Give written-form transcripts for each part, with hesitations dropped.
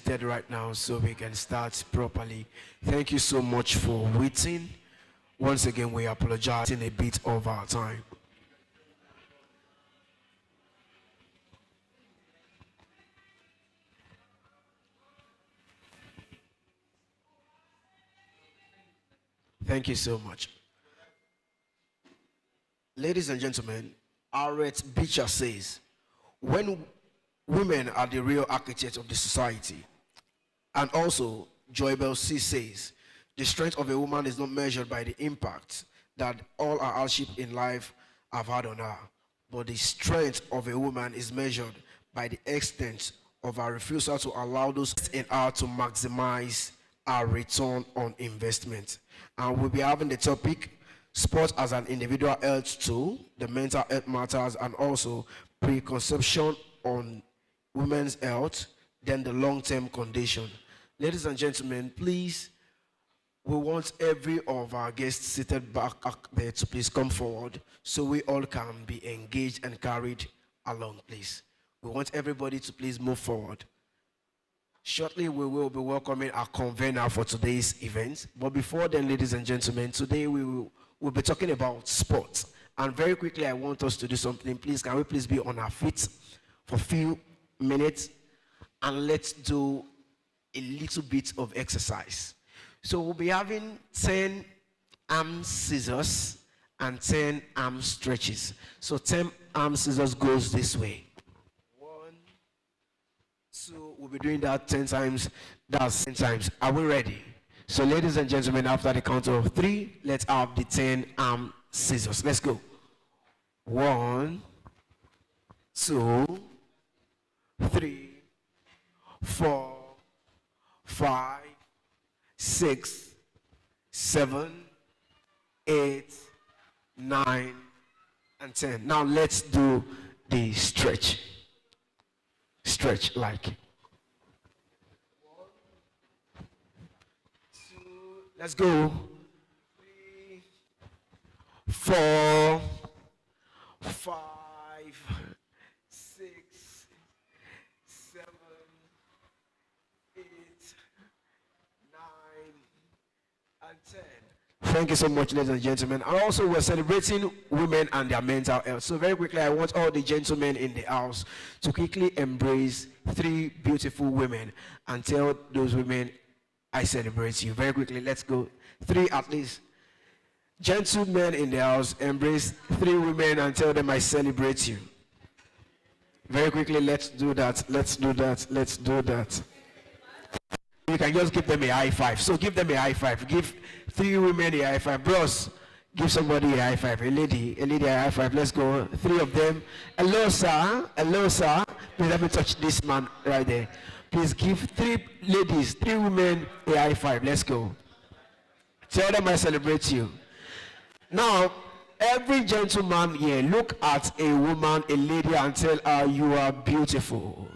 seated right now so we can start properly. Thank you so much for waiting. Once again, we apologize in a bit of our time. Thank you so much. Ladies and gentlemen, Harriet Beecher says, when women are the real architects of the society. And also, Joybel C says, the strength of a woman is not measured by the impact that all her hardship in life have had on her, but the strength of a woman is measured by the extent of her refusal to allow those in her to maximize our return on investment. And we'll be having the topic, sports as an individual health tool, the mental health matters, and also preconception on women's health, then the long-term condition. Ladies and gentlemen, please, we want every of our guests seated back there to please come forward so we all can be engaged and carried along, please. We want everybody to please move forward. Shortly, we will be welcoming our convener for today's event. But before then, ladies and gentlemen, today we'll be talking about sports. And very quickly, I want us to do something. Please, can we please be on our feet for a few minutes? And let's do a little bit of exercise. So we'll be having 10 arm scissors and 10 arm stretches. So 10 arm scissors goes this way. 1, 2, we'll be doing that 10 times. That's 10 times. Are we ready? So ladies and gentlemen, after the count of 3, let's have the 10 arm scissors. Let's go. 1, 2, 3, 4, 5, 6, 7, 8, 9, and 10. Now let's do the stretch. Stretch like. 1, 2, let's go. 3, 4, 5, 6, 7, 8, 9, and 10. Thank you so much, ladies and gentlemen. And also, we're celebrating women and their mental health. So very quickly, I want all the gentlemen in the house to quickly embrace 3 beautiful women and tell those women, I celebrate you. Very quickly, let's go. 3 at least. Gentlemen in the house, embrace 3 women and tell them I celebrate you. Very quickly, let's do that. Let's do that. Let's do that. You can just give them a high five. So give them a high five. Give 3 women a high five. Bros, give somebody a high five. A lady a high five. Let's go. 3 of them. Hello, sir. Hello, sir. Please let me touch this man right there. Please give 3 ladies, 3 women a high five. Let's go. Tell them I celebrate you. Now, every gentleman here, look at a woman, a lady, and tell her you are beautiful.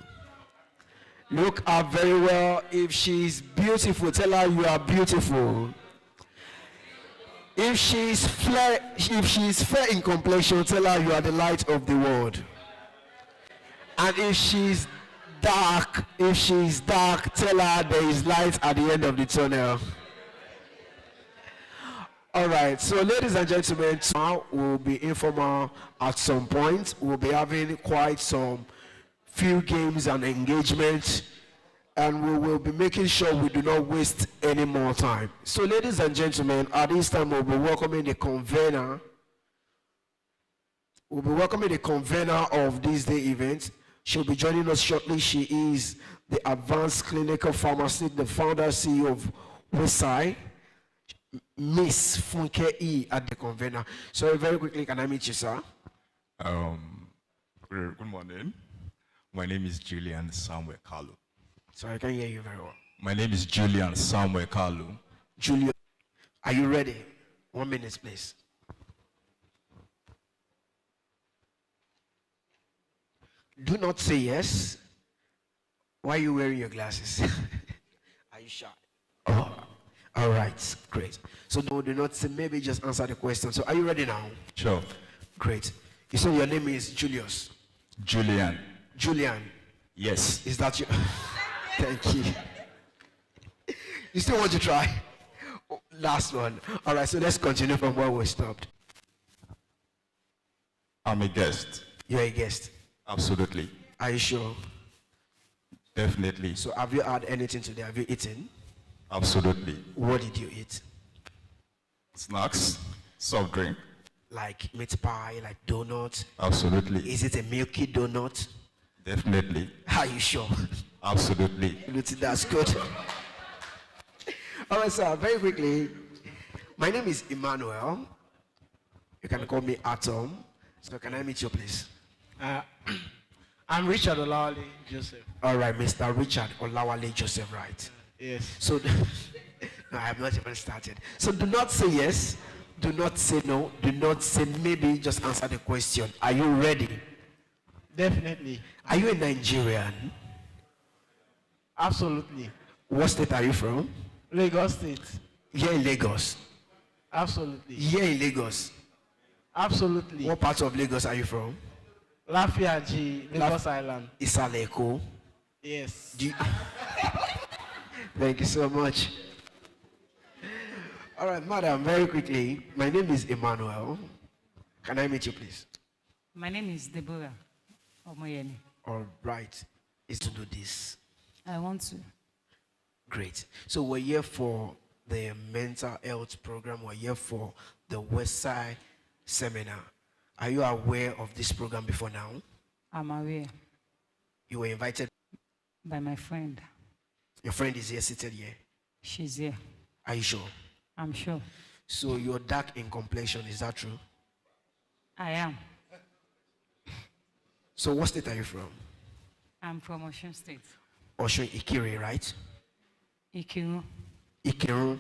Look her very well. If she's beautiful, tell her you are beautiful. If she's fair in complexion, tell her you are the light of the world. And if she's dark, tell her there is light at the end of the tunnel. All right, so ladies and gentlemen, now we'll be informal at some point. We'll be having quite some few games and engagements, and we will be making sure we do not waste any more time. So ladies and gentlemen, at this time we'll be welcoming the convener. We'll be welcoming the convener of this day event. She'll be joining us shortly. She is the Advanced Clinical Pharmacist, the founder, CEO of Westside, Miss Funke E at the convener. So very quickly, can I meet you, sir? Good morning. My name is Julian Samuel Kalu. Sorry, I can't hear you very well. My name is Julian Samuel Kalu. Julian, are you ready? 1 minute, please. Do not say yes. Why are you wearing your glasses? Are you shy? Oh, all right, great. So no, do not say, maybe just answer the question. So are you ready now? Sure. Great. You said your name is Julius. Julian. Julian. Yes. Is that you? Thank you. You still want to try? Oh, last one. All right, so let's continue from where we stopped. I'm a guest. You're a guest. Absolutely. Are you sure? Definitely. So have you had anything today? Have you eaten? Absolutely. What did you eat? Snacks, soft drink. Like meat pie, like donut? Absolutely. Is it a milky donut? Definitely. Are you sure? Absolutely. That's good. All right, sir, very quickly. My name is Emmanuel. You can call me Atom. So can I meet you, please? I'm Richard Olawale Joseph. All right, Mr. Richard Olawale Joseph, right? Yes. So, no, I have not even started. So do not say yes. Do not say no. Do not say maybe. Just answer the question. Are you ready? Definitely. Are you a Nigerian? Absolutely. What state are you from? Lagos State. Here in Lagos. Absolutely. Here in Lagos. Absolutely. What part of Lagos are you from? Lafiaji, Lagos Island. Isaleko. Yes. Thank you so much. All right, madam, very quickly. My name is Emmanuel. Can I meet you, please? My name is Deborah Omoyeni. All right. Is to do this. I want to. Great. So we're here for the mental health program. We're here for the Westside seminar. Are you aware of this program before now? I'm aware You were invited. by my friend. Your friend is here, seated here. She's here. Are you sure? I'm sure. So you're dark in complexion, is that true? I am. So what state are you from? I'm from Osun State. Osun Ikire, right? Ikiru. Ikiru.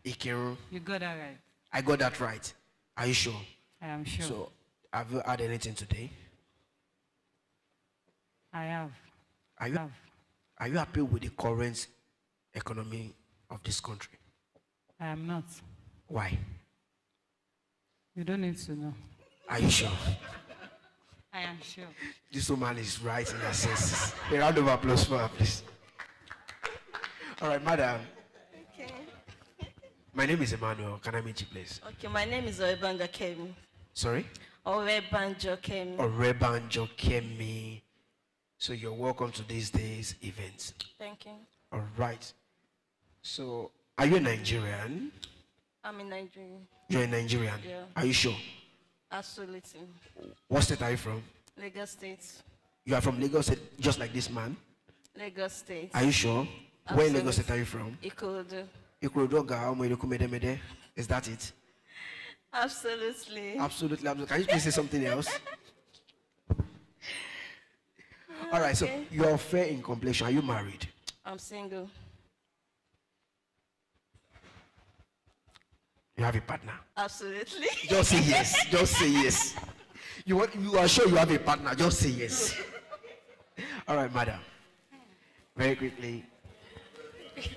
Ikiru. You got that right. I got that right. Are you sure? I am sure. So have you had anything today? I have. Are you happy with the current economy of this country? I am not. Why? You don't need to know. Are you sure? I am sure. This woman is right in her senses. A round of applause for her, please. All right, madam. Okay. My name is Emmanuel. Can I meet you, please? Okay, my name is Oebanga Kemi. Sorry? Oebanjo Kemi. Orebanjo Kemi. So you're welcome to this day's event. Thank you. All right. So, are you a Nigerian? I'm in Nigeria. You're a Nigerian? Yeah. Are you sure? Absolutely. What state are you from? Lagos State. You are from Lagos State, just like this man? Lagos State. Are you sure? Where in Absolutely. Lagos State are you from? Ikorodu. Is that it? Absolutely. Absolutely. Can you please say something else? All right, so Okay. you're fair in complexion. Are you married? I'm single. You have a partner? Absolutely. Just say yes. Just say yes. You are sure you have a partner? Just say yes. All right, madam. Very quickly.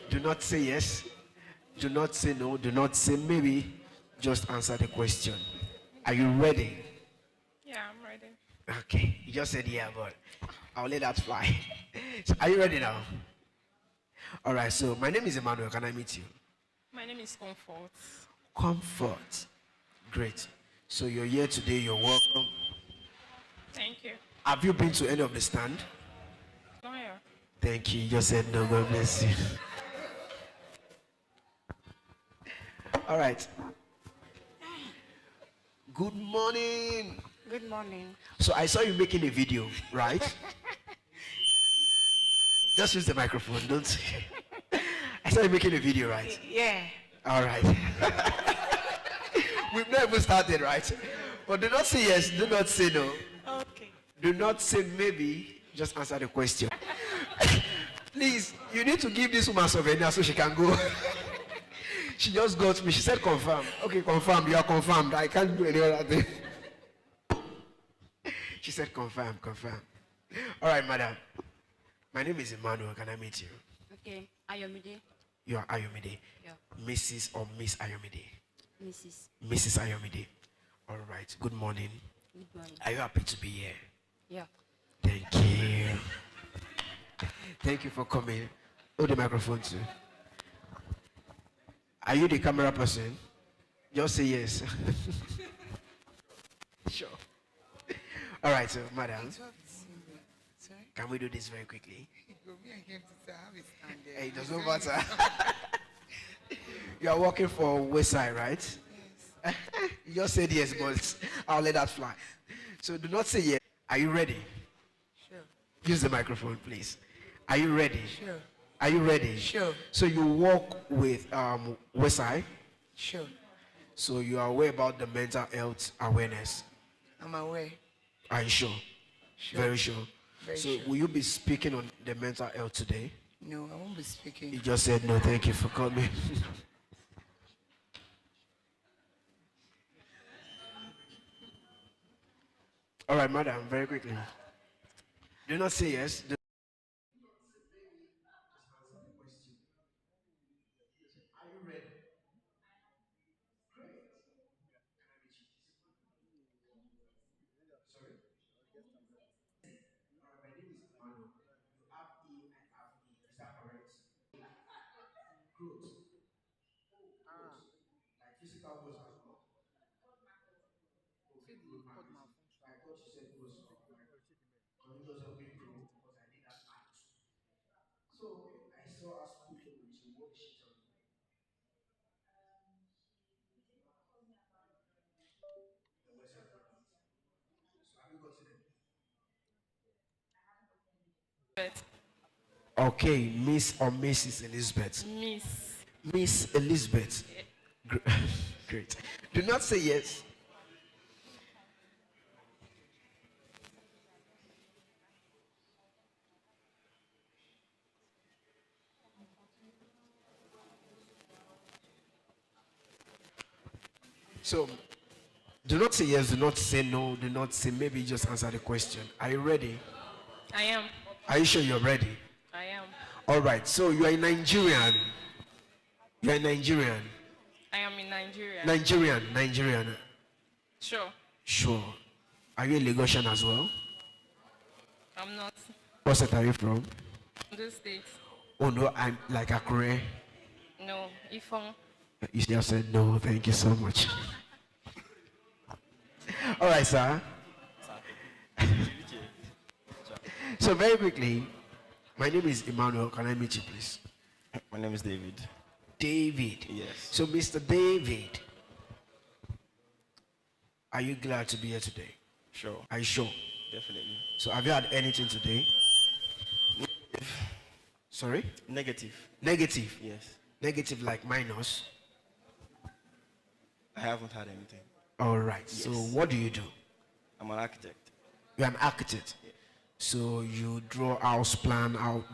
Do not say yes. Do not say no. Do not say maybe. Just answer the question. Are you ready? Yeah, I'm ready. Okay. You just said yeah, but I'll let that fly. So are you ready now? All right. So my name is Emmanuel. Can I meet you? My name is Comfort. Comfort. Great. So you're here today. You're welcome. Thank you. Have you been to any of the stand? No, yeah. Thank you. You just said no. God bless you. All right. Good morning. Good morning. So I saw you making a video, right? Just use the microphone. Don't. I saw you making a video, right? Yeah. All right. We've not even started, right? But do not say yes. Do not say no. Okay. Do not say maybe. Just answer the question. Please, you need to give this woman souvenir so she can go. She just got me. She said confirm. Okay, confirm. You are confirmed. I can't do any other thing. She said confirm, confirm. All right, madam. My name is Emmanuel. Can I meet you? Okay. Ayomide. You are Ayomide. Yeah. Mrs. or Miss Ayomide? Mrs. Mrs. Ayomide. All right. Good morning. Good morning. Are you happy to be here? Yeah. Thank you. Thank you for coming. Hold the microphone too. Are you the camera person? Just say yes. Sure. All right, so madam, Sorry? can we do this very quickly? Go me and him to say, how is standing? Hey, it does not matter. You are working for Westside, right? Yes. You just said yes, but I'll let that fly. So do not say yes. Are you ready? Sure. Use the microphone, please. Are you ready? Sure. Are you ready? Sure. So you work with Westside. Sure. So you are aware about the mental health awareness. I'm aware. Are you sure? Sure. Very sure. Very So sure. will you be speaking on the mental health today? No, I won't be speaking. You just said no. Thank you for coming. All right, madam. Very quickly. Do not say yes. But Okay, Miss or Mrs. Elizabeth. Miss. Miss Elizabeth. Gr- Great. Do not say yes. So, do not say yes, do not say no, do not say maybe, just answer the question. Are you ready? I am. Are you sure you're ready? I am. All right, so you are a Nigerian. You are a Nigerian. I am in Nigeria. Nigerian. Sure. Sure. Are you a Lagosian as well? I'm not. What state are you from? This state. Oh no, I'm like Akure. No. Ifon. You just said no, thank you so much. All right, sir. So very quickly, my name is Emmanuel. Can I meet you, please? My name is David. David. Yes. So, Mr. David, are you glad to be here today? Sure. Are you sure? Definitely. So, have you had anything today? Sorry? Negative. Negative. Yes. Negative like minus. I haven't had anything. All right. So, Yes. what do you do? I'm an architect. You're an architect. So, you draw house plan out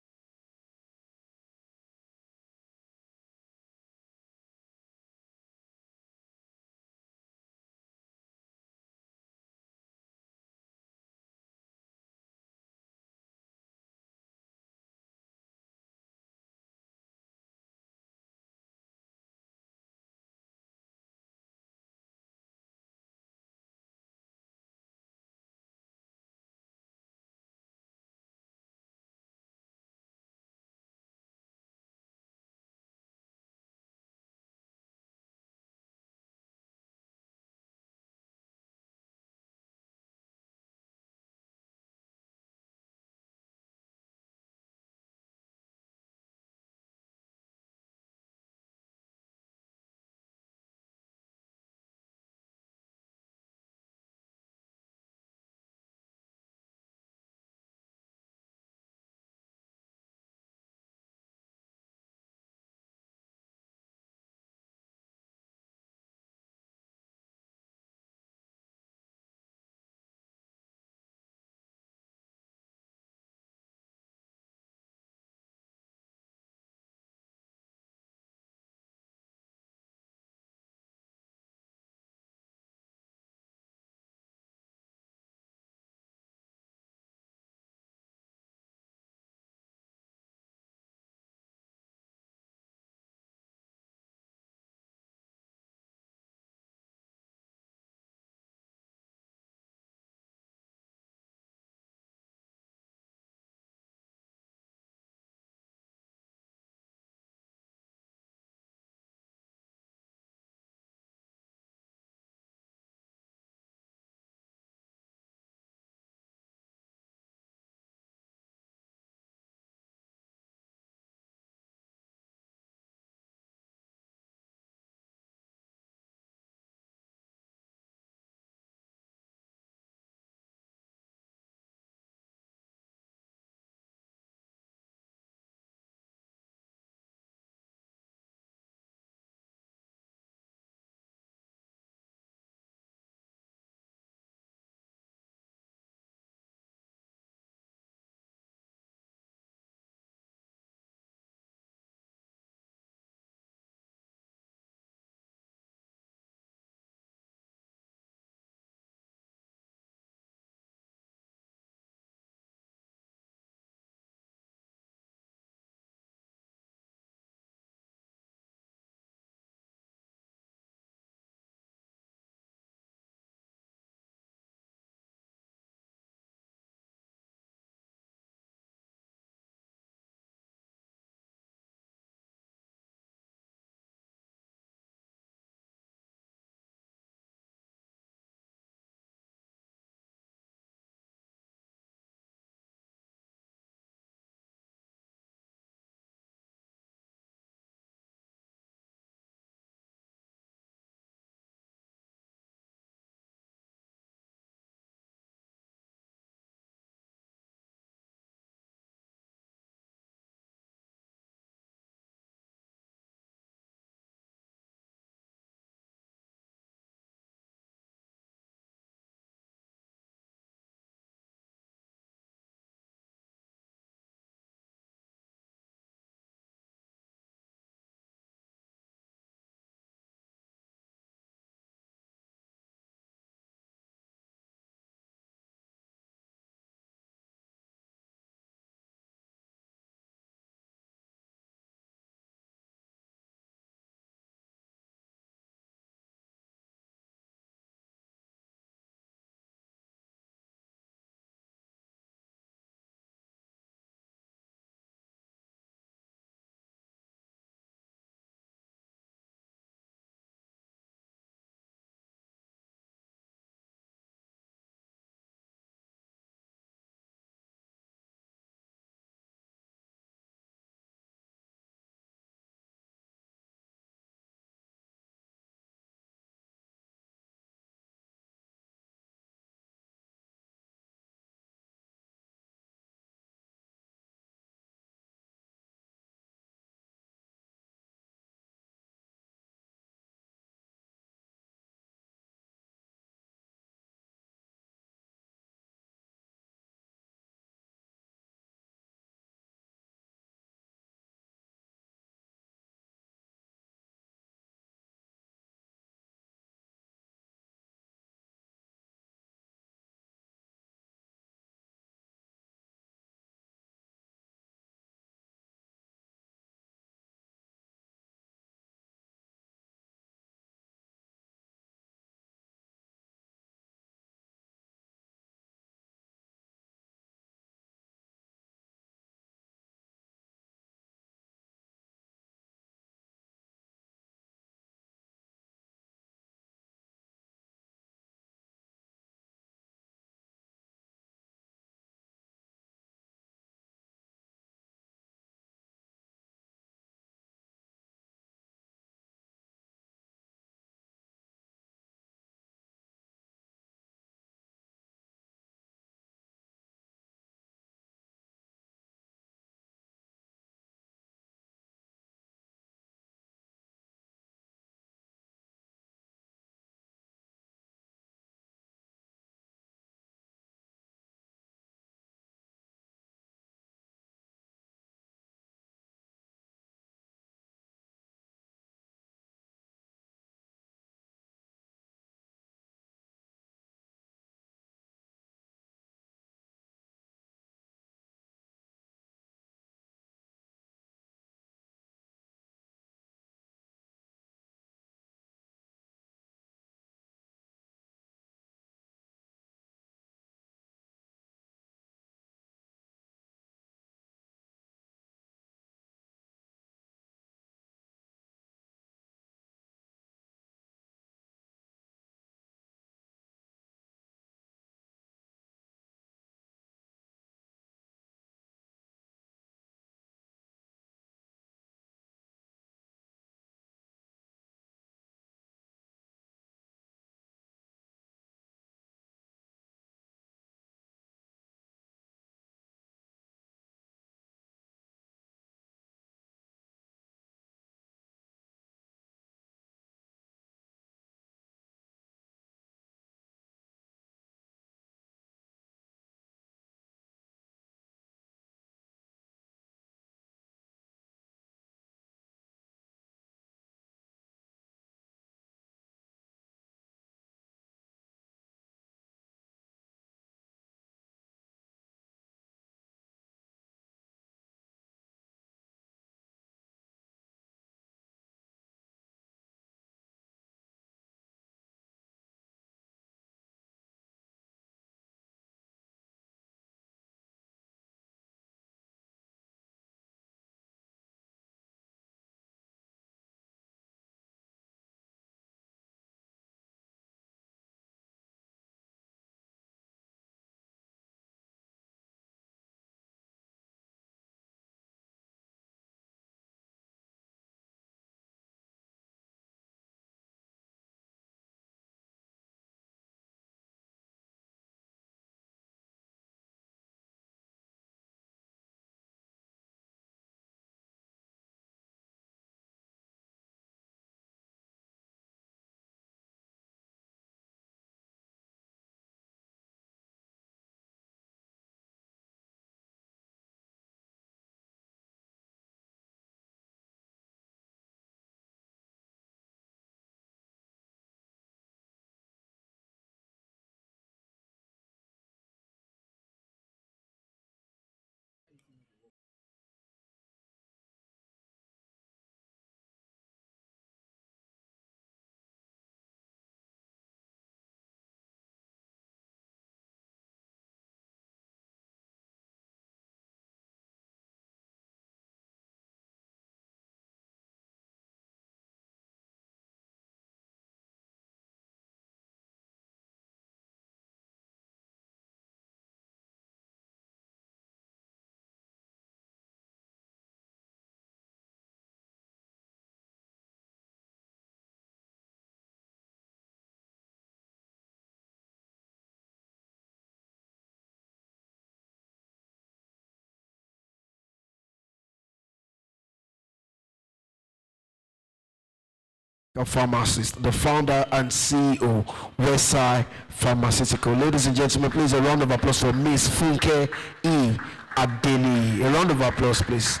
a pharmacist, the founder and CEO, Westside Pharmaceutical. Ladies and gentlemen, please a round of applause for Miss Funke E. Adeni. A round of applause, please.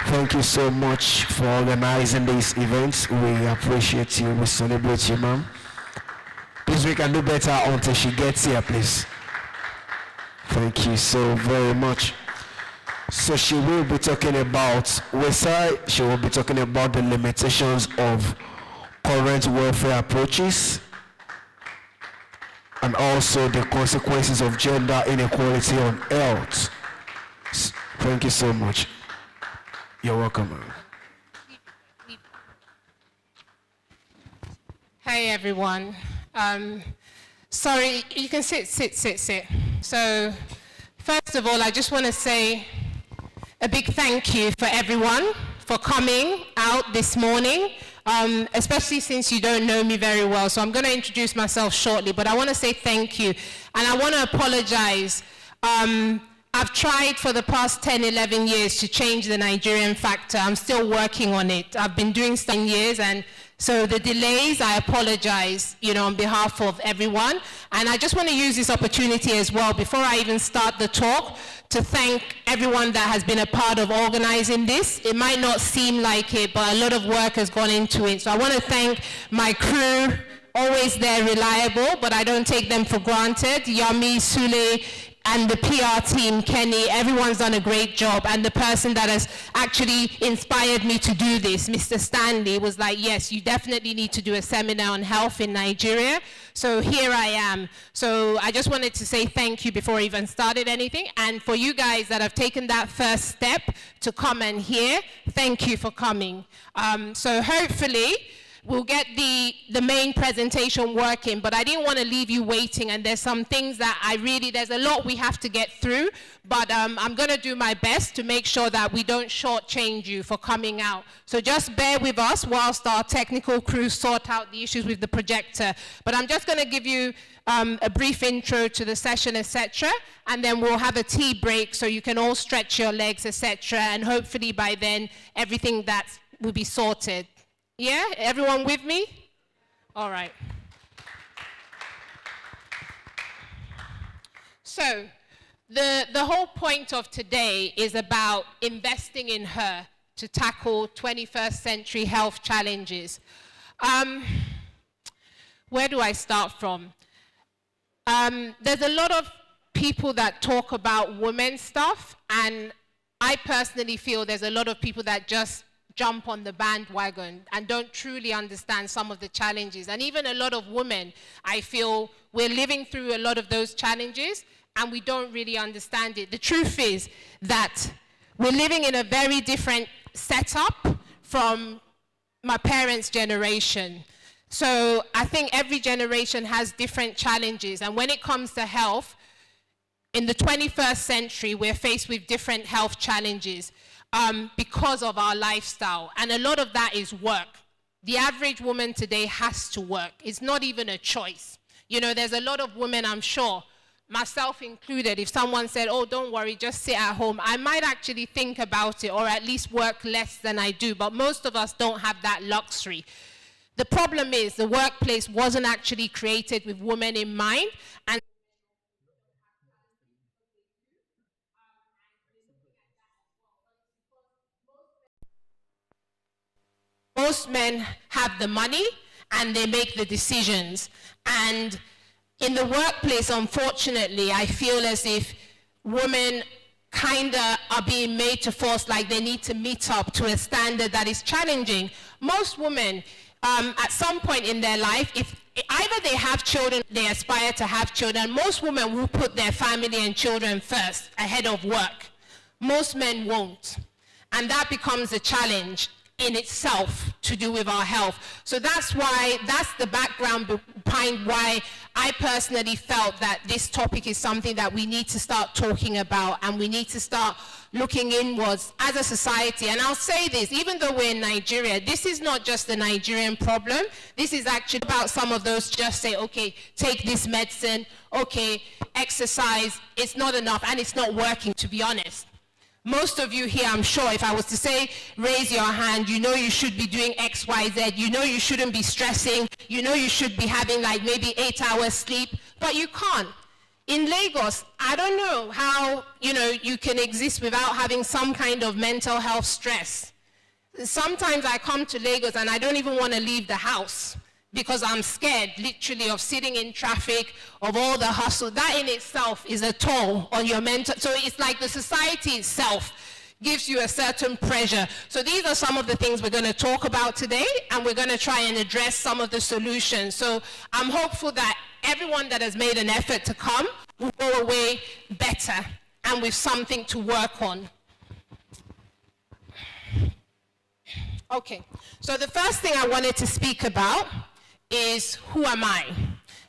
Thank you so much for organizing this event. We appreciate you. We celebrate you, ma'am. Please, we can do better until she gets here, please. Thank you so very much. So she will be talking about Westside. She will be talking about the limitations of current welfare approaches and also the consequences of gender inequality on health. Thank you so much. You're welcome, ma'am. Hi, everyone. Sorry, you can sit. So, first of all, I just want to say a big thank you for everyone for coming out this morning, especially since you don't know me very well. So I'm going to introduce myself shortly, but I want to say thank you. And I want to apologize. I've tried for the past 10, 11 years to change the Nigerian factor. I'm still working on it. I've been doing 10 years, and so the delays, I apologize, on behalf of everyone. And I just want to use this opportunity as well, before I even start the talk, to thank everyone that has been a part of organizing this. It might not seem like it, but a lot of work has gone into it. So I want to thank my crew, always there, reliable, but I don't take them for granted. Yami, Sule, and the PR team, Kenny, everyone's done a great job. And the person that has actually inspired me to do this, Mr. Stanley, was like, yes, you definitely need to do a seminar on health in Nigeria. So here I am. So I just wanted to say thank you before I even started anything. And for you guys that have taken that first step to come and hear, thank you for coming. So hopefully, we'll get the main presentation working, but I didn't want to leave you waiting, and there's some things that there's a lot we have to get through, but I'm going to do my best to make sure that we don't shortchange you for coming out. So just bear with us whilst our technical crew sort out the issues with the projector. But I'm just going to give you a brief intro to the session, etc., and then we'll have a tea break so you can all stretch your legs, etc., and hopefully by then everything that will be sorted. Yeah, everyone with me? All right. So, the whole point of today is about investing in her to tackle 21st century health challenges. Where do I start from? There's a lot of people that talk about women stuff, and I personally feel there's a lot of people that just jump on the bandwagon and don't truly understand some of the challenges. And even a lot of women, I feel we're living through a lot of those challenges and we don't really understand it. The truth is that we're living in a very different setup from my parents' generation. So I think every generation has different challenges. And when it comes to health, in the 21st century, we're faced with different health challenges. Because of our lifestyle. And a lot of that is work. The average woman today has to work. It's not even a choice. There's a lot of women, I'm sure, myself included, if someone said, oh, don't worry, just sit at home, I might actually think about it or at least work less than I do. But most of us don't have that luxury. The problem is the workplace wasn't actually created with women in mind. And most men have the money and they make the decisions. And in the workplace, unfortunately, I feel as if women kind of are being made to force like they need to meet up to a standard that is challenging. Most women, at some point in their life, if either they have children, they aspire to have children. Most women will put their family and children first ahead of work. Most men won't. And that becomes a challenge in itself to do with our health. So that's the background behind why I personally felt that this topic is something that we need to start talking about, and we need to start looking inwards as a society. And I'll say this, even though we're in Nigeria, this is not just a Nigerian problem. This is actually about some of those just say, okay, take this medicine, okay, exercise, it's not enough, and it's not working, to be honest. most of you here, I'm sure, if I was to say, raise your hand, you know you should be doing X, Y, Z, you know you shouldn't be stressing, you know you should be having like maybe 8 hours sleep, but you can't. In Lagos, I don't know how, you can exist without having some kind of mental health stress. Sometimes I come to Lagos and I don't even want to leave the house because I'm scared, literally, of sitting in traffic, of all the hustle. That in itself is a toll on your mental. So it's like the society itself gives you a certain pressure. So these are some of the things we're going to talk about today, and we're going to try and address some of the solutions. So I'm hopeful that everyone that has made an effort to come will go away better and with something to work on. Okay, so the first thing I wanted to speak about is who am I?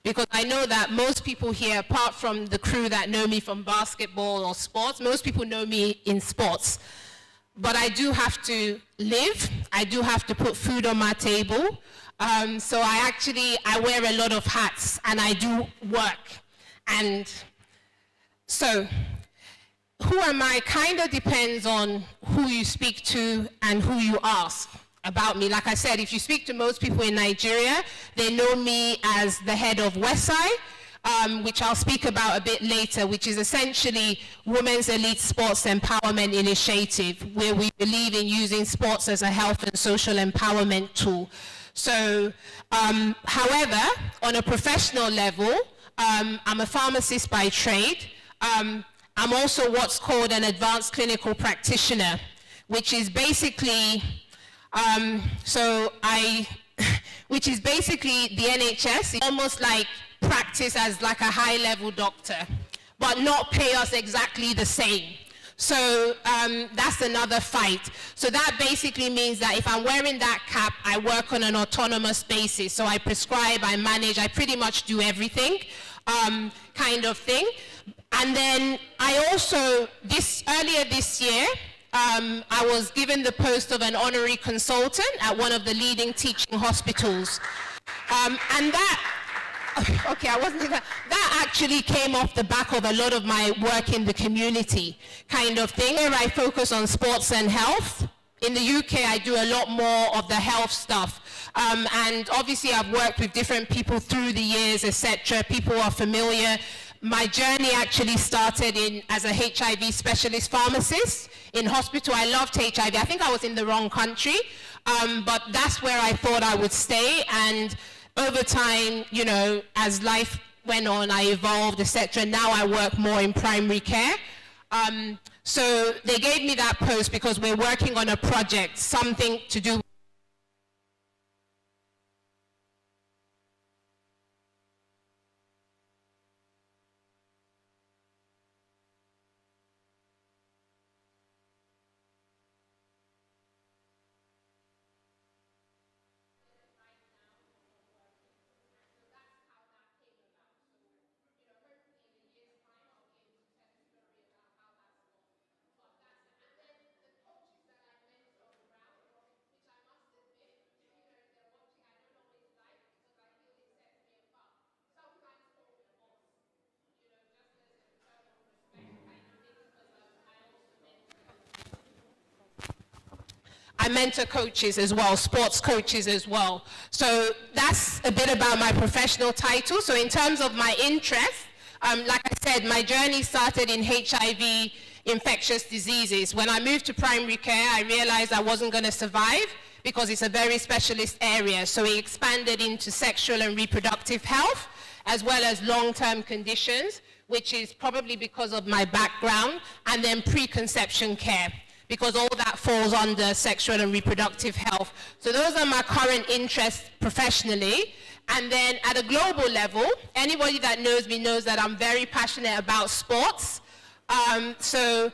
Because I know that most people here, apart from the crew that know me from basketball or sports, most people know me in sports. But I do have to live, I do have to put food on my table. So I wear a lot of hats and I do work. And so, who am I kind of depends on who you speak to and who you ask about me. Like I said, if you speak to most people in Nigeria, they know me as the head of Westside, which I'll speak about a bit later, which is essentially Women's Elite Sports Empowerment Initiative, where we believe in using sports as a health and social empowerment tool. So, however, on a professional level, I'm a pharmacist by trade. I'm also what's called an advanced clinical practitioner, which is basically, which is basically the NHS. It's almost like practice as like a high-level doctor, but not pay us exactly the same. So that's another fight. So that basically means that if I'm wearing that cap, I work on an autonomous basis. So I prescribe, I manage, I pretty much do everything, kind of thing. And then I also, earlier this year, I was given the post of an honorary consultant at one of the leading teaching hospitals. And that, okay, I wasn't that actually came off the back of a lot of my work in the community kind of thing, where I focus on sports and health. In the UK, I do a lot more of the health stuff. And obviously, I've worked with different people through the years, etc. People are familiar. My journey actually started as a HIV specialist pharmacist in hospital. I loved HIV. I think I was in the wrong country, but that's where I thought I would stay. And over time, as life went on, I evolved, etc. Now I work more in primary care. So they gave me that post because we're working on a project, something to do. I mentor coaches as well, sports coaches as well. So that's a bit about my professional title. So in terms of my interest, like I said, my journey started in HIV, infectious diseases. When I moved to primary care, I realized I wasn't going to survive because it's a very specialist area. So it expanded into sexual and reproductive health, as well as long-term conditions, which is probably because of my background, and then preconception care, because all that falls under sexual and reproductive health. So those are my current interests professionally. And then at a global level, anybody that knows me knows that I'm very passionate about sports. So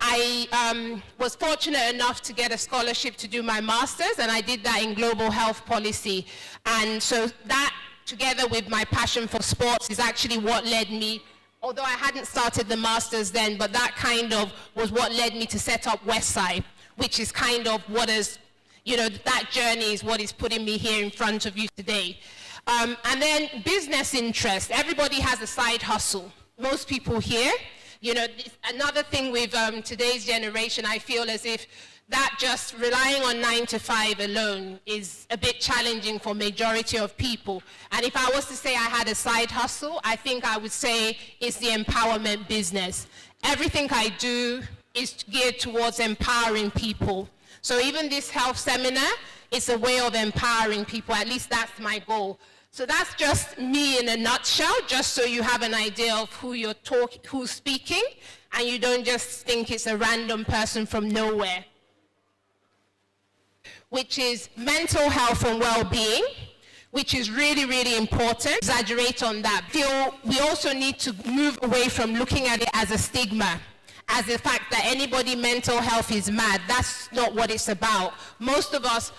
I was fortunate enough to get a scholarship to do my master's, and I did that in global health policy. And so that, together with my passion for sports, is actually what led me, although I hadn't started the master's then, but that kind of was what led me to set up Westside, which is kind of what is, that journey is what is putting me here in front of you today. And then business interest. Everybody has a side hustle. Most people here. you know, another thing with today's generation, I feel as if that just relying on 9 to 5 alone is a bit challenging for majority of people. And if I was to say I had a side hustle, I think I would say it's the empowerment business. Everything I do is geared towards empowering people. So even this health seminar, it's a way of empowering people. At least that's my goal. So that's just me in a nutshell, just so you have an idea of who's speaking, and you don't just think it's a random person from nowhere. Which is mental health and well-being, which is really, really important. Exaggerate on that. We also need to move away from looking at it as a stigma, as the fact that anybody mental health is mad. That's not what it's about. Most of us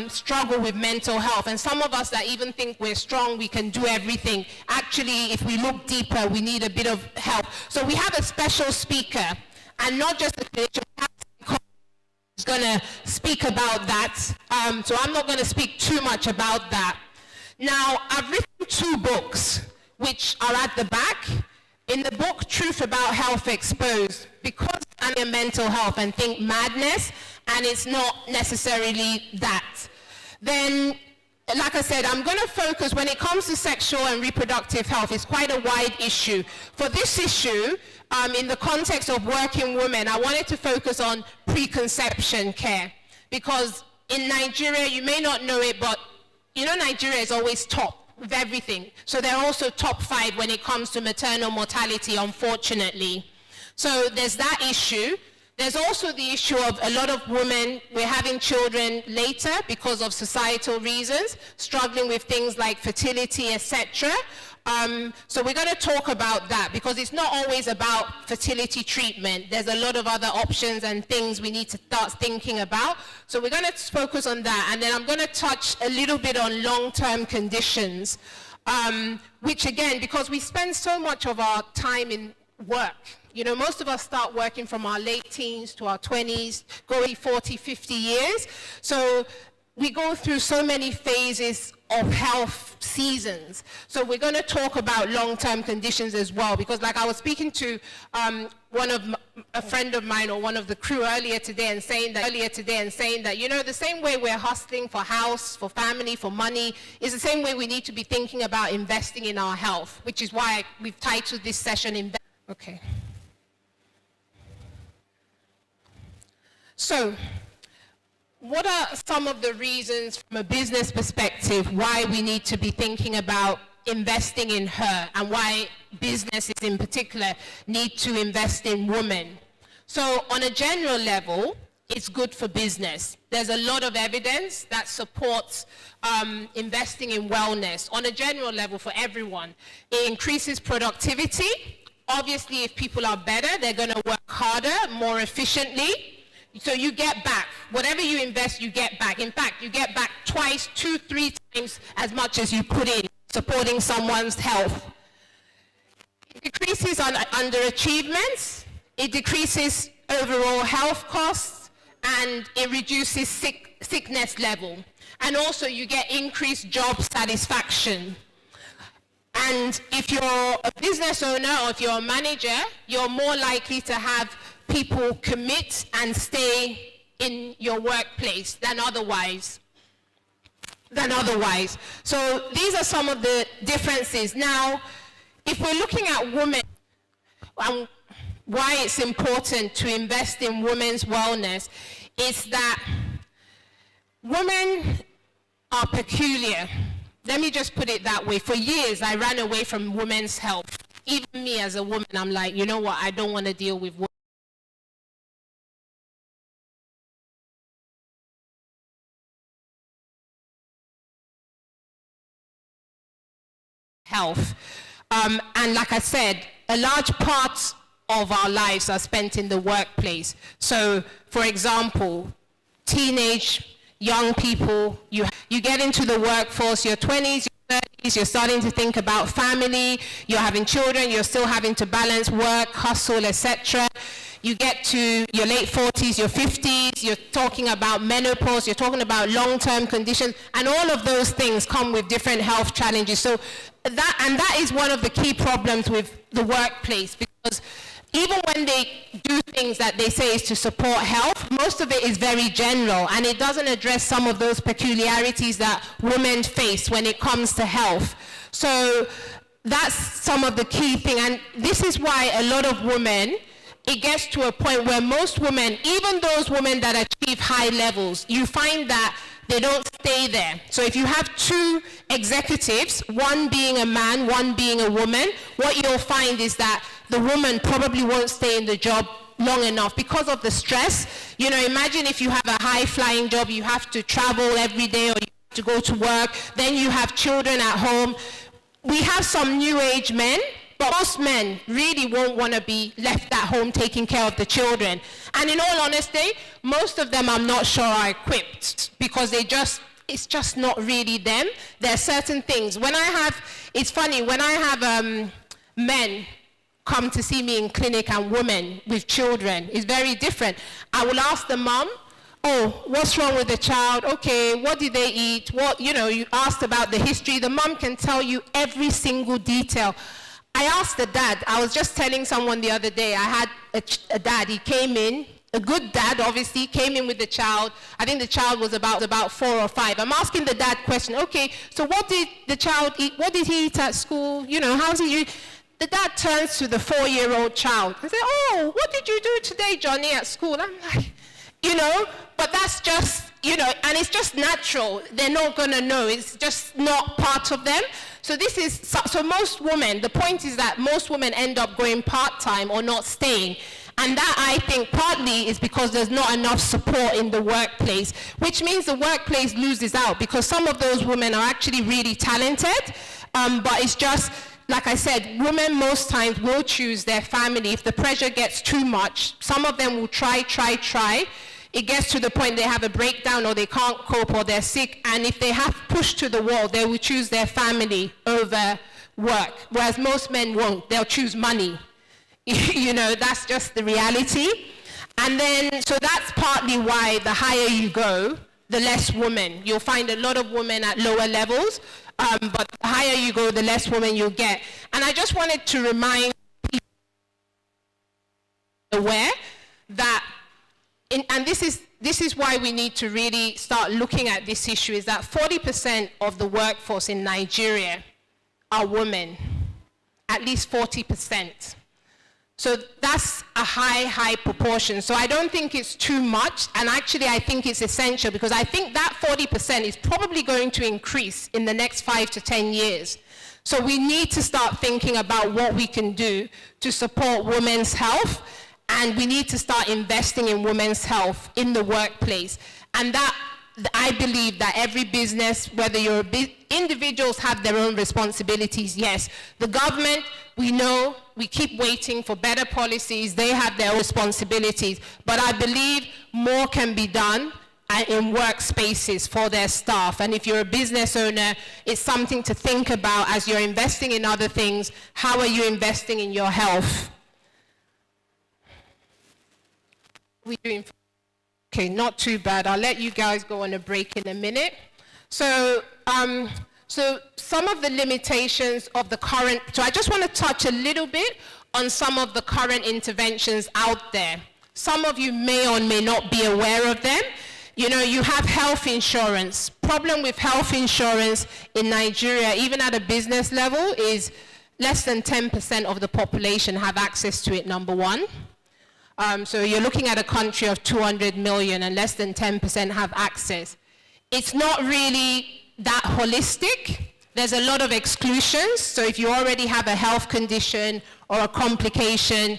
struggle with mental health, and some of us that even think we're strong, we can do everything. Actually, if we look deeper, we need a bit of help. So we have a special speaker, and not just a clinician, is going to speak about that. So I'm not going to speak too much about that. Now, I've written 2 books, which are at the back. In the book, Truth About Health Exposed, because I'm in mental health and think madness, and it's not necessarily that. Then, like I said, I'm going to focus, when it comes to sexual and reproductive health, it's quite a wide issue. For this issue, in the context of working women, I wanted to focus on preconception care. Because in Nigeria, you may not know it, but you know Nigeria is always top with everything. So they're also top 5 when it comes to maternal mortality, unfortunately. So there's that issue. There's also the issue of a lot of women, we're having children later because of societal reasons, struggling with things like fertility, etc. So we're going to talk about that, because it's not always about fertility treatment. There's a lot of other options and things we need to start thinking about. So we're going to focus on that. And then I'm going to touch a little bit on long-term conditions, which again, because we spend so much of our time in work. You know, most of us start working from our late teens to our 20s, going 40, 50 years. So we go through so many phases of health seasons. So we're going to talk about long-term conditions as well, because like I was speaking to a friend of mine or one of the crew earlier today and saying that, you know, the same way we're hustling for house, for family, for money, is the same way we need to be thinking about investing in our health, which is why we've titled this session Okay. So, what are some of the reasons from a business perspective why we need to be thinking about investing in her, and why businesses in particular need to invest in women? So on a general level, it's good for business. There's a lot of evidence that supports investing in wellness on a general level for everyone. It increases productivity. Obviously, if people are better, they're going to work harder, more efficiently. So you get back. Whatever you invest, you get back. In fact, you get back twice, 2, 3 times as much as you put in, supporting someone's health. It decreases on underachievements. It decreases overall health costs, and it reduces sickness level. And also, you get increased job satisfaction. And if you're a business owner or if you're a manager, you're more likely to have people commit and stay in your workplace than otherwise. So these are some of the differences. Now, if we're looking at women and why it's important to invest in women's wellness, is that women are peculiar. Let me just put it that way. For years, I ran away from women's health. Even me as a woman, I'm like, you know what, I don't want to deal with women. Health. And like I said, a large part of our lives are spent in the workplace. So, for example, teenage, young people, you get into the workforce, your 20s, your 30s, you're starting to think about family, you're having children, you're still having to balance work, hustle, etc. You get to your late 40s, your 50s, you're talking about menopause, you're talking about long-term conditions, and all of those things come with different health challenges. So that is one of the key problems with the workplace, because even when they do things that they say is to support health, most of it is very general, and it doesn't address some of those peculiarities that women face when it comes to health. So that's some of the key thing, and this is why a lot of women, it gets to a point where most women, even those women that achieve high levels, you find that they don't stay there. So if you have two executives, one being a man, one being a woman, what you'll find is that the woman probably won't stay in the job long enough because of the stress. You know, imagine if you have a high-flying job, you have to travel every day or you have to go to work, then you have children at home. We have some new age men, but most men really won't want to be left at home taking care of the children. And in all honesty, most of them I'm not sure are equipped because it's just not really them. There are certain things. It's funny, when I have men come to see me in clinic and women with children, it's very different. I will ask the mom, oh, what's wrong with the child? Okay, what did they eat? You asked about the history. The mom can tell you every single detail. I asked the dad, I was just telling someone the other day, I had a dad, he came in, a good dad obviously, came in with the child. I think the child was about 4 or 5. I'm asking the dad question, okay, so what did the child eat? What did he eat at school? You know, how's he? The dad turns to the 4-year-old child and says, oh, what did you do today, Johnny, at school? I'm like, but that's just, and it's just natural. They're not going to know. It's just not part of them. So most women, the point is that most women end up going part-time or not staying. And that, I think, partly is because there's not enough support in the workplace, which means the workplace loses out because some of those women are actually really talented, but it's just, like I said, women most times will choose their family. If the pressure gets too much, some of them will try. It gets to the point they have a breakdown or they can't cope or they're sick, and if they have pushed to the wall, they will choose their family over work, whereas most men won't. They'll choose money. That's just the reality. And then, so that's partly why the higher you go, the less women. You'll find a lot of women at lower levels, but the higher you go, the less women you'll get. And I just wanted to remind people aware that, and this is why we need to really start looking at this issue, is that 40% of the workforce in Nigeria are women, at least 40%. So that's a high proportion. So I don't think it's too much, and actually I think it's essential because I think that 40% is probably going to increase in the next 5 to 10 years. So we need to start thinking about what we can do to support women's health, and we need to start investing in women's health in the workplace. And that, I believe that every business, whether you're individuals have their own responsibilities, yes. The government, we know, we keep waiting for better policies, they have their own responsibilities, but I believe more can be done in workspaces for their staff. And if you're a business owner, it's something to think about as you're investing in other things. How are you investing in your health? Okay, not too bad. I'll let you guys go on a break in a minute. So some of the limitations of the current, so I just want to touch a little bit on some of the current interventions out there. Some of you may or may not be aware of them. You have health insurance. Problem with health insurance in Nigeria, even at a business level, is less than 10% of the population have access to it, number one. So you're looking at a country of 200 million and less than 10% have access. It's not really that holistic. There's a lot of exclusions. So if you already have a health condition or a complication,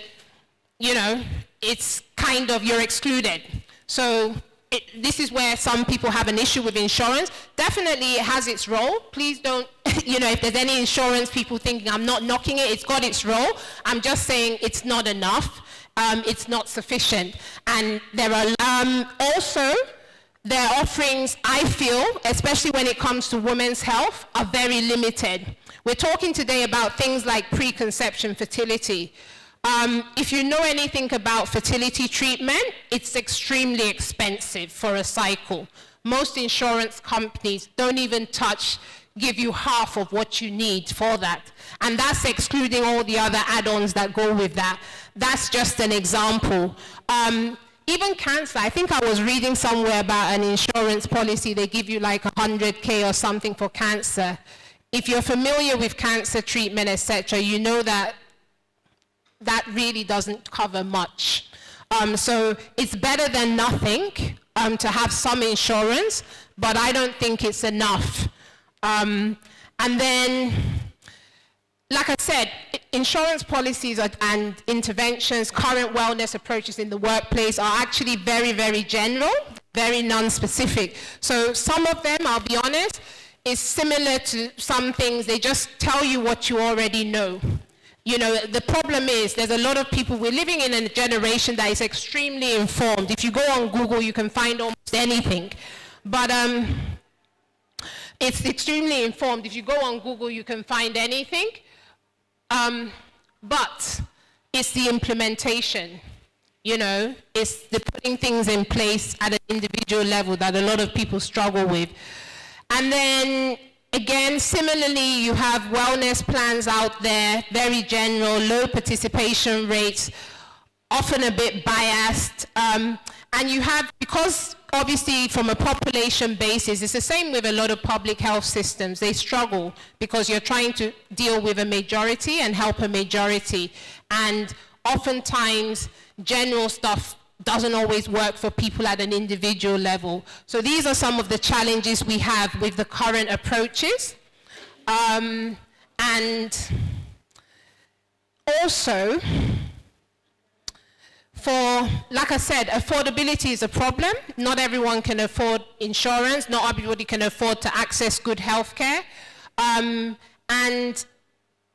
it's kind of, you're excluded. So this is where some people have an issue with insurance. Definitely it has its role. Please don't, if there's any insurance people thinking I'm not knocking it, it's got its role. I'm just saying it's not enough. It's not sufficient. And there are also, their offerings, I feel, especially when it comes to women's health, are very limited. We're talking today about things like preconception fertility. If you know anything about fertility treatment, it's extremely expensive for a cycle. Most insurance companies don't even touch give you half of what you need for that. And that's excluding all the other add-ons that go with that. That's just an example. Even cancer, I think I was reading somewhere about an insurance policy, they give you like 100K or something for cancer. If you're familiar with cancer treatment, etc., you know that that really doesn't cover much. So it's better than nothing to have some insurance, but I don't think it's enough. And then, like I said, insurance policies and interventions, current wellness approaches in the workplace are actually very, very general, very non-specific. So some of them, I'll be honest, is similar to some things. They just tell you what you already know. You know, the problem is there's a lot of people, we're living in a generation that is extremely informed. If you go on Google, you can find almost anything. But it's extremely informed. If you go on Google, you can find anything. But it's the implementation, you know, it's the putting things in place at an individual level that a lot of people struggle with. And then, again, similarly, you have wellness plans out there, very general, low participation rates, often a bit biased. And you have, because obviously from a population basis, it's the same with a lot of public health systems. They struggle because you're trying to deal with a majority and help a majority. And oftentimes, general stuff doesn't always work for people at an individual level. So these are some of the challenges we have with the current approaches. And also, like I said, affordability is a problem. Not everyone can afford insurance. Not everybody can afford to access good healthcare. And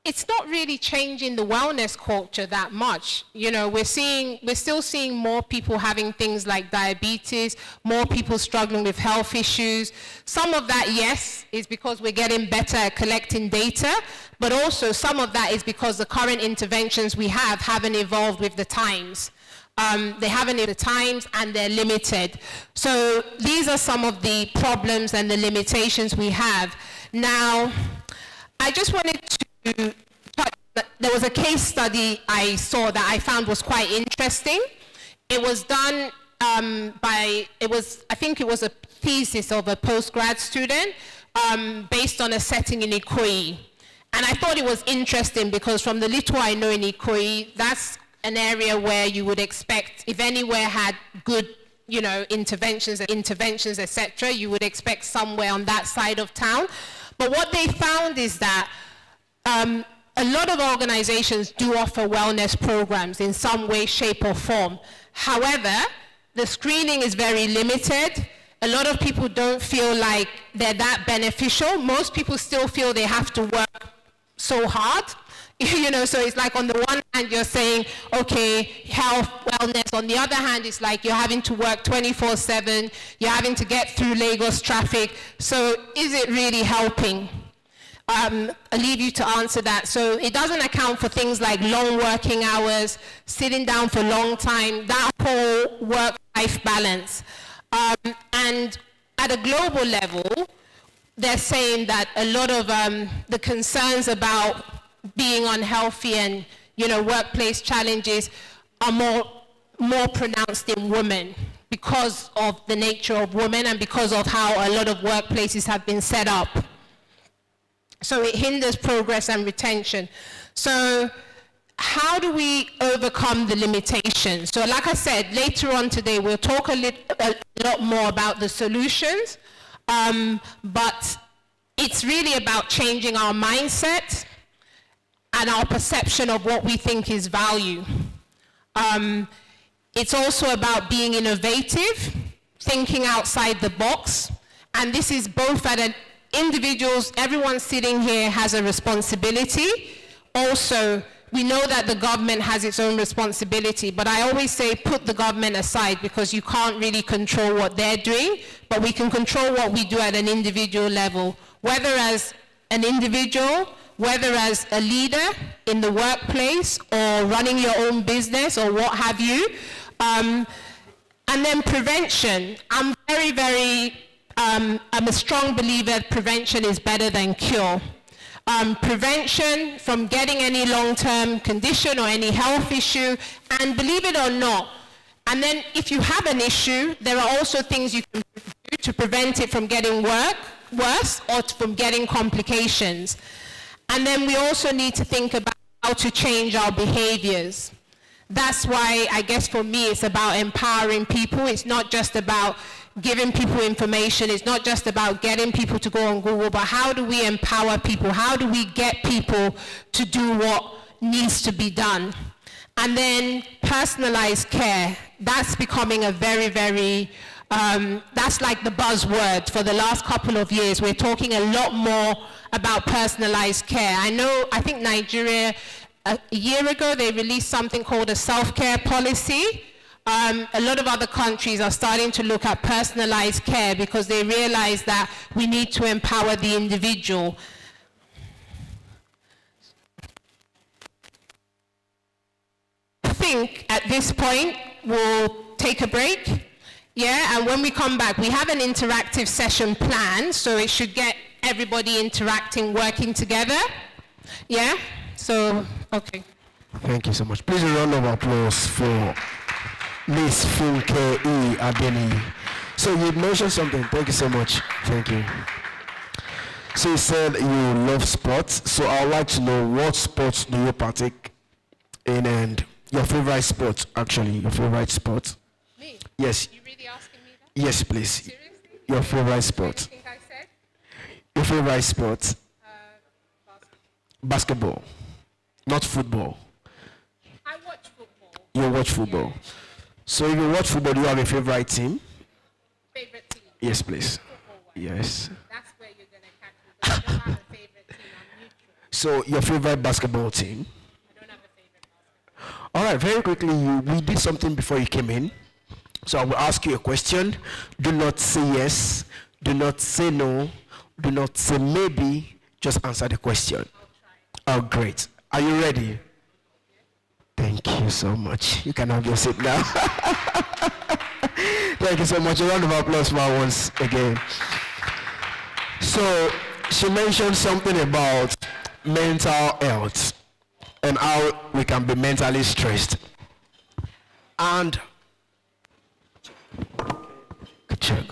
it's not really changing the wellness culture that much. You know, we're still seeing more people having things like diabetes, more people struggling with health issues. Some of that, yes, is because we're getting better at collecting data, but also some of that is because the current interventions we have haven't evolved with the times. They haven't in the times and they're limited. So these are some of the problems and the limitations we have. Now, I just wanted to there was a case study I saw that I found was quite interesting. It was done I think it was a thesis of a postgrad student based on a setting in Ikoyi. And I thought it was interesting because from the little I know in Ikoyi, that's an area where you would expect, if anywhere had good, you know, interventions, etc., you would expect somewhere on that side of town. But what they found is that a lot of organizations do offer wellness programs in some way, shape, or form. However, the screening is very limited. A lot of people don't feel like they're that beneficial. Most people still feel they have to work so hard. You know, so it's like on the one hand you're saying, okay, health, wellness. On the other hand, it's like you're having to work 24/7. You're having to get through Lagos traffic. So is it really helping? I'll leave you to answer that. So it doesn't account for things like long working hours, sitting down for a long time, that whole work-life balance. And at a global level, they're saying that a lot of the concerns about being unhealthy and, you know, workplace challenges are more pronounced in women because of the nature of women and because of how a lot of workplaces have been set up. So it hinders progress and retention. So how do we overcome the limitations? So like I said, later on today, we'll talk a lot more about the solutions, but it's really about changing our mindset and our perception of what we think is value. It's also about being innovative, thinking outside the box, and this is both at an individuals, everyone sitting here has a responsibility. Also, we know that the government has its own responsibility, but I always say put the government aside because you can't really control what they're doing, but we can control what we do at an individual level, whether as an individual, whether as a leader in the workplace or running your own business or what have you. And then prevention. I'm very, very I'm a strong believer that prevention is better than cure. Prevention from getting any long-term condition or any health issue, and believe it or not, and then if you have an issue, there are also things you can do to prevent it from getting worse or from getting complications. And then we also need to think about how to change our behaviors. That's why, I guess for me, it's about empowering people. It's not just about giving people information. It's not just about getting people to go on Google, but how do we empower people? How do we get people to do what needs to be done? And then personalized care. That's becoming a very, very, that's like the buzzword for the last couple of years. We're talking a lot more about personalized care. I think Nigeria, a year ago, they released something called a self-care policy. A lot of other countries are starting to look at personalized care because they realize that we need to empower the individual. I think at this point, we'll take a break. Yeah, and when we come back, we have an interactive session planned, so it should get everybody interacting, working together. Yeah, so, okay. Thank you so much. Please a round of applause for Miss Funke E. Adeni. So you mentioned something. Thank you so much. Thank you. So you said you love sports. So I would like to know, what sports do you partake in, and your favorite sport, actually, your favorite sport? Me? Yes. You really asking me that? Yes, please. Seriously? Your favorite sport. Anything I said? Your favorite sport? Basketball. Not football. I watch football. You watch football. So if you watch football, do you have a favorite team? Favorite team? Yes, please. Football one. Yes. That's where you're going to catch me, but I don't have a favorite team. I'm neutral. So your favorite basketball team? I don't have a favorite basketball. All right, very quickly, we did something before you came in. So I will ask you a question. Do not say yes. Do not say no. Do not say maybe. Just answer the question. Oh, great. Are you ready? Thank you so much. You can have your seat now. Thank you so much. A round of applause for her once again. So she mentioned something about mental health and how we can be mentally stressed. And check.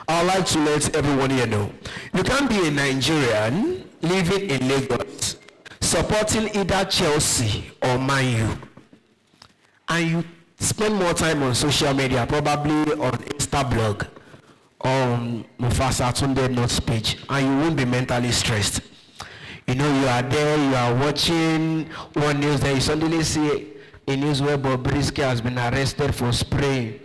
I'd like to let everyone here know, you can't be a Nigerian living in Lagos, supporting either Chelsea or Man U, and you spend more time on social media, probably on Instablog, on Mufasa Tunde Notes page, and you won't be mentally stressed. You know, you are there, you are watching one news, then you suddenly see a news where Bobrisky has been arrested for spraying.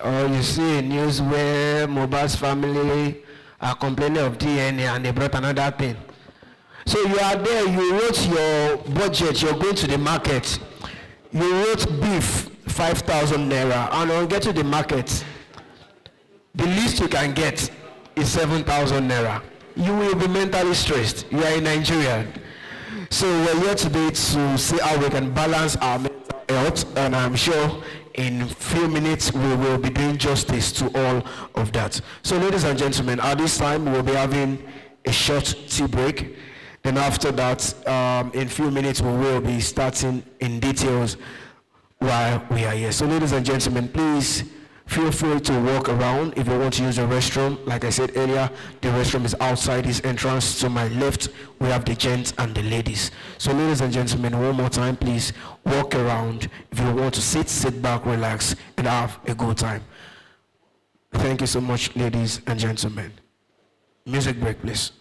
Or you see a news where Mohbad's family are complaining of DNA and they brought another thing. So you are there, you wrote your budget, you're going to the market. You wrote beef, 5,000 naira, and on get to the market, the least you can get is 7,000 naira. You will be mentally stressed. You are a Nigerian. So we're here today to see how we can balance our mental health, and I'm sure in a few minutes we will be doing justice to all of that. So ladies and gentlemen, at this time we'll be having a short tea break. Then after that, in a few minutes we will be starting in details while we are here. So ladies and gentlemen, please feel free to walk around if you want to use the restroom. Like I said earlier, the restroom is outside this entrance. To my left, we have the gents and the ladies. So ladies and gentlemen, one more time, please walk around. If you want to sit back, relax, and have a good time. Thank you so much, ladies and gentlemen. Music break, please.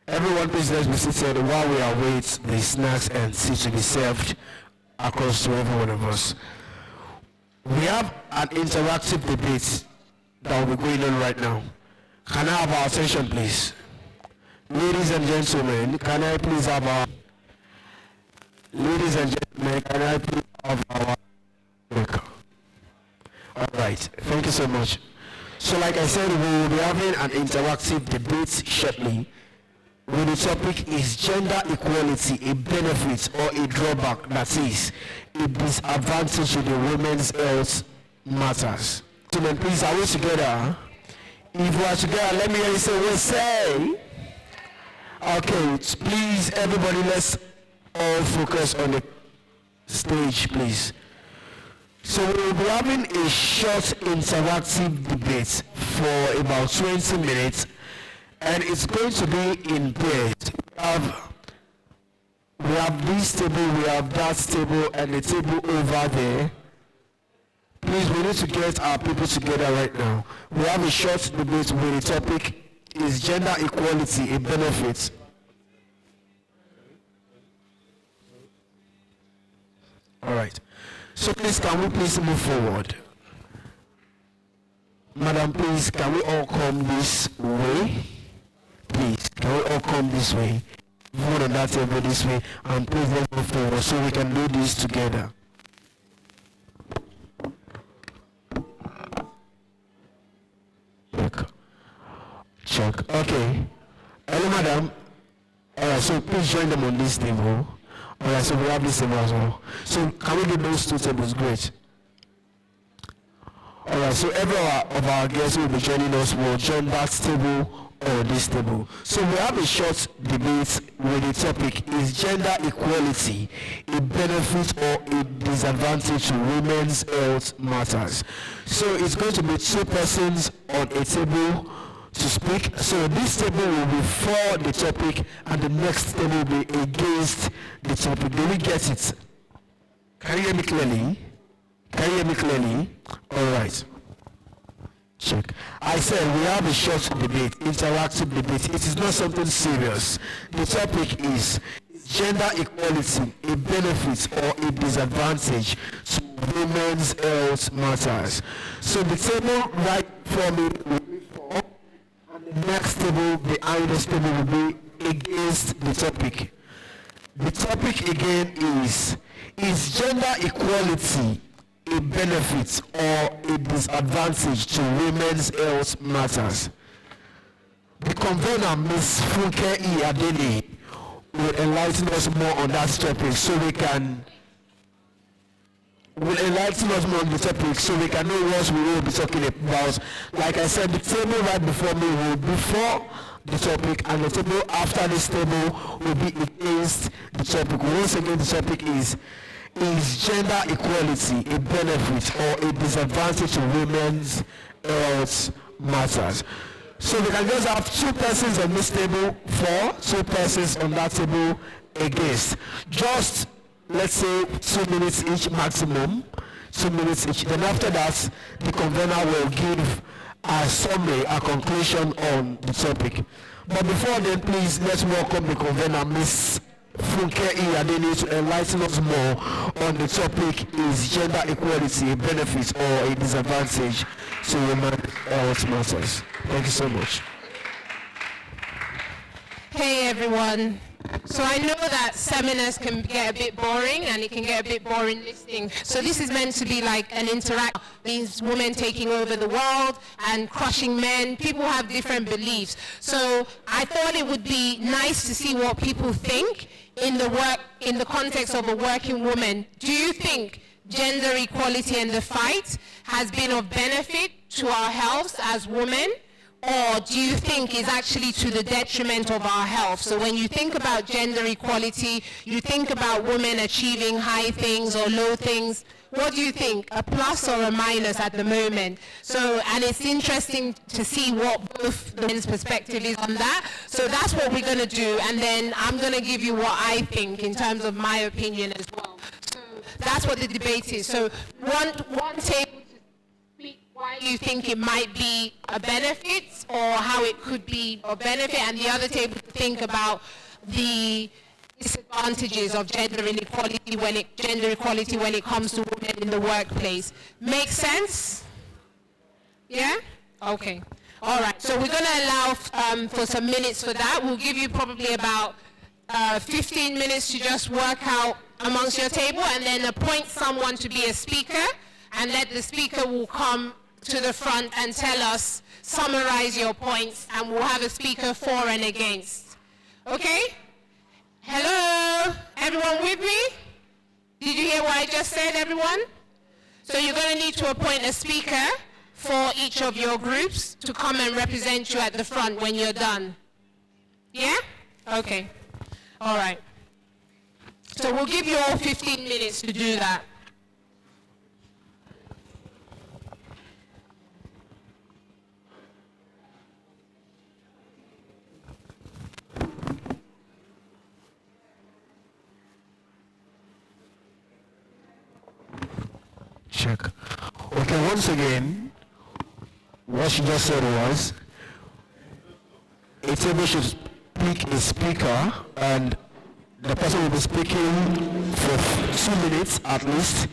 Everyone, please let's be seated while we await the snacks and tea to be served across to every one of us. We have an interactive debate that will be going on right now. Can I have our attention, please? Ladies and gentlemen, can I please have our... Ladies and gentlemen, can I please have our... All right, thank you so much. So like I said, we will be having an interactive debate shortly. When the topic is gender equality, a benefit or a drawback, that is, a disadvantage to the women's health matters. Gentlemen, please, are we together? If we are together, let me hear you say, we say. Okay, please, everybody, let's all focus on the stage, please. So we will be having a short interactive debate for about 20 minutes. And it's going to be in pairs. We have this table, we have that table, and the table over there. Please, we need to get our people together right now. We have a short debate where the topic is gender equality, a benefit. All right. So please, can we please move forward? Madam, please, can we all come this way? Please, can we all come this way? Move on that table this way, and please let's move forward so we can do this together. Check. Okay. Hello, madam. Alright, so please join them on this table. Alright, so we have this table as well. So can we do those two tables? Great. Alright, so every of our guests will be joining us will join that table or this table. So we have a short debate with the topic is gender equality a benefit or a disadvantage to women's health matters. So it's going to be two persons on a table to speak. So this table will be for the topic and the next table will be against the topic. Do we get it? Can you hear me clearly? Can you hear me clearly? All right. Check. I said we have a short debate, interactive debate. It is not something serious. The topic is gender equality, a benefit or a disadvantage to women's health matters. So the table right for me will be for, and the next table behind this table will be against the topic. The topic again is gender equality a benefit or a disadvantage to women's health matters? The convener, Ms. Funke E. Adeni, will enlighten us more on that topic so we can know what we will be talking about. Like I said, the table right before me will be for the topic, and the table after this table will be against the topic. Once again, the topic is gender equality a benefit or a disadvantage to women's health matters? So we can just have two persons on this table for, two persons on that table against. Just, let's say, 2 minutes each maximum, 2 minutes each. Then after that, the convener will give a summary, a conclusion on the topic. But before then, please, let's welcome the convener, Ms. Funke E. Adeni, to enlighten us more on the topic is gender equality a benefit or a disadvantage to women's health matters. Thank you so much. Hey everyone. So I know that seminars can get a bit boring and it can get a bit boring listening. So this is meant to be like an interact. These women taking over the world and crushing men. People have different beliefs. So I thought it would be nice to see what people think in the context of a working woman. Do you think gender equality and the fight has been of benefit to our health as women? Or do you think is actually to the detriment of our health? So when you think about gender equality, you think about women achieving high things or low things. What do you think? A plus or a minus at the moment? So, and it's interesting to see what both the men's perspective is on that. So that's what we're going to do. And then I'm going to give you what I think in terms of my opinion as well. So that's what the debate is. So one table why you think it might be a benefit or how it could be a benefit, and the other table to think about the disadvantages of gender equality when it comes to women in the workplace. Make sense? Yeah? Okay. All right. So we're going to allow for some minutes for that. We'll give you probably about 15 minutes to just work out amongst your table, and then appoint someone to be a speaker, and let the speaker will come to the front and tell us, summarize your points, and we'll have a speaker for and against. Okay? Hello? Everyone with me? Did you hear what I just said, everyone? So you're going to need to appoint a speaker for each of your groups to come and represent you at the front when you're done. Yeah? Okay. All right. So we'll give you all 15 minutes to do that. Check. Okay, once again, what she just said was, a table should pick a speaker, and the person will be speaking for 2 minutes at least.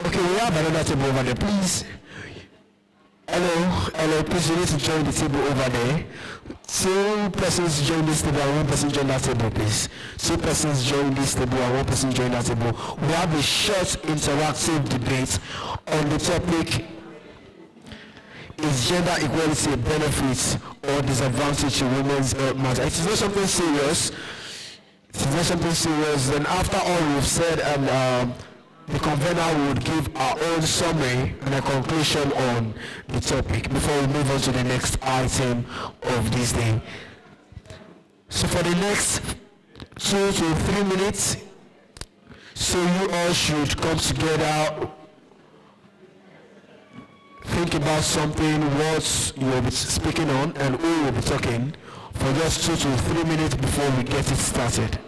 Okay, we have another table over there, please. Hello, please, you need to join the table over there. 2 persons join this table and 1 person join that table, please. 2 persons join this table and 1 person join that table. We have a short interactive debate on the topic, is gender equality a benefit or disadvantage to women's health matter? It is not something serious. Then after all we've said, and the convener would give our own summary and a conclusion on the topic before we move on to the next item of this day. So for the next 2 to 3 minutes, so you all should come together, think about something, what you will be speaking on and who will be talking, for just 2 to 3 minutes before we get it started.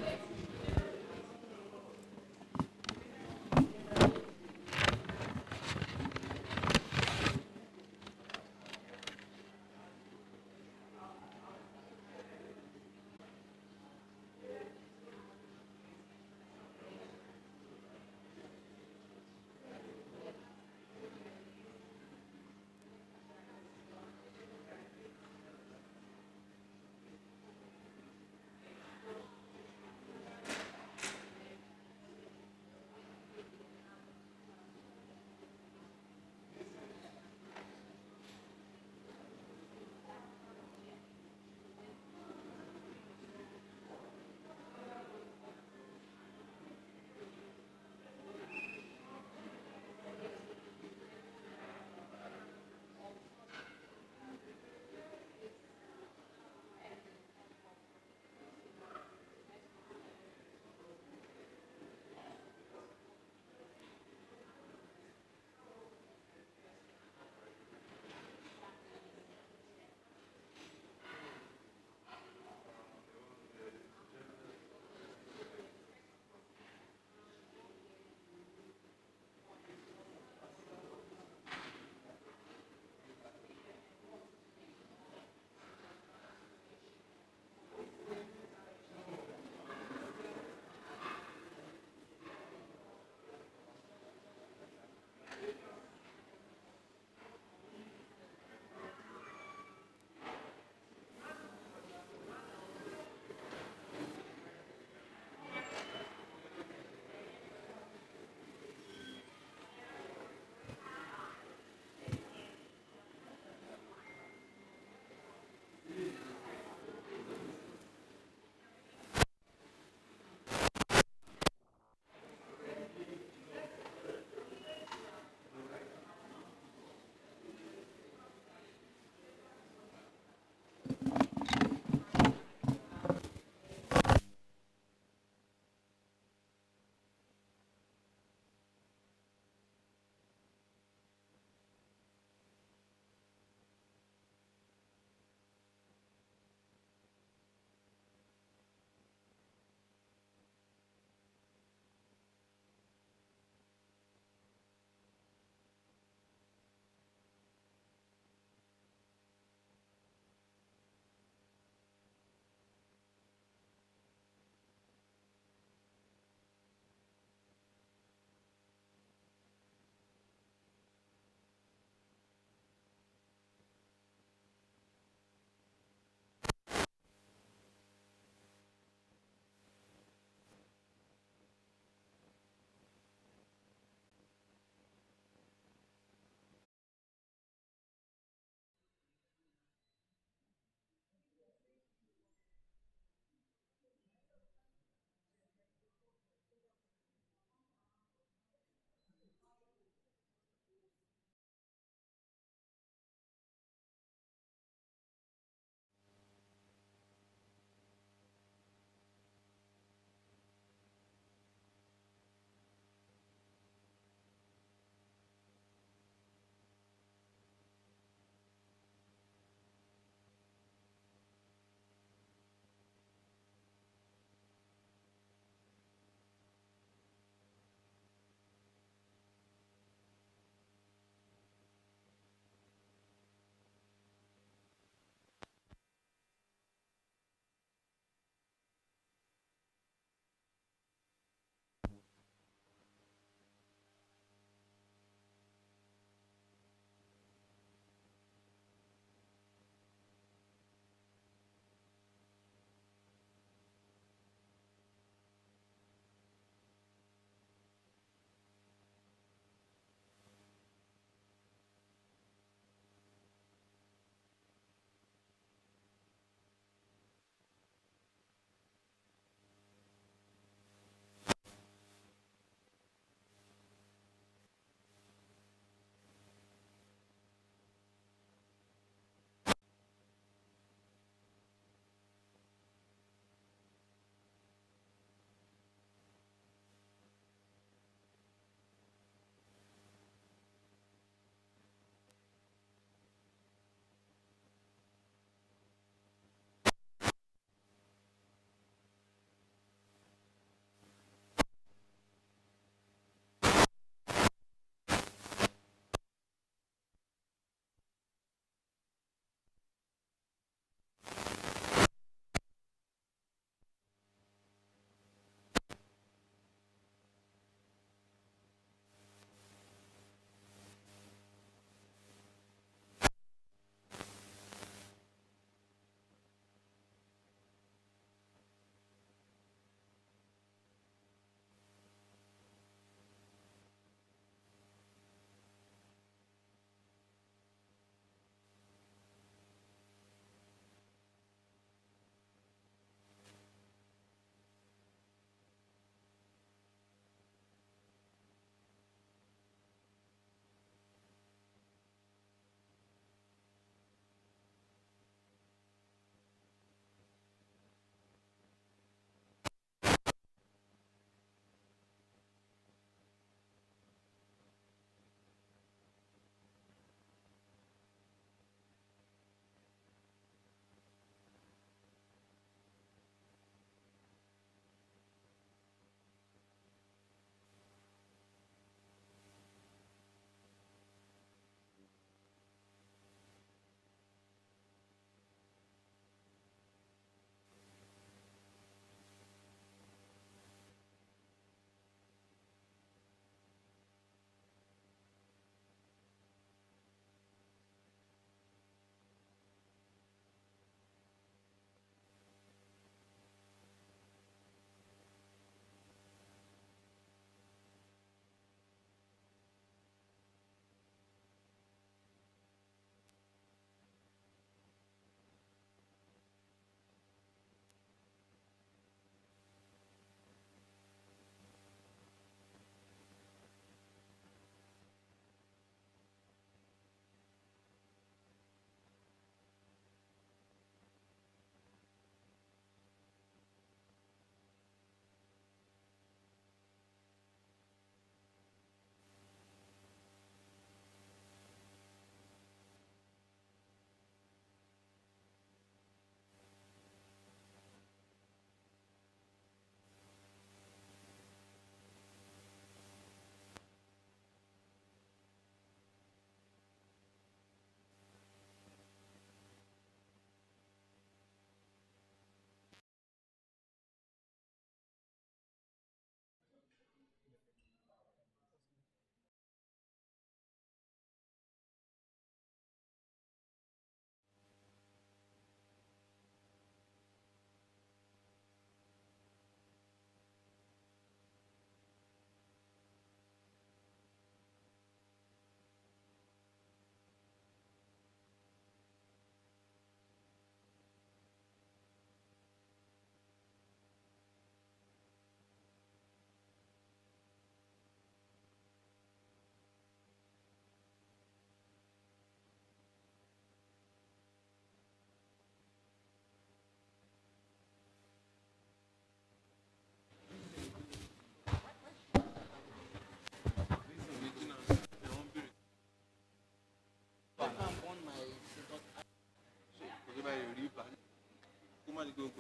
Hello?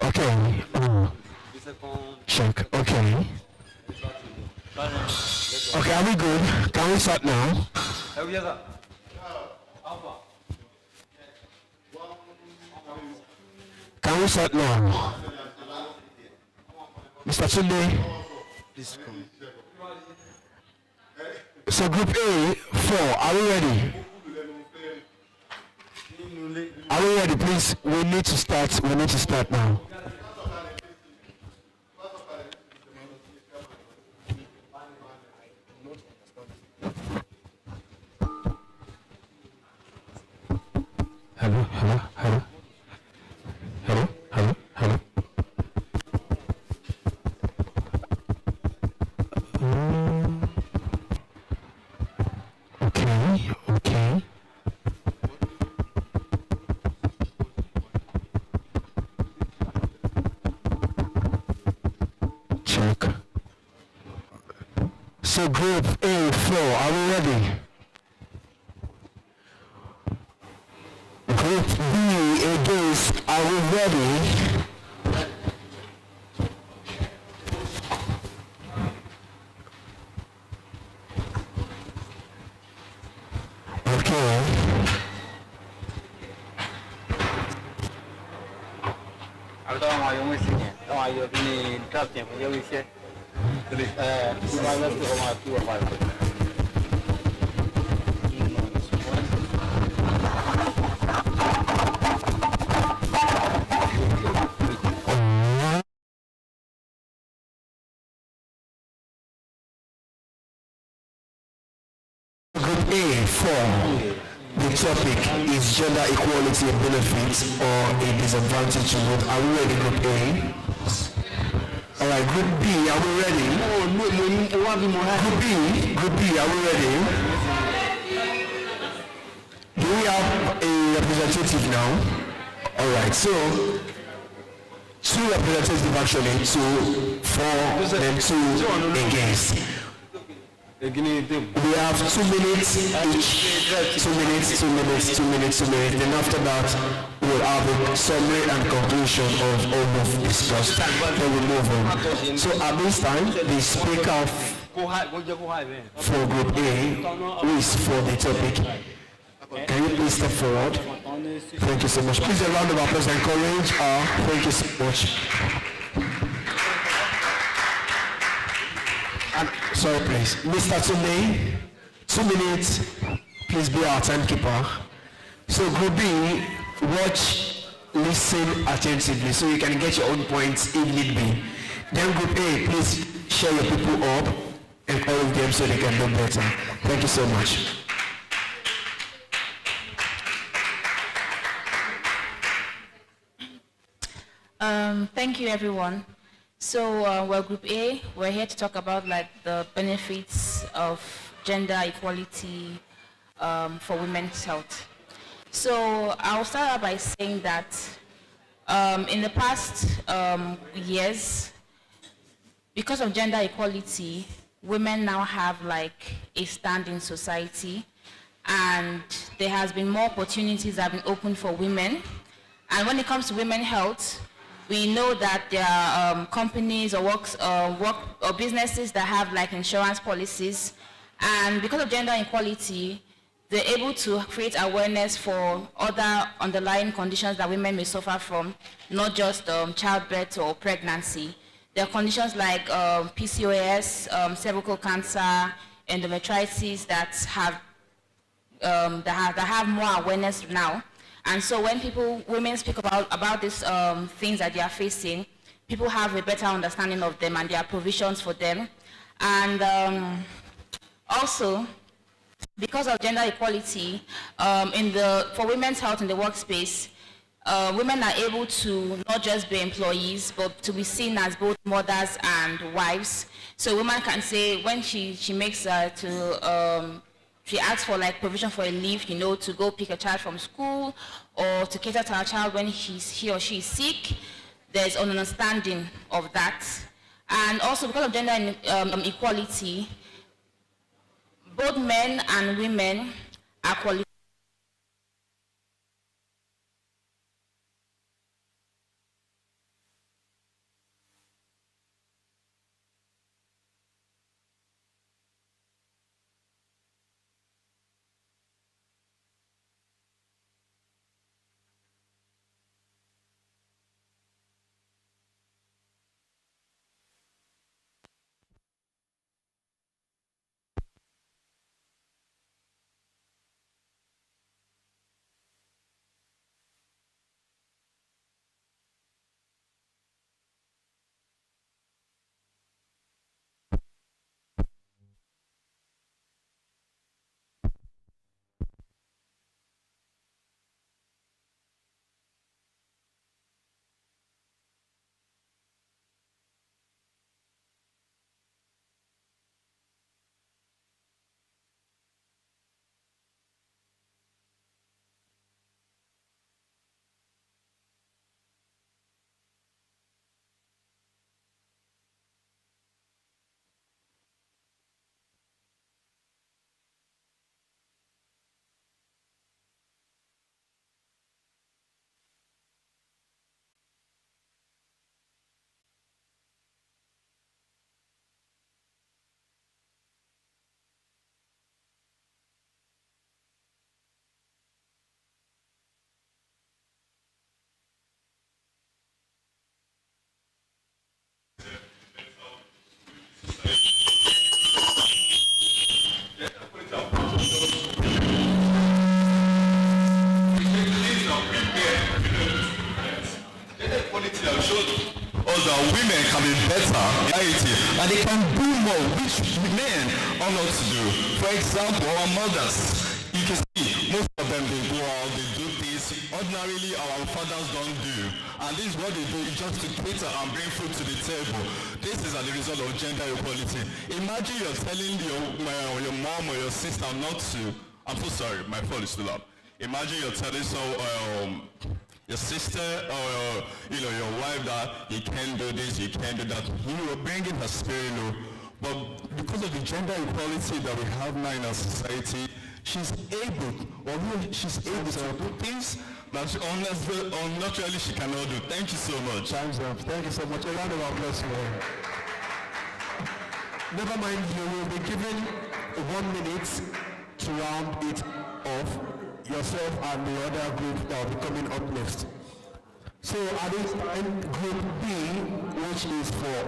Okay. Check. Okay. Okay, are we good? Can we start now? Can we start now? Mr. Tunde? Please come. So group A, 4, are we ready? Are we ready, please? We need to start now. Hello, hello, hello. Hello, hello, hello. Okay, okay. Check. So group A4, are we ready? Group B against, are we ready? Okay. Group A, 4. The topic is gender equality and benefits or a disadvantage to youth. Are we ready, Group A? Alright, Group B, are we ready? Group B, are we ready? Do we have a representative now? Alright, so 2 representatives actually, 2 for, then 2 against. We have 2 minutes each, 2 minutes, 2 minutes, 2 minutes, 2 minutes. Then after that, we'll have a summary and conclusion of all we've discussed. Then we'll move on. So at this time, the speaker for Group A, who is for the topic, can you please step forward? Thank you so much. Please a round of applause and encourage her. Thank you so much. Sorry, please. Mr. Tunde, 2 minutes. Please be our timekeeper. So, Group B, watch, listen attentively so you can get your own points if need be. Then, Group A, please share your people up and encourage them so they can do better. Thank you so much. Thank you, everyone. So, well, Group A, we're here to talk about like the benefits of gender equality for women's health. So, I'll start out by saying that in the past years, because of gender equality, women now have like a stand in society, and there has been more opportunities that have been opened for women. And when it comes to women's health, we know that there are companies or work or businesses that have like insurance policies, and because of gender equality, they're able to create awareness for other underlying conditions that women may suffer from, not just childbirth or pregnancy. There are conditions like PCOS, cervical cancer, endometritis that have more awareness now. And so when women speak about these things that they are facing, people have a better understanding of them and there are provisions for them. And also, because of gender equality, for women's health in the workspace, women are able to not just be employees, but to be seen as both mothers and wives. So a woman can say when she makes to she asks for like provision for a leave, you know, to go pick a child from school or to cater to her child when he or she is sick, there's an understanding of that. And also because of gender equality, both men and women are qualified. Women can be better in society and they can do more, which men are not to do. For example, our mothers, you can see most of them, they go out, they do this. Ordinarily, our fathers don't do. And this is what they do, is just to cater and bring food to the table. This is as a result of gender equality. Imagine you're telling your mom or your sister not to. I'm so sorry, my phone is still up. Imagine you're telling your sister or your wife that you can't do this, you can't do that. You are bringing her spirit low. But because of the gender equality that we have now in our society, she's able to do things that naturally she cannot do. Thank you so much. Time's up. Thank you so much. A round of applause for her. Never mind, you will be given 1 minute to round it off, yourself and the other group that will be coming up next. So at this time, group B, which is for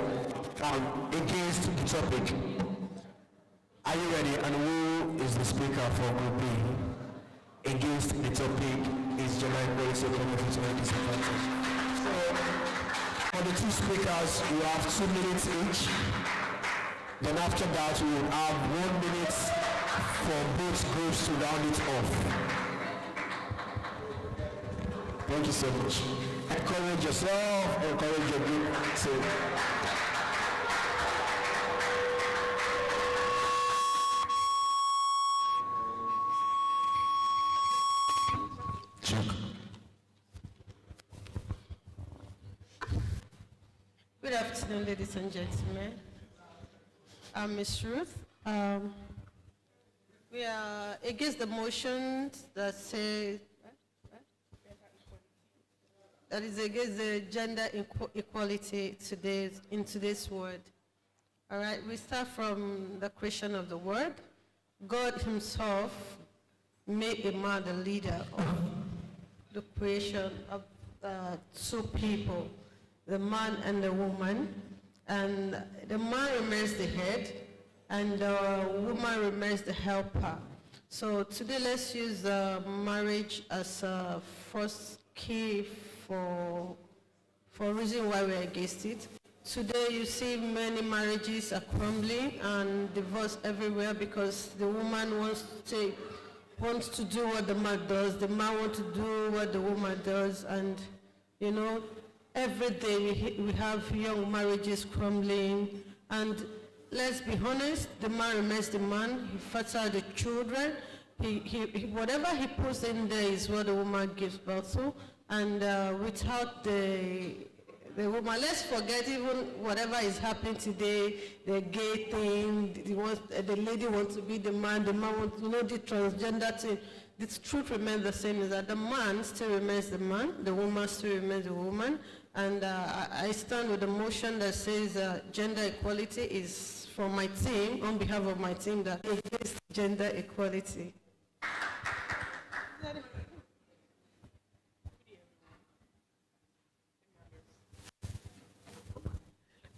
against the topic. Are you ready? And who is the speaker for group B? Against the topic is gender equality, benefits, and disadvantage. So for the two speakers, you have 2 minutes each. Then after that, we will have 1 minute for both groups to round it off. Thank you so much. Encourage yourself, encourage your group. So, good afternoon, ladies and gentlemen. I'm Ms. Ruth. We are against the motions that say that is against the gender equality in today's world. All right, we start from the creation of the world. God himself made a man the leader of the creation of two people, the man and the woman. And the man remains the head, and the woman remains the helper. So today let's use marriage as a first key for reason why we're against it. Today you see many marriages are crumbling and divorce everywhere because the woman wants to do what the man does, the man wants to do what the woman does, and you know, every day we have young marriages crumbling, and let's be honest, the man remains the man. He fertile the children. Whatever he puts in there is what the woman gives birth to. And without the woman, let's forget even whatever is happening today, the gay thing, the lady wants to be the man wants, the transgender thing. The truth remains the same, is that the man still remains the man, the woman still remains the woman. And I stand with the motion that says gender equality is from my team, on behalf of my team, that against gender equality.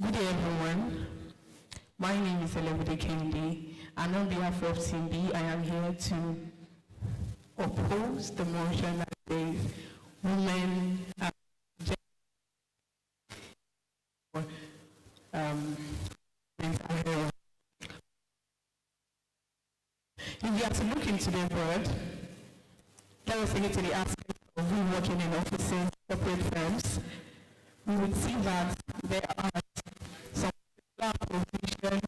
Good day, everyone. My name is Elevide Kendi, and on behalf of Team B, I am here to oppose the motion that says women mental health. If you have to look into the word, let us take it to the aspect of we working in offices, corporate firms, we would see that there are some provision,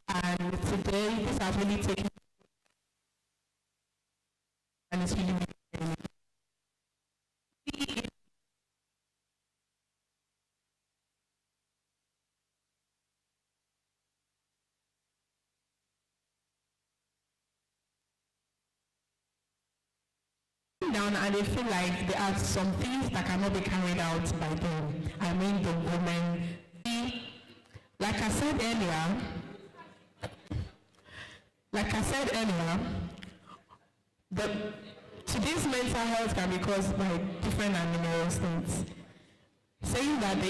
and today this has really taken, and it's really down, and they feel like there are some things that cannot be carried out by them. I mean the women. Like I said earlier, today's mental health can be caused by different and numerous things. Saying that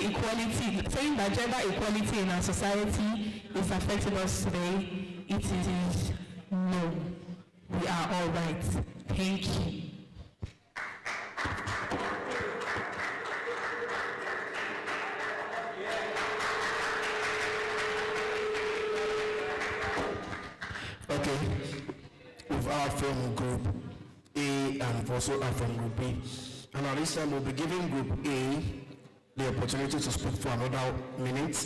gender equality in our society is affecting us today, it is no. We are all right. Thank you. Okay, we've heard from Group A and we've also heard from Group B. And at this time, we'll be giving Group A the opportunity to speak for another minute.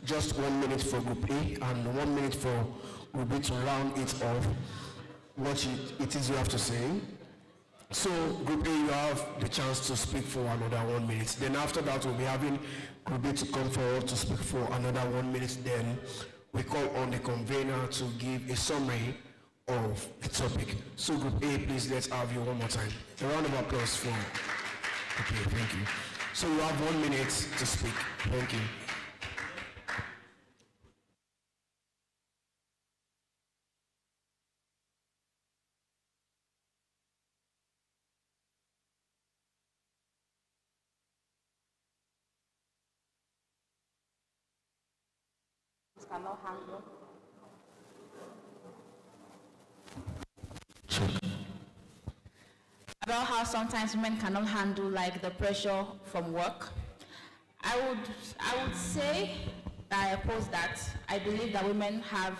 Just 1 minute for Group A and 1 minute for Group B to round it off what it is you have to say. So, Group A, you have the chance to speak for another 1 minute. Then after that, we'll be having Group B to come forward to speak for another 1 minute. Then we call on the convener to give a summary of the topic. So Group A, please, let's have you one more time. A round of applause for Group A. Thank you. So you have 1 minute to speak. Thank you. Cannot handle. About how sometimes women cannot handle like the pressure from work. I would say that I oppose that. I believe that women have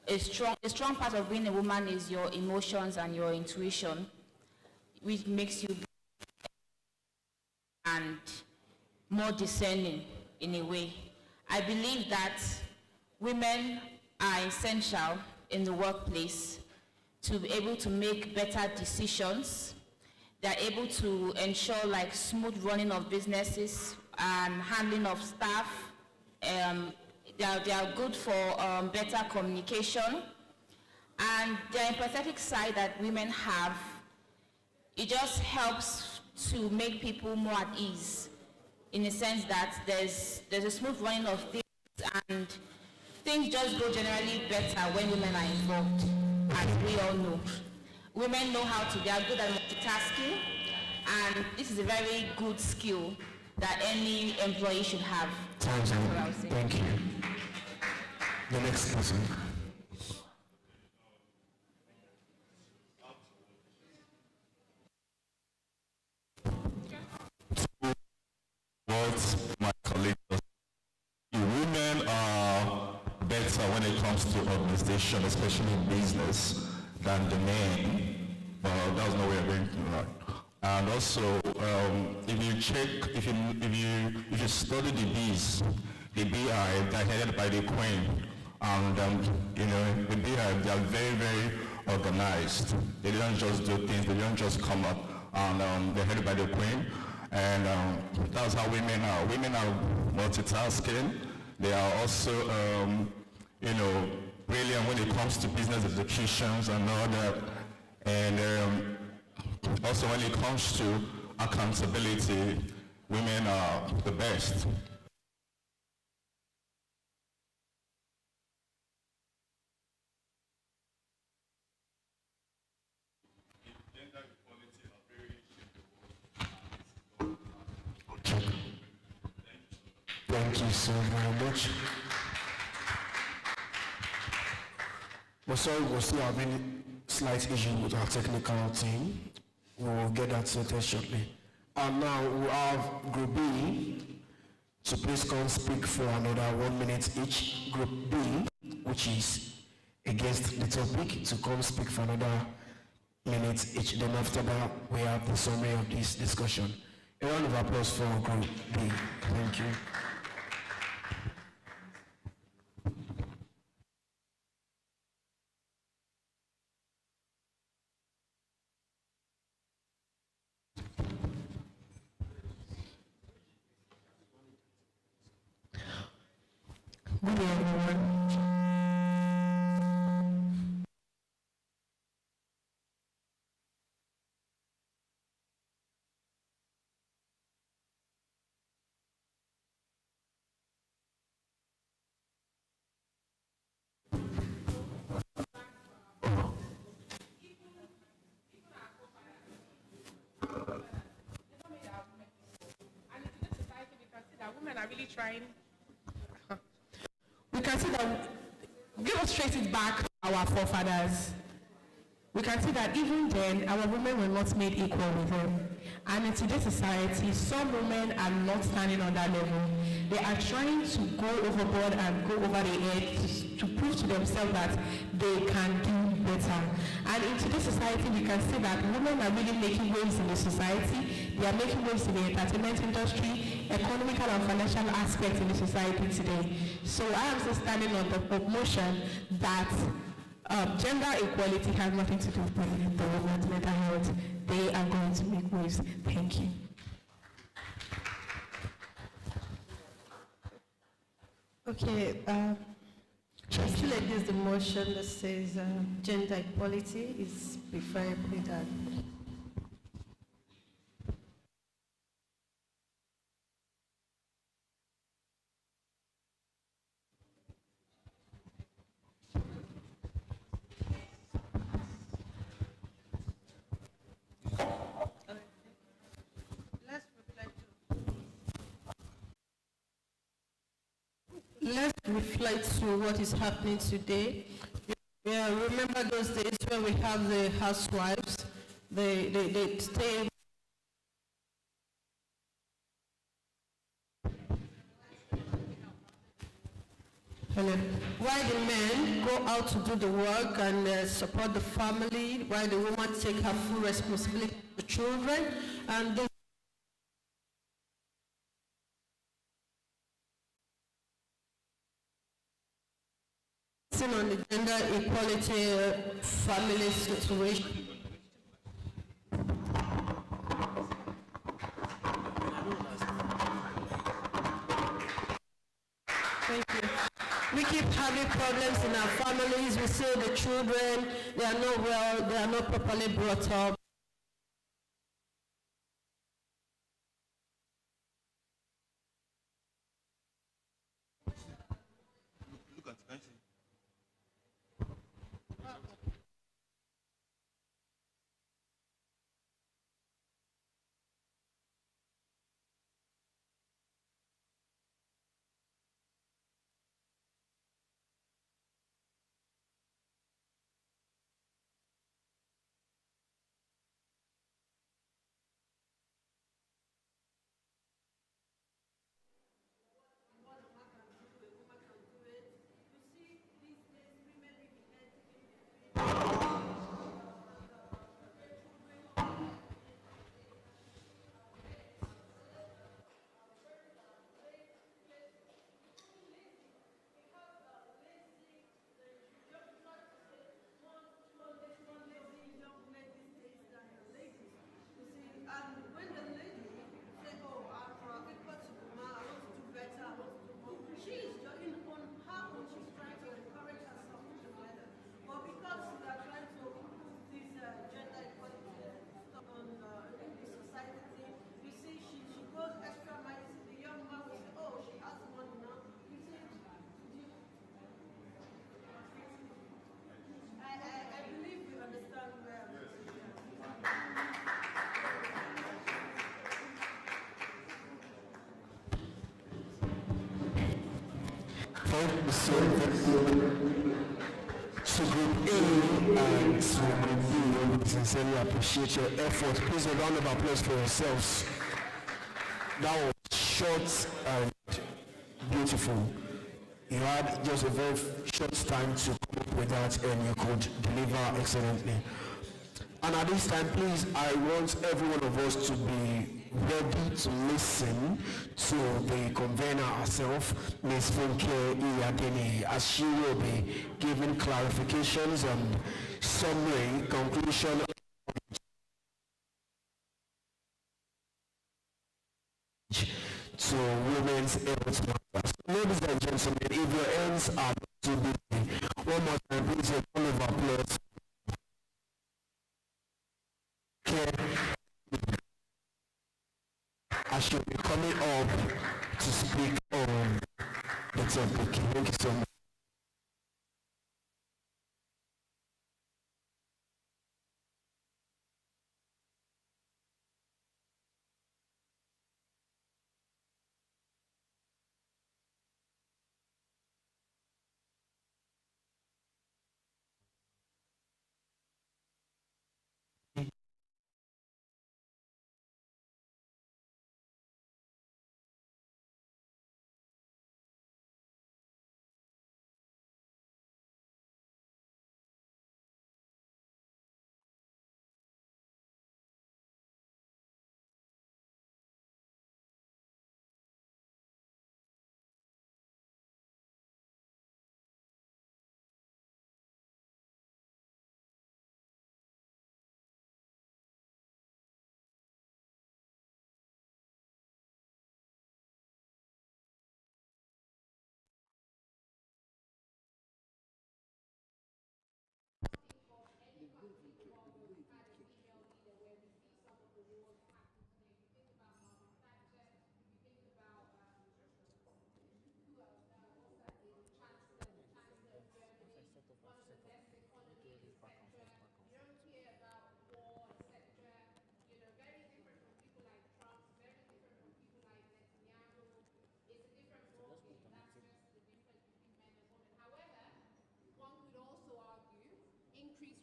a strong part of being a woman is your emotions and your intuition, which makes you and more discerning in a way. I believe that women are essential in the workplace to be able to make better decisions. They're able to ensure like smooth running of businesses and handling of staff. They are good for better communication. And the empathetic side that women have, it just helps to make people more at ease, in the sense that there's a smooth running of things and things just go generally better when women are involved, as we all know. Women know they are good at multitasking, and this is a very good skill that any employee should have. Thank you. The next person. What my colleague does. Women are better when it comes to organization, especially in business, than the men. But that's not where we're going to right. And also, if you check, if you study the bees, the beehive that headed by the queen, and the beehive, they are very, very organized. They don't just do things. They don't just come up, and they're headed by the queen. And that's how women are. Women are multitasking. They are also, brilliant when it comes to business executions and all that. And also when it comes to accountability, women are the best. Thank you so very much. We're sorry, we're still having slight issue with our technical team. We'll get that sorted shortly. And now we'll have Group B to please come speak for another 1 minute each. Group B, which is against the topic, to come speak for another minute each. Then after that, we have the summary of this discussion. A round of applause for Group B. Thank you. Good day, everyone. Women are really trying. We can see that, give us trace it back to our forefathers. We can see that even then, our women were not made equal with them. And in today's society, some women are not standing on that level. They are trying to go overboard and go over the edge to prove to themselves that they can do better. And in today's society, we can see that women are really making waves in the society. They are making waves in the entertainment industry, economical and financial aspects in the society today. So I am still standing on the motion that gender equality has nothing to do with the women's mental health. They are going to make waves. Thank you. Okay, I'm still against the motion that says gender equality is preferably done. Let's reflect to what is happening today. Yeah, remember those days when we have the housewives, they stay. While the men go out to do the work and support the family, while the woman take her full responsibility for the children, and those on the gender equality family situation. Thank you. We keep having problems in our families. We see the children, they are not well, they are not properly brought up. Thank you so to Group A and to Group B. We sincerely appreciate your effort. Please a round of applause for yourselves. That was short and beautiful. You had just a very short time to come up with that and you could deliver excellently. And at this time, please, I want every one of us to be ready to listen to the convener herself, Ms. Funke Iyadeni, as she will be giving clarifications and summary, conclusion to women's health matters. Ladies and gentlemen, if your hands are too busy, one more time, please, a round of applause. I should be coming up to speak on the topic. Thank you so much.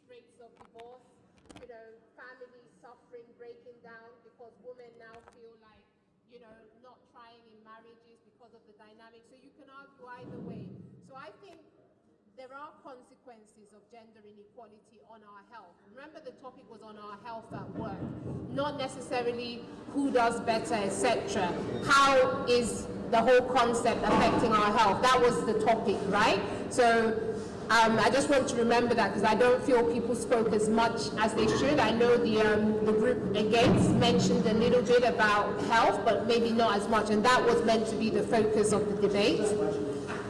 Rates of divorce, families suffering, breaking down because women now feel like, not trying in marriages because of the dynamic. So you can argue either way. So I think there are consequences of gender inequality on our health. Remember, the topic was on our health at work, not necessarily who does better, etc. How is the whole concept affecting our health? That was the topic, right? So I just want to remember that because I don't feel people spoke as much as they should. I know the group against mentioned a little bit about health, but maybe not as much, and that was meant to be the focus of the debate.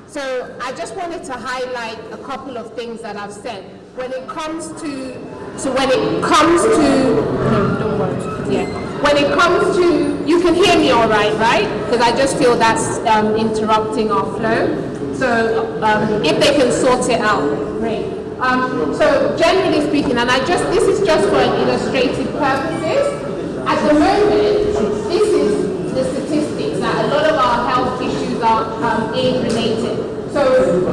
So I just wanted to highlight a couple of things that I've said. When it comes to, no, don't worry, yeah. When it comes to, you can hear me all right? Because I just feel that's interrupting our flow. So if they can sort it out, great. So generally speaking, and this is just for illustrative purposes. At the moment, this is the statistics that a lot of our health issues are age-related. So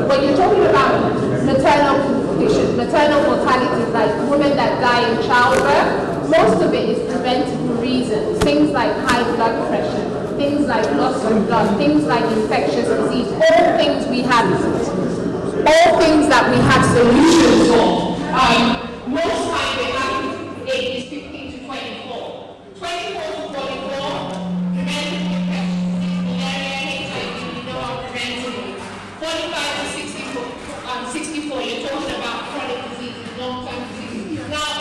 when you're talking about maternal conditions, maternal mortality, like women that die in childbirth, most of it is preventable reasons. Things like high blood pressure, things like loss of blood, things like infectious disease, all things that we have solutions for. Most time they happen ages 15 to 24. 24 to 44, preventable infectious disease, malaria, HIV, are preventable. 45 to 64, you're talking about chronic diseases, long-term diseases. Now,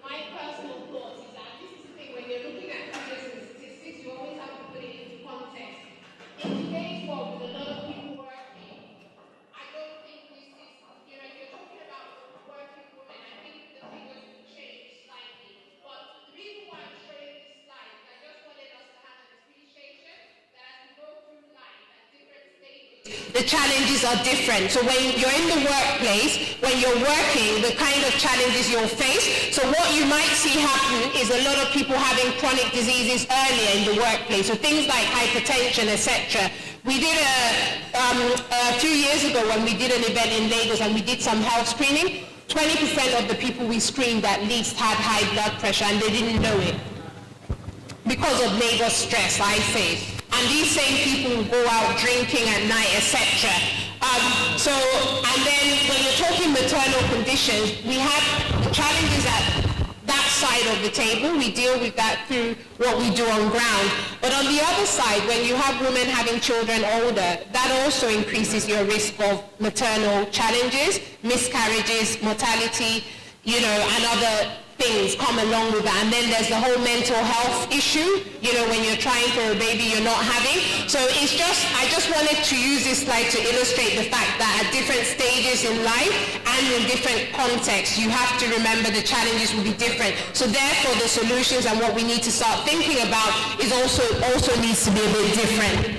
my personal thoughts is that this is the thing, when you're looking at figures and statistics, you always have to put it into context. In today's world, with a lot of people working, I don't the challenges are different. So when you're in the workplace, when you're working, the kind of challenges you'll face. So what you might see happen is a lot of people having chronic diseases earlier in the workplace. So things like hypertension, etc. We did a few years ago when we did an event in Lagos and we did some health screening, 20% of the people we screened at least had high blood pressure and they didn't know it because of Lagos stress, I say. And these same people will go out drinking at night, etc. And then when you're talking maternal conditions, we have challenges at that side of the table. We deal with that through what we do on ground. But on the other side, when you have women having children older, that also increases your risk of maternal challenges, miscarriages, mortality, and other things come along with that. And then there's the whole mental health issue, when you're trying for a baby you're not having. So I just wanted to use this slide to illustrate the fact that at different stages in life and in different contexts, you have to remember the challenges will be different. So therefore the solutions and what we need to start thinking about is also needs to be a bit different.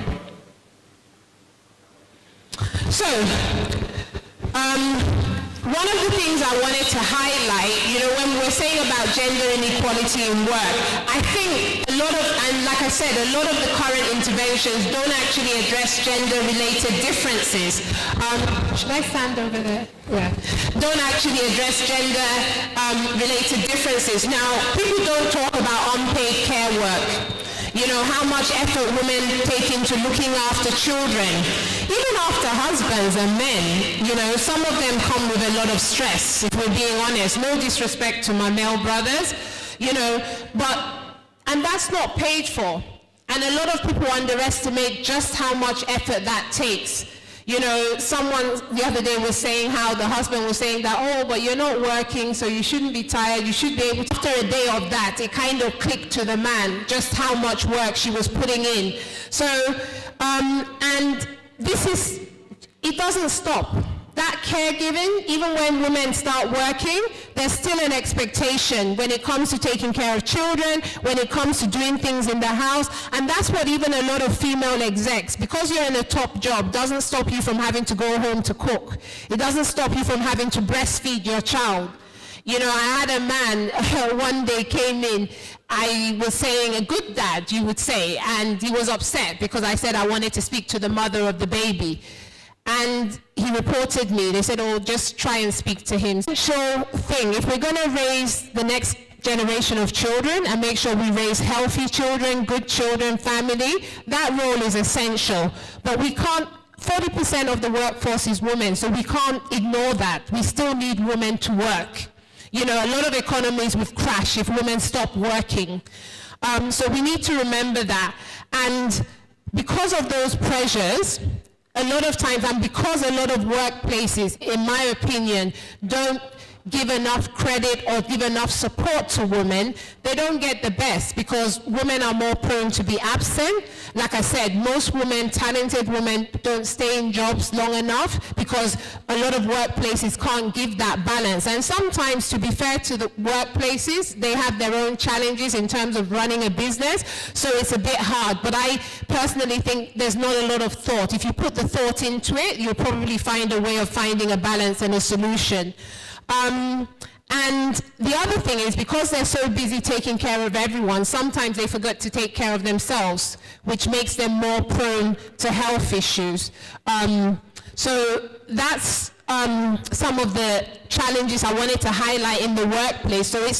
So, one of the things I wanted to highlight, when we're saying about gender inequality in work, I think a lot of the current interventions don't actually address gender-related differences. Should I stand over there? Yeah. Don't actually address gender-related differences. Now, people don't talk about unpaid care work. How much effort women take into looking after children, even after husbands and men. Some of them come with a lot of stress, if we're being honest. No disrespect to my male brothers, and that's not paid for. And a lot of people underestimate just how much effort that takes. Someone the other day was saying how the husband was saying that, but you're not working, so you shouldn't be tired, you should be able to. After a day of that, it kind of clicked to the man just how much work she was putting in. So, and it doesn't stop. That caregiving, even when women start working, there's still an expectation when it comes to taking care of children, when it comes to doing things in the house, and that's what even a lot of female execs, because you're in a top job, doesn't stop you from having to go home to cook. It doesn't stop you from having to breastfeed your child. I had a man one day came in, I was saying a good dad, you would say, and he was upset because I said I wanted to speak to the mother of the baby. And he reported me. They said, just try and speak to him. Sure thing, if we're going to raise the next generation of children and make sure we raise healthy children, good children, family, that role is essential. But we can't, 40% of the workforce is women, so we can't ignore that. We still need women to work. A lot of economies would crash if women stop working. So we need to remember that. And because of those pressures, a lot of times, and because a lot of workplaces, in my opinion, don't give enough credit or give enough support to women, they don't get the best because women are more prone to be absent. Like I said, most women, talented women, don't stay in jobs long enough because a lot of workplaces can't give that balance. And sometimes, to be fair to the workplaces, they have their own challenges in terms of running a business, so it's a bit hard. But I personally think there's not a lot of thought. If you put the thought into it, you'll probably find a way of finding a balance and a solution. And the other thing is, because they're so busy taking care of everyone, sometimes they forget to take care of themselves, which makes them more prone to health issues. So that's some of the challenges I wanted to highlight in the workplace. So I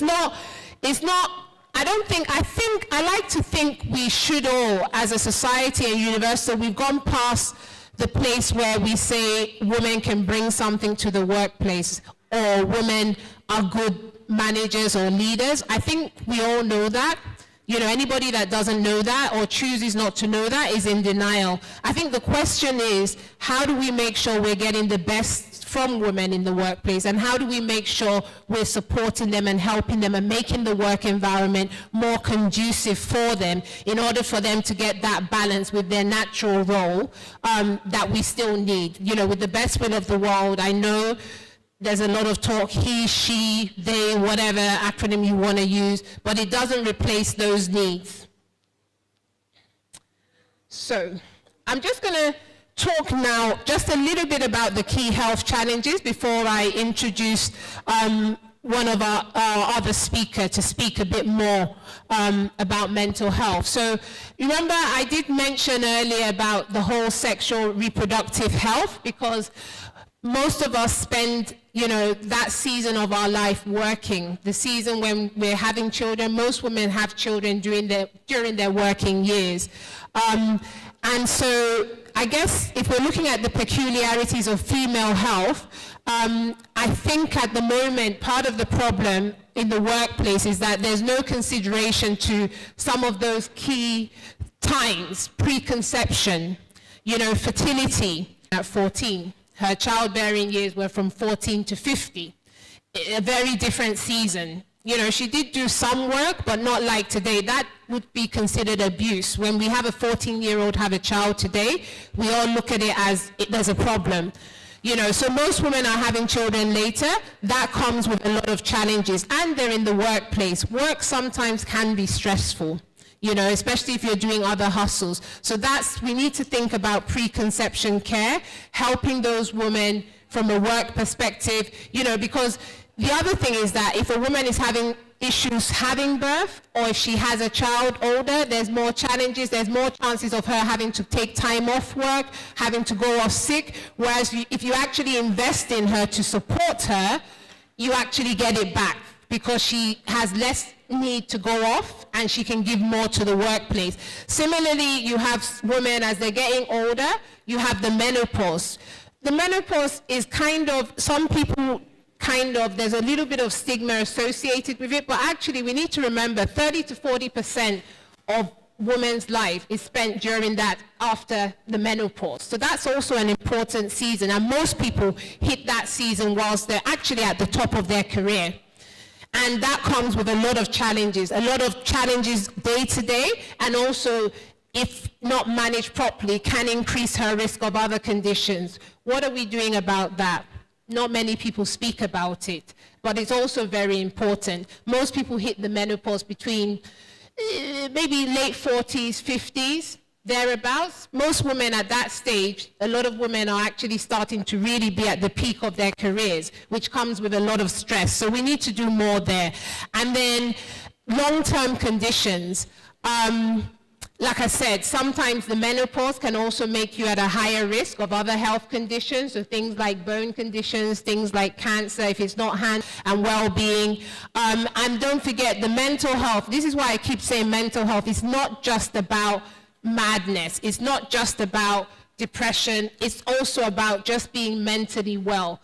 like to think we should all, as a society and university, we've gone past the place where we say women can bring something to the workplace, or women are good managers or leaders. I think we all know that. Anybody that doesn't know that or chooses not to know that is in denial. I think the question is, how do we make sure we're getting the best from women in the workplace, and how do we make sure we're supporting them and helping them and making the work environment more conducive for them in order for them to get that balance with their natural role that we still need. With the best will of the world, I know there's a lot of talk, he, she, they, whatever acronym you want to use, but it doesn't replace those needs. So, I'm just going to talk now just a little bit about the key health challenges before I introduce one of our other speaker to speak a bit more about mental health. So remember, I did mention earlier about the whole sexual reproductive health, because most of us spend, that season of our life working, the season when we're having children. Most women have children during their working years. And so I guess if we're looking at the peculiarities of female health, I think at the moment part of the problem in the workplace is that there's no consideration to some of those key times: preconception, fertility at 14. Her childbearing years were from 14 to 50. A very different season. She did do some work, but not like today. That would be considered abuse. When we have a 14-year-old have a child today, we all look at it as there's a problem. So most women are having children later. That comes with a lot of challenges, and they're in the workplace. Work sometimes can be stressful, especially if you're doing other hustles. So we need to think about preconception care, helping those women from a work perspective, because the other thing is that if a woman is having issues having birth, or if she has a child older, there's more challenges, there's more chances of her having to take time off work, having to go off sick, whereas if you actually invest in her to support her, you actually get it back, because she has less need to go off and she can give more to the workplace. Similarly, you have women, as they're getting older, you have the menopause. The menopause is there's a little bit of stigma associated with it, but actually we need to remember 30 to 40% of women's life is spent during that, after the menopause. So that's also an important season, and most people hit that season whilst they're actually at the top of their career. And that comes with a lot of challenges day to day, and also, if not managed properly, can increase her risk of other conditions. What are we doing about that? Not many people speak about it, but it's also very important. Most people hit the menopause between maybe late 40s, 50s, thereabouts. Most women at that stage, a lot of women are actually starting to really be at the peak of their careers, which comes with a lot of stress. So we need to do more there. And then long-term conditions. Like I said, sometimes the menopause can also make you at a higher risk of other health conditions, so things like bone conditions, things like cancer, if it's not hand and well-being. And don't forget the mental health. This is why I keep saying mental health is not just about madness. It's not just about depression. It's also about just being mentally well.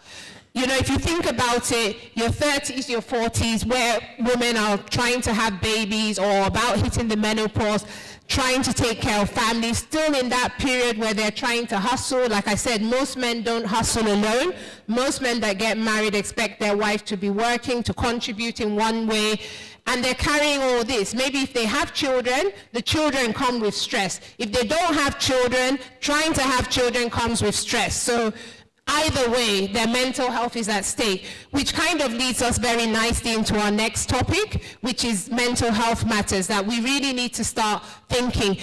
If you think about it, your 30s, your 40s, where women are trying to have babies or about hitting the menopause, trying to take care of families, still in that period where they're trying to hustle. Like I said, most men don't hustle alone. Most men that get married expect their wife to be working, to contribute in one way, and they're carrying all this. Maybe if they have children, the children come with stress. If they don't have children, trying to have children comes with stress. So either way, their mental health is at stake, which kind of leads us very nicely into our next topic, which is mental health matters, that we really need to start thinking.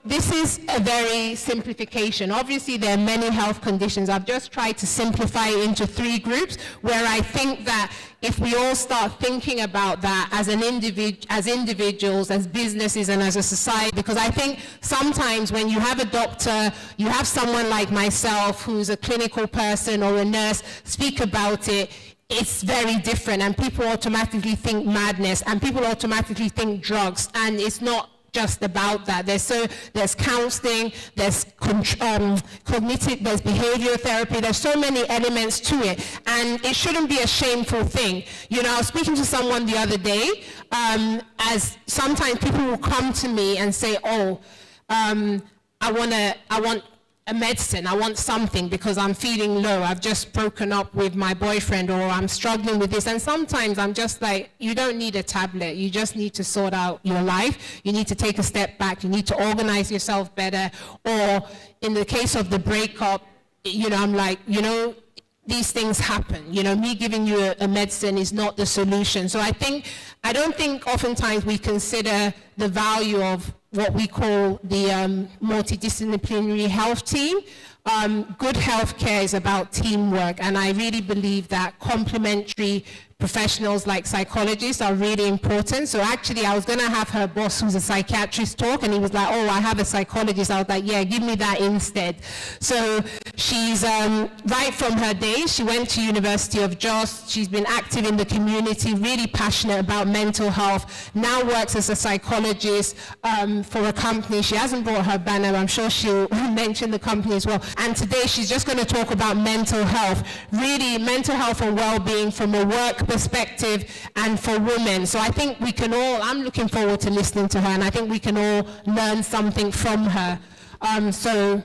This is a very simplification. Obviously, there are many health conditions. I've just tried to simplify it into 3 groups, where I think that if we all start thinking about that as individuals, as businesses, and as a society, because I think sometimes when you have a doctor, you have someone like myself who's a clinical person or a nurse speak about it, it's very different, and people automatically think madness, and people automatically think drugs, and it's not just about that. There's counseling, there's cognitive, there's behavioral therapy, there's so many elements to it, and it shouldn't be a shameful thing. I was speaking to someone the other day, as sometimes people will come to me and say, I want a medicine, I want something because I'm feeling low, I've just broken up with my boyfriend, or I'm struggling with this. And sometimes I'm just like, you don't need a tablet, you just need to sort out your life, you need to take a step back, you need to organize yourself better. Or in the case of the breakup, I'm like, these things happen. Me giving you a medicine is not the solution. So I don't think oftentimes we consider the value of what we call the multidisciplinary health team. Good healthcare is about teamwork, and I really believe that complementary professionals like psychologists are really important. So actually, I was going to have her boss, who's a psychiatrist, talk, and he was like, oh, I have a psychologist. I was like, yeah, give me that instead. So she's, right from her days, she went to University of Jos. She's been active in the community, really passionate about mental health, now works as a psychologist for a company. She hasn't brought her banner. I'm sure she'll mention the company as well. And today, she's just going to talk about mental health, really mental health and well-being from a work perspective and for women. So I think we can all, I'm looking forward to listening to her, and I think we can all learn something from her. So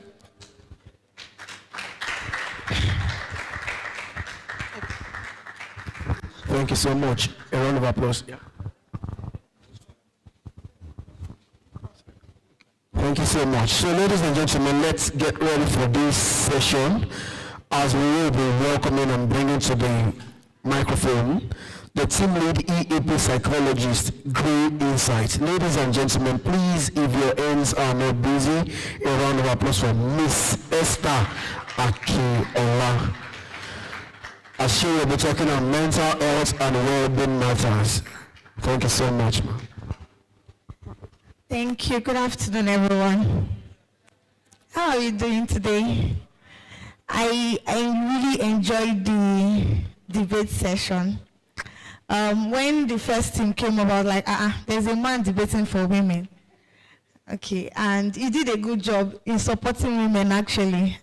thank you so much. A round of applause. Yeah. Thank you so much. So ladies and gentlemen, let's get ready for this session as we will be welcoming and bringing to the microphone the team lead EAP psychologist, Gray Insight. Ladies and gentlemen, please, if your hands are not busy, a round of applause for Miss Esther Akinola. As she will be talking on mental health and well-being matters. Thank you so much, ma'am. Thank you. Good afternoon, everyone. How are you doing today? I really enjoyed the debate session. When the first thing came about, like, there's a man debating for women. Okay, and he did a good job in supporting women, actually.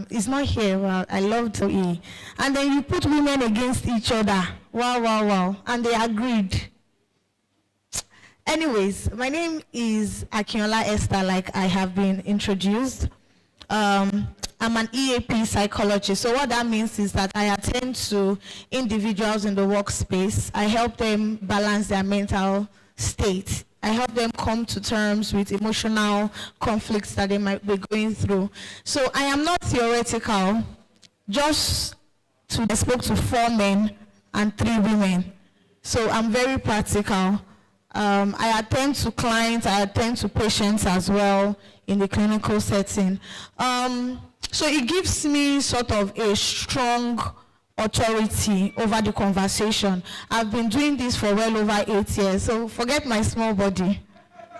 He's not here. Well, I loved it. And then you put women against each other. Wow, wow, wow. And they agreed. Anyways, my name is Akinola Esther, like I have been introduced. I'm an EAP psychologist. So what that means is that I attend to individuals in the workspace. I help them balance their mental state. I help them come to terms with emotional conflicts that they might be going through. So I am not theoretical. I spoke to 4 men and 3 women. So I'm very practical. I attend to clients, I attend to patients as well in the clinical setting. So it gives me sort of a strong authority over the conversation. I've been doing this for well over 8 years, so forget my small body.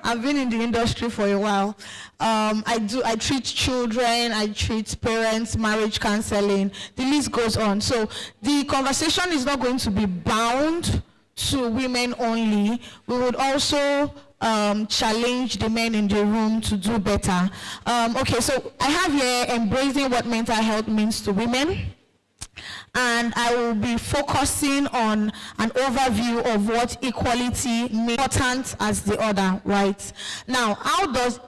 I've been in the industry for a while. I treat children, I treat parents, marriage counseling, the list goes on. So the conversation is not going to be bound to women only. We would also challenge the men in the room to do better. Okay, so I have here embracing what mental health means to women. And I will be focusing on an overview of what equality means, important as the other, right? Now, how does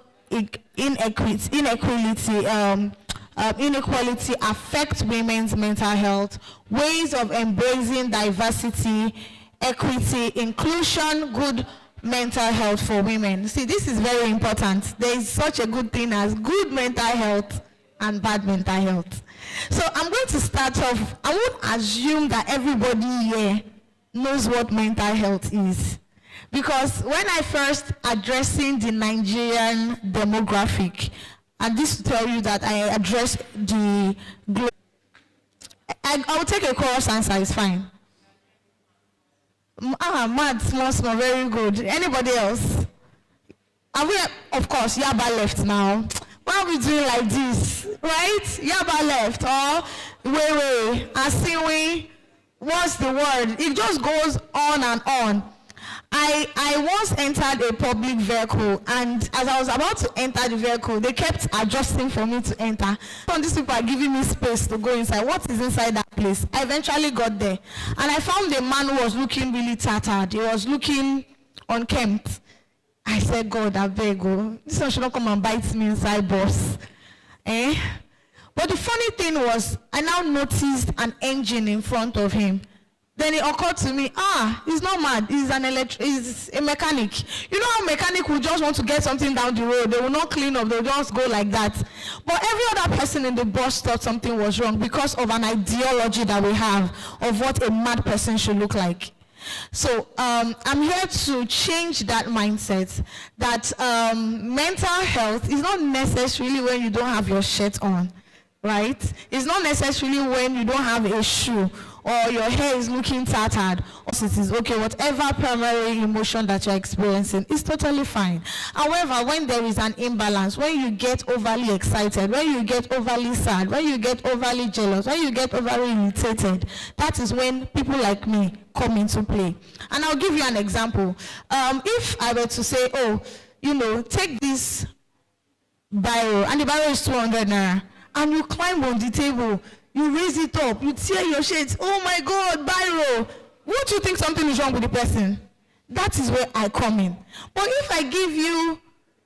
inequality affect women's mental health? Ways of embracing diversity, equity, inclusion, good mental health for women. See, this is very important. There is such a good thing as good mental health and bad mental health. So I'm going to start off. I won't assume that everybody here knows what mental health is. Because when I first addressing the Nigerian demographic, and this will tell you that I address the global, I will take a chorus answer, it's fine. Mad, small, very good. Anybody else? Are we, of course, Yaba left now. Why are we doing like this? Right? Yaba left. Or, wait, Asiwi, what's the word? It just goes on and on. I once entered a public vehicle, and as I was about to enter the vehicle, they kept adjusting for me to enter. Some of these people are giving me space to go inside. What is inside that place? I eventually got there, and I found a man who was looking really tattered. He was looking unkempt. I said, God, I beg you. This one should not come and bite me inside, boss. But the funny thing was, I now noticed an engine in front of him. Then it occurred to me, he's not mad, he's a mechanic. You know how mechanic will just want to get something down the road, they will not clean up, they'll just go like that. But every other person in the bus thought something was wrong because of an ideology that we have of what a mad person should look like. So I'm here to change that mindset that mental health is not necessarily when you don't have your shirt on, right? It's not necessarily when you don't have a shoe or your hair is looking tattered. Also, it is okay, whatever primary emotion that you're experiencing is totally fine. However, when there is an imbalance, when you get overly excited, when you get overly sad, when you get overly jealous, when you get overly irritated, that is when people like me come into play. And I'll give you an example. If I were to say, oh, take this biro, and the biro is 200 naira, and you climb on the table, you raise it up, you tear your shades, oh my God, biro, won't you think something is wrong with the person? That is where I come in. But if I give you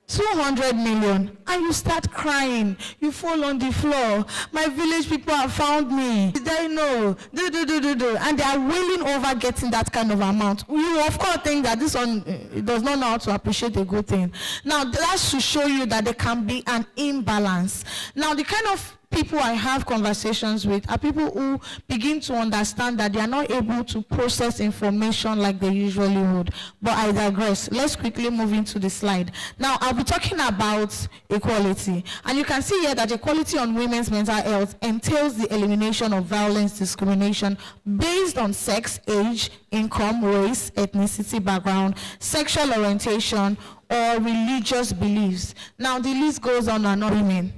200 million and you start crying, you fall on the floor, my village people have found me, did I know, and they are wailing over getting that kind of amount, you of course think that this one does not know how to appreciate a good thing. Now that's to show you that there can be an imbalance. Now the kind of people I have conversations with are people who begin to understand that they are not able to process information like they usually would. But I digress. Let's quickly move into the slide. Now, I'll be talking about equality. And you can see here that equality on women's mental health entails the elimination of violence, discrimination based on sex, age, income, race, ethnicity, background, sexual orientation, or religious beliefs. Now, the list goes on and on. Women.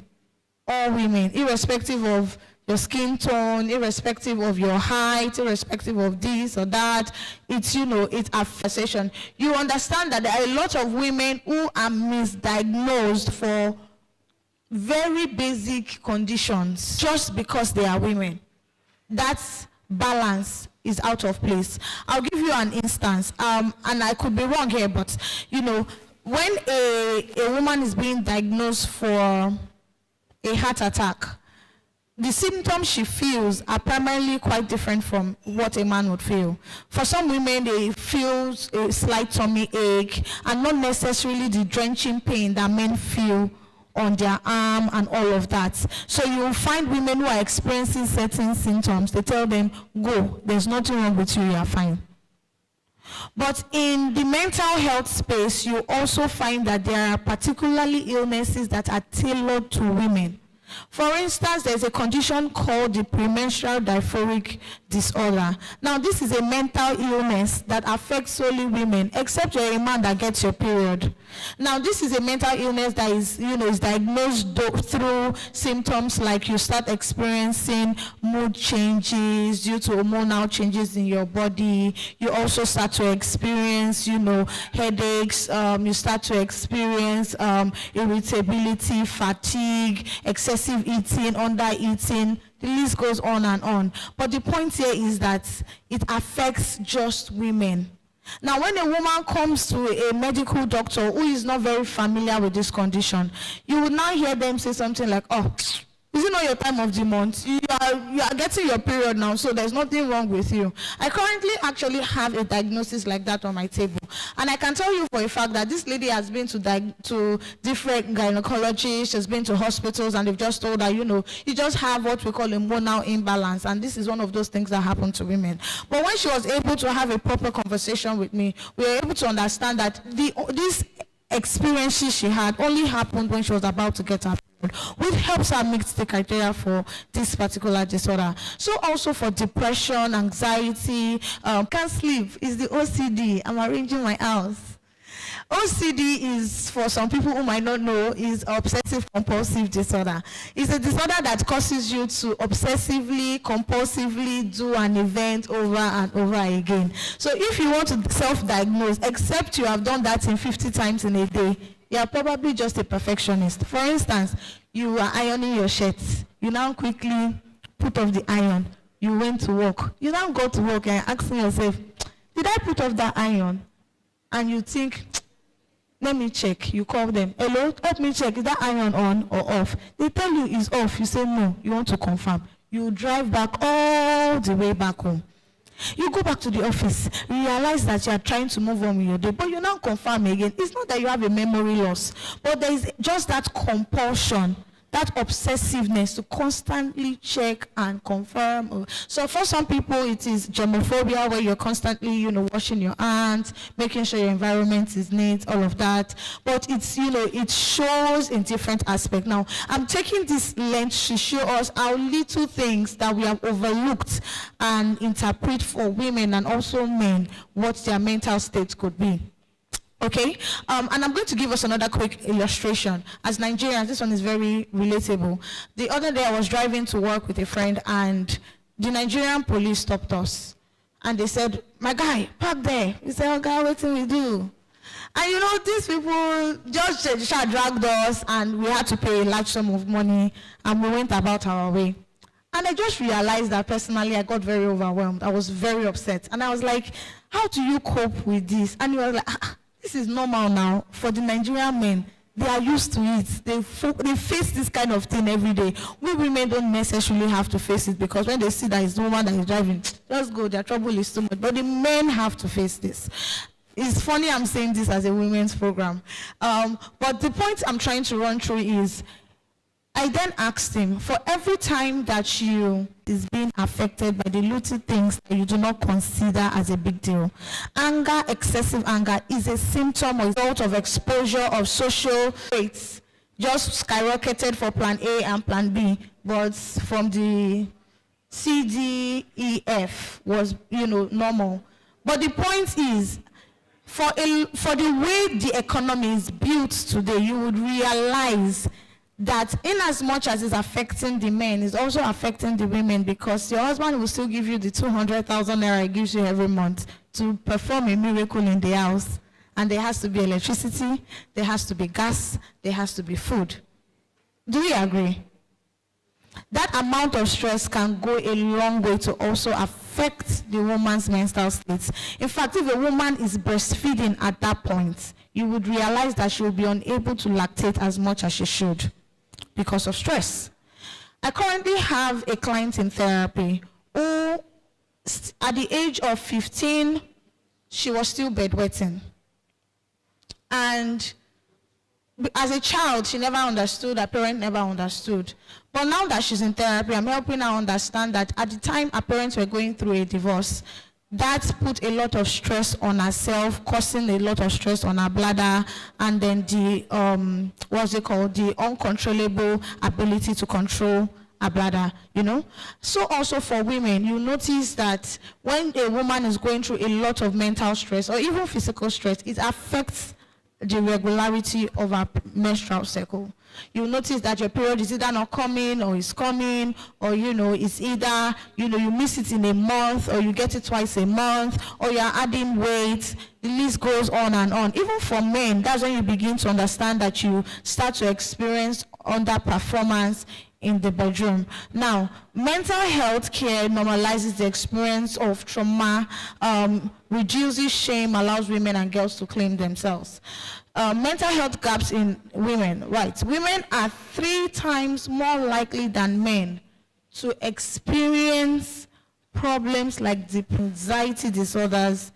All women, irrespective of your skin tone, irrespective of your height, irrespective of this or that, it's, it's affectation. You understand that there are a lot of women who are misdiagnosed for very basic conditions just because they are women. That balance is out of place. I'll give you an instance, and I could be wrong here, but, when a woman is being diagnosed for a heart attack, the symptoms she feels are primarily quite different from what a man would feel. For some women, they feel a slight tummy ache and not necessarily the drenching pain that men feel on their arm and all of that. So you will find women who are experiencing certain symptoms, they tell them, go, there's nothing wrong with you, you are fine. But in the mental health space, you also find that there are particularly illnesses that are tailored to women. For instance, there's a condition called the premenstrual dysphoric disorder. Now, this is a mental illness that affects solely women, except you're a man that gets your period. Now, this is a mental illness that is, is diagnosed through symptoms like you start experiencing mood changes due to hormonal changes in your body. You also start to experience, headaches. You start to experience irritability, fatigue, excessive eating, under-eating. The list goes on and on. But the point here is that it affects just women. Now, when a woman comes to a medical doctor who is not very familiar with this condition, you will now hear them say something like, oh, is it not your time of the month? You are getting your period now, so there's nothing wrong with you. I currently actually have a diagnosis like that on my table. And I can tell you for a fact that this lady has been to different gynecologists, she's been to hospitals, and they've just told her, you just have what we call hormonal imbalance. And this is one of those things that happen to women. But when she was able to have a proper conversation with me, we were able to understand that these experiences she had only happened when she was about to get her period, which helps her meet the criteria for this particular disorder. So also for depression, anxiety, can't sleep, is the OCD. I'm arranging my house. OCD is, for some people who might not know, is obsessive compulsive disorder. It's a disorder that causes you to obsessively, compulsively do an event over and over again. So if you want to self-diagnose, except you have done that in 50 times in a day, you are probably just a perfectionist. For instance, you are ironing your shirts. You now quickly put off the iron. You went to work. You now go to work and asking yourself, did I put off that iron? And you think, let me check. You call them, hello, help me check, is that iron on or off? They tell you it's off. You say no, you want to confirm. You drive back all the way back home. You go back to the office, realize that you are trying to move on with your day, but you now confirm again. It's not that you have a memory loss, but there is just that compulsion that obsessiveness to constantly check and confirm. So for some people, it is germophobia, where you're constantly, washing your hands, making sure your environment is neat, all of that. But it's, it shows in different aspects. Now, I'm taking this lens to show us how little things that we have overlooked and interpret for women and also men what their mental state could be. Okay, and I'm going to give us another quick illustration. As Nigerians, this one is very relatable. The other day I was driving to work with a friend, and the Nigerian police stopped us. And they said, "My guy, park there." We said, "Oh God, what do we do?" And these people just dragged us, and we had to pay a large sum of money, and we went about our way. And I just realized that personally I got very overwhelmed. I was very upset. And I was like, "How do you cope with this?" And he was like, "This is normal now for the Nigerian men. They are used to it. They face this kind of thing every day. We women don't necessarily have to face it, because when they see that it's the woman that is driving, just go, their trouble is too much. But the men have to face this." It's funny I'm saying this as a women's program. But the point I'm trying to run through is, I then asked him, for every time that you is being affected by the little things that you do not consider as a big deal, anger, excessive anger, is a symptom or result of exposure of social rates, just skyrocketed for plan A and plan B, but from the C, D, E, F was, normal. But the point is, for the way the economy is built today, you would realize that in as much as it's affecting the men, it's also affecting the women, because your husband will still give you the 200,000 naira he gives you every month to perform a miracle in the house. And there has to be electricity, there has to be gas, there has to be food. Do we agree? That amount of stress can go a long way to also affect the woman's mental state. In fact, if a woman is breastfeeding at that point, you would realize that she will be unable to lactate as much as she should, because of stress. I currently have a client in therapy who, at the age of 15, she was still bedwetting. And as a child, she never understood, her parents never understood. But now that she's in therapy, I'm helping her understand that at the time her parents were going through a divorce, that put a lot of stress on herself, causing a lot of stress on her bladder, and then the the uncontrollable ability to control her bladder, So also for women, you notice that when a woman is going through a lot of mental stress or even physical stress, it affects the regularity of her menstrual cycle. You notice that your period is either not coming or is coming, or it's either you miss it in a month, or you get it twice a month, or you're adding weight. The list goes on and on. Even for men, that's when you begin to understand that you start to experience underperformance in the bedroom. Now, mental health care normalizes the experience of trauma, reduces shame, allows women and girls to claim themselves. Mental health gaps in women, right? Women are 3 times more likely than men to experience problems like deep anxiety disorders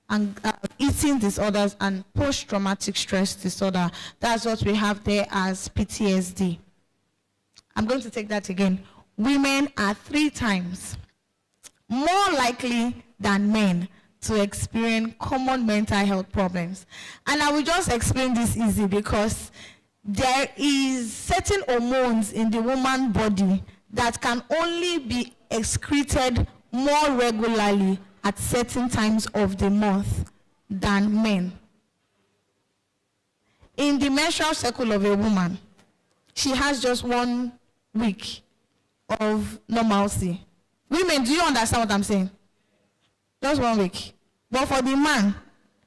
and eating disorders and post-traumatic stress disorder. That's what we have there as PTSD. I'm going to take that again. Women are 3 times more likely than men to experience common mental health problems. And I will just explain this easy, because there is certain hormones in the woman body that can only be excreted more regularly at certain times of the month than men. In the menstrual cycle of a woman, she has just 1 week of normalcy. Women, do you understand what I'm saying? Just 1 week. But for the man,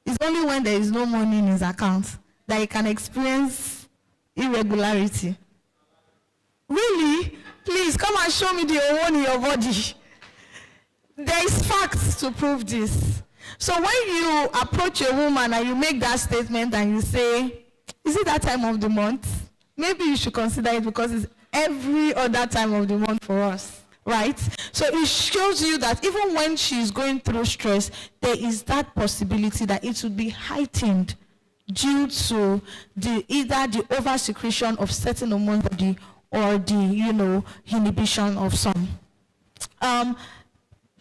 it's only when there is no money in his account that he can experience irregularity. Really? Please come and show me the hormone in your body. There is facts to prove this. So when you approach a woman and you make that statement and you say, "Is it that time of the month?" Maybe you should consider it, because it's every other time of the month for us. Right? So it shows you that even when she's going through stress, there is that possibility that it would be heightened due to either the over secretion of certain hormones body, or the, inhibition of some.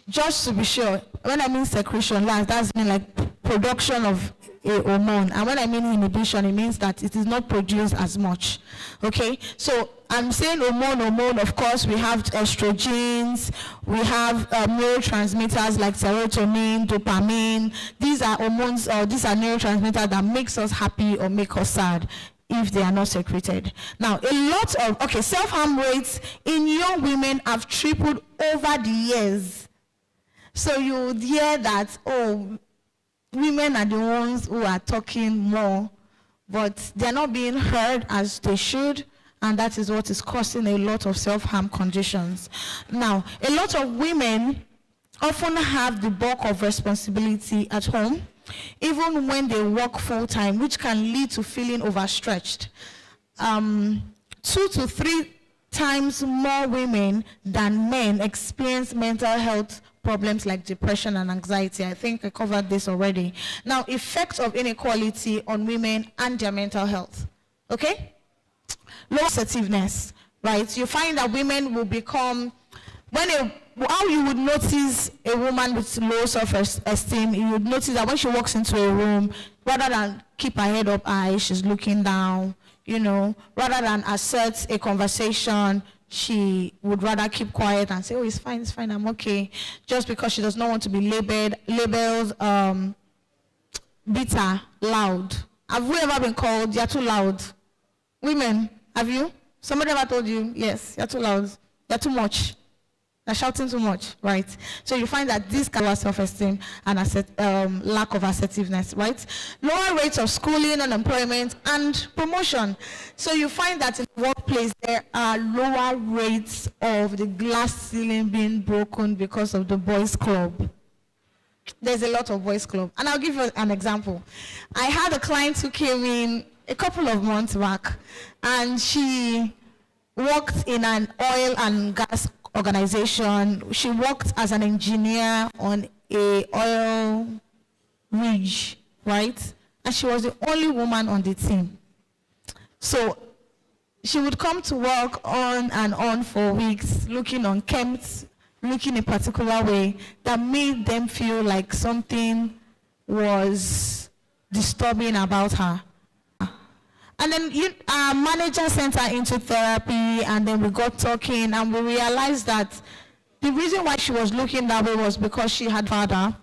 Just to be sure, when I mean secretion, that's mean like production of a hormone. And when I mean inhibition, it means that it is not produced as much. Okay? So I'm saying hormone, of course, we have estrogens, we have neurotransmitters like serotonin, dopamine. These are hormones, or these are neurotransmitters that makes us happy or make us sad if they are not secreted. Now, a lot of, self-harm rates in young women have tripled over the years. So you would hear that, women are the ones who are talking more, but they're not being heard as they should, and that is what is causing a lot of self-harm conditions. Now, a lot of women often have the bulk of responsibility at home, even when they work full-time, which can lead to feeling overstretched. 2 to 3 times more women than men experience mental health problems like depression and anxiety. I think I covered this already. Now, effects of inequality on women and their mental health. Okay? Low assertiveness, right? You find that women will become, how you would notice a woman with low self-esteem, you would notice that when she walks into a room, rather than keep her head up high, she's looking down, rather than assert a conversation, she would rather keep quiet and say, it's fine, I'm okay. Just because she does not want to be labeled bitter, loud. Have we ever been called, you're too loud? Women, have you? Somebody ever told you, yes, you're too loud, you're too much. They're shouting too much, right? So you find that this kind of self-esteem and lack of assertiveness, right? Lower rates of schooling, unemployment, and promotion. So you find that in the workplace, there are lower rates of the glass ceiling being broken because of the boys' club. There's a lot of boys' club. And I'll give you an example. I had a client who came in a couple of months back, and she worked in an oil and gas organization. She worked as an engineer on a oil rig, right? And she was the only woman on the team. So she would come to work on and on for weeks, looking unkempt, looking a particular way that made them feel like something was disturbing about her. And then our manager sent her into therapy, and then we got talking, and we realized that the reason why she was looking that way was because she had father,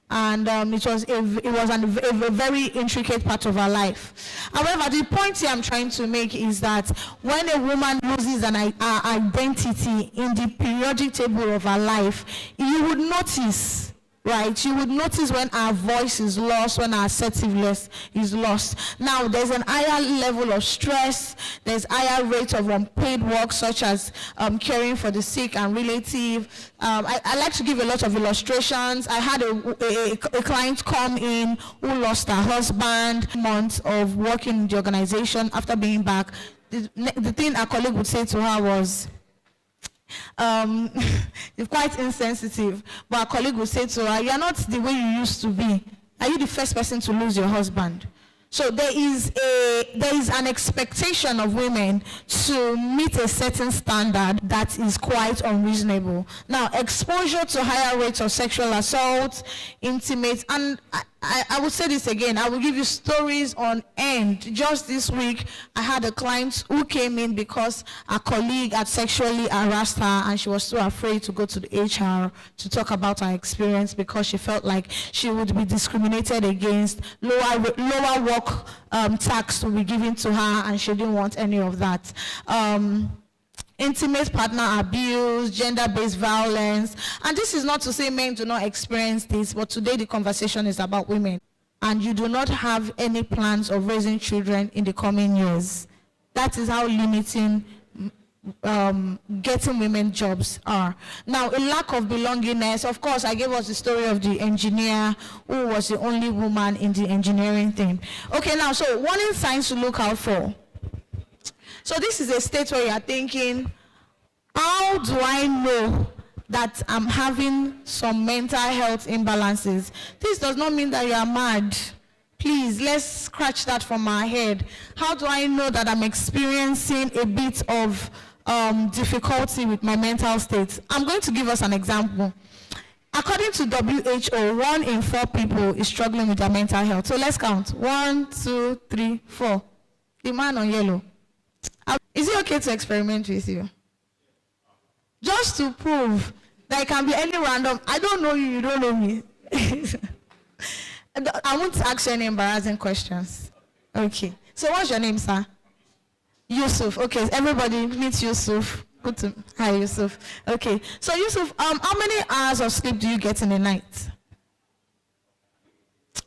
and it was a very intricate part of her life. However, the point here I'm trying to make is that when a woman loses an identity in the periodic table of her life, you would notice. Right, you would notice when our voice is lost, when our assertiveness is lost. Now, there's an higher level of stress, there's higher rate of unpaid work, such as caring for the sick and relative. I like to give a lot of illustrations. I had a client come in who lost her husband, months of working in the organization. After being back, the thing a colleague would say to her was, it's quite insensitive, but a colleague will say to her, you're not the way you used to be. Are you the first person to lose your husband? So there is an expectation of women to meet a certain standard that is quite unreasonable. Now, exposure to higher rates of sexual assault, intimate, and I would say this again, I will give you stories on end. Just this week, I had a client who came in because a colleague had sexually harassed her, and she was so afraid to go to the HR to talk about her experience because she felt like she would be discriminated against, lower work tax will be given to her, and she didn't want any of that. Intimate partner abuse, gender-based violence. And this is not to say men do not experience this, but today the conversation is about women. And you do not have any plans of raising children in the coming years. That is how limiting getting women jobs are. Now, a lack of belongingness. Of course, I gave us the story of the engineer who was the only woman in the engineering team. Okay, now, so warning signs to look out for. So this is a state where you are thinking, how do I know that I'm having some mental health imbalances? This does not mean that you are mad. Please, let's scratch that from our head. How do I know that I'm experiencing a bit of difficulty with my mental state. I'm going to give us an example. According to WHO, 1 in 4 people is struggling with their mental health. So let's count. 1, 2, 3, 4. The man on yellow. Is it okay to experiment with you? Just to prove that it can be any random. I don't know you, you don't know me. I won't ask you any embarrassing questions. Okay. So what's your name, sir? Yusuf. Okay, everybody meet Yusuf. Hi, Yusuf. Okay. So Yusuf, how many hours of sleep do you get in a night?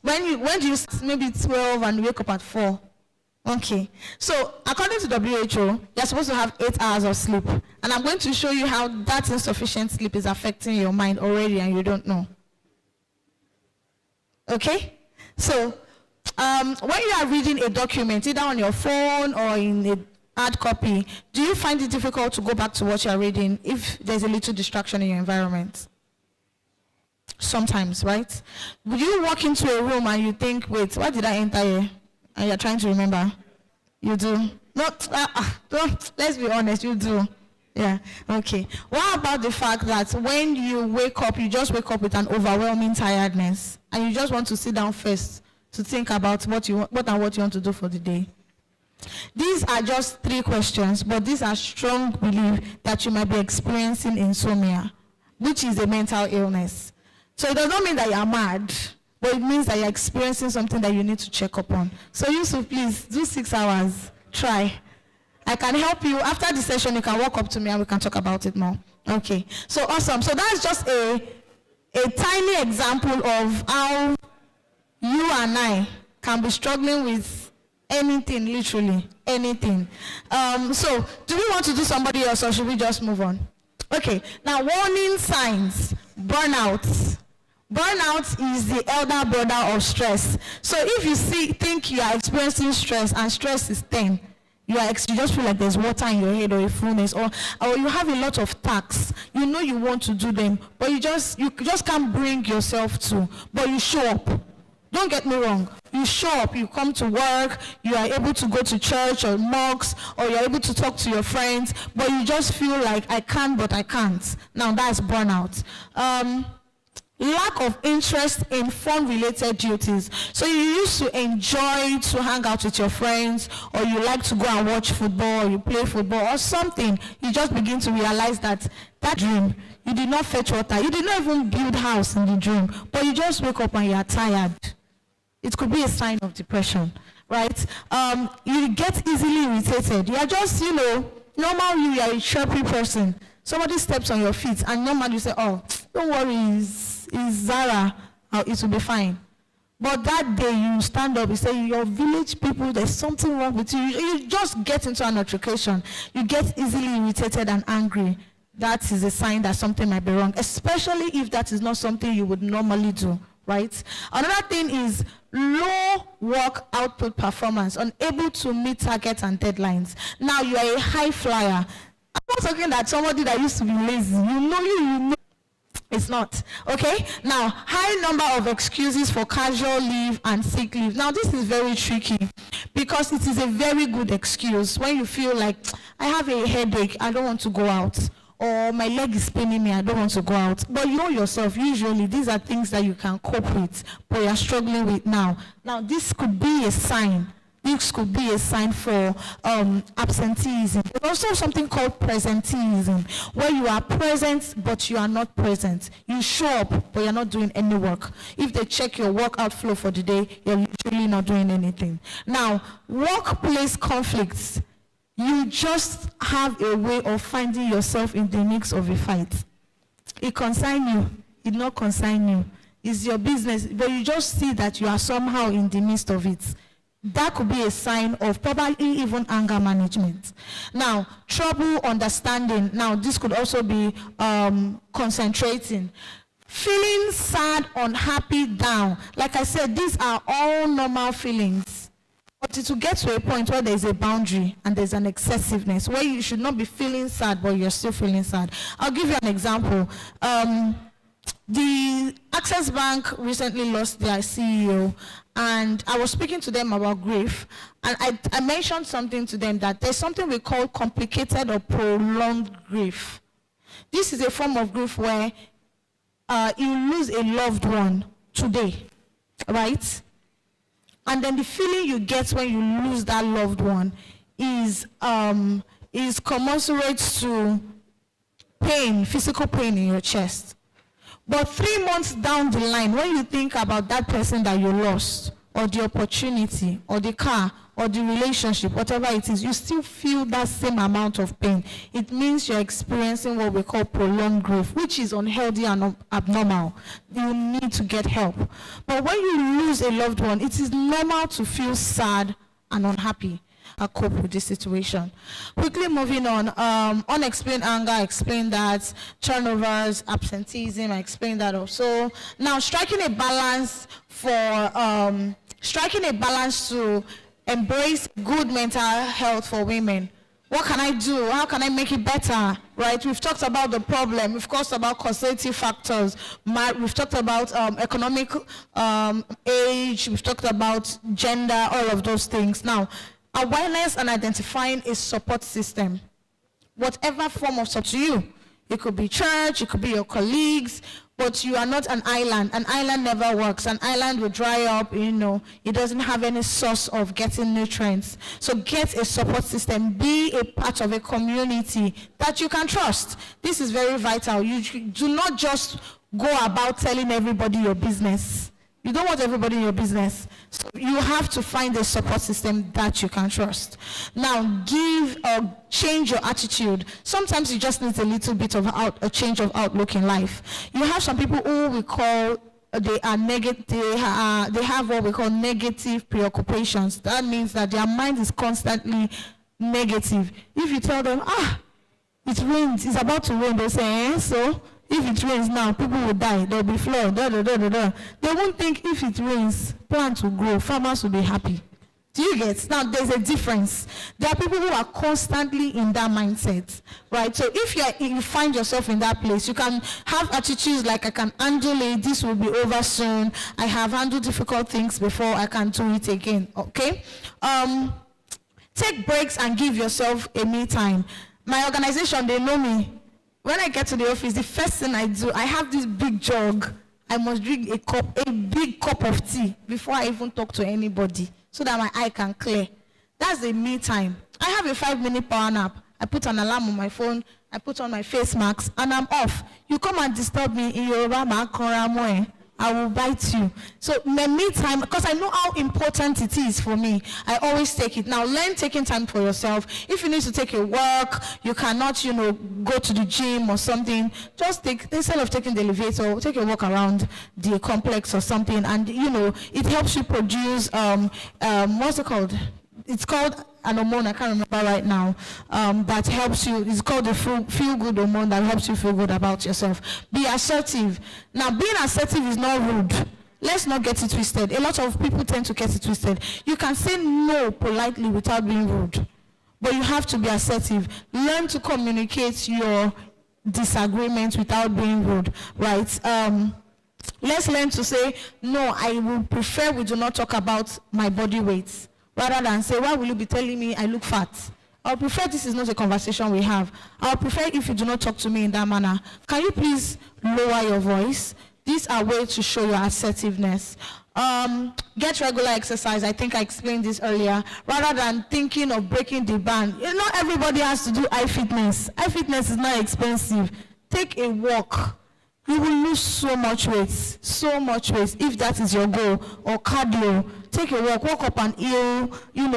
When do you sleep? Maybe 12 and wake up at 4. Okay. So according to WHO, you're supposed to have 8 hours of sleep. And I'm going to show you how that insufficient sleep is affecting your mind already and you don't know. Okay? So when you are reading a document, either on your phone or in a hard copy, do you find it difficult to go back to what you're reading if there's a little distraction in your environment? Sometimes, right? Would you walk into a room and you think, wait, why did I enter here? And you're trying to remember? You do? Let's be honest, you do. Yeah, okay. What about the fact that when you wake up, you just wake up with an overwhelming tiredness and you just want to sit down first to think about what you want to do for the day? These are just 3 questions, but these are strong belief that you might be experiencing insomnia, which is a mental illness. So it does not mean that you are mad, but it means that you're experiencing something that you need to check up on. So Yusuf, please do 6 hours. Try. I can help you. After the session, you can walk up to me and we can talk about it more. Okay. So awesome. So that's just a tiny example of how you and I can be struggling with anything, literally anything. So do we want to do somebody else or should we just move on? Okay. Now, warning signs. Burnout. Burnout is the elder brother of stress. So if you think you are experiencing stress and stress is 10, you just feel like there's water in your head or a fullness, or you have a lot of tasks. You know you want to do them, but you just can't bring yourself to. But you show up. Don't get me wrong. You show up, you come to work, you are able to go to church or mosques, or you're able to talk to your friends, but you just feel like I can, but I can't. Now that's burnout. Lack of interest in fun-related duties. So you used to enjoy to hang out with your friends, or you like to go and watch football, or you play football, or something. You just begin to realize that dream, you did not fetch water, you did not even build house in the dream, but you just wake up and you are tired. It could be a sign of depression, right? You get easily irritated. You are just, normal you are a chirpy person. Somebody steps on your feet and normally you say, oh, don't worry, it's Zara, it will be fine. But that day you stand up, you say, your village people, there's something wrong with you. You just get into an altercation. You get easily irritated and angry. That is a sign that something might be wrong, especially if that is not something you would normally do, right? Another thing is low work output performance, unable to meet targets and deadlines. Now you are a high flyer. I'm not talking that somebody that used to be lazy. You know. It's not. Okay? Now, high number of excuses for casual leave and sick leave. Now, this is very tricky because it is a very good excuse when you feel like, I have a headache, I don't want to go out. Or my leg is paining me, I don't want to go out. But you know yourself, usually these are things that you can cope with, but you're struggling with now. Now, this could be a sign. This could be a sign for absenteeism. There's also something called presenteeism, where you are present, but you are not present. You show up, but you're not doing any work. If they check your work outflow for the day, you're literally not doing anything. Now, workplace conflicts. You just have a way of finding yourself in the mix of a fight. It concerns you. It not concern you. It's your business, but you just see that you are somehow in the midst of it. That could be a sign of probably even anger management. Now, trouble understanding. Now, this could also be concentrating. Feeling sad, unhappy, down. Like I said, these are all normal feelings. But it will get to a point where there is a boundary and there's an excessiveness, where you should not be feeling sad, but you're still feeling sad. I'll give you an example. The Access Bank recently lost their CEO, and I was speaking to them about grief, and I mentioned something to them, that there's something we call complicated or prolonged grief. This is a form of grief where you lose a loved one today, right? And then the feeling you get when you lose that loved one is commensurate to pain, physical pain in your chest. But 3 months down the line, when you think about that person that you lost, or the opportunity, or the car, or the relationship, whatever it is, you still feel that same amount of pain. It means you're experiencing what we call prolonged grief, which is unhealthy and abnormal. You need to get help. But when you lose a loved one, it is normal to feel sad and unhappy. I cope with this situation. Quickly moving on, unexplained anger, I explained that. Turnovers, absenteeism, I explained that also. Now, striking a balance to embrace good mental health for women. What can I do? How can I make it better? Right? We've talked about the problem. We've talked about causative factors. We've talked about economic age. We've talked about gender, all of those things. Now, awareness and identifying a support system. Whatever form of support to you. It could be church, it could be your colleagues, but you are not an island. An island never works. An island will dry up, it doesn't have any source of getting nutrients. So get a support system. Be a part of a community that you can trust. This is very vital. You do not just go about telling everybody your business. You don't want everybody in your business. So you have to find a support system that you can trust. Now, change your attitude. Sometimes you just need a little bit of a change of outlook in life. You have some people who we call, they have what we call negative preoccupations. That means that their mind is constantly negative. If you tell them, it rains, it's about to rain, they'll say, so? If it rains now, people will die. There will be flood. They won't think if it rains, plants will grow, farmers will be happy. Do you get? Now, there's a difference. There are people who are constantly in that mindset, right? So if you find yourself in that place, you can have attitudes like, I can handle it, this will be over soon, I have handled difficult things before, I can do it again, okay? Take breaks and give yourself a me time. My organization, they know me. When I get to the office, the first thing I do, I have this big jug. I must drink a big cup of tea before I even talk to anybody, so that my eye can clear. That's a me time. I have a 5-minute power nap. I put an alarm on my phone, I put on my face mask, and I'm off. You come and disturb me in Yoruba, I will bite you. So my me time, because I know how important it is for me, I always take it. Now learn taking time for yourself. If you need to take a walk, you cannot, go to the gym or something, just instead of taking the elevator, take a walk around the complex or something, and it helps you produce, what's it called? It's called an hormone, I can't remember right now, that helps you. It's called the feel-good hormone that helps you feel good about yourself. Be assertive. Now, being assertive is not rude. Let's not get it twisted. A lot of people tend to get it twisted. You can say no politely without being rude, but you have to be assertive. Learn to communicate your disagreements without being rude, right? Let's learn to say, no, I would prefer we do not talk about my body weight. Rather than say, why will you be telling me I look fat? I prefer this is not a conversation we have. I prefer if you do not talk to me in that manner. Can you please lower your voice? These are ways to show your assertiveness. Get regular exercise. I think I explained this earlier. Rather than thinking of breaking the ban. Not everybody has to do iFitness. iFitness is not expensive. Take a walk. You will lose so much weight, if that is your goal. Or cardio, take a walk up an hill,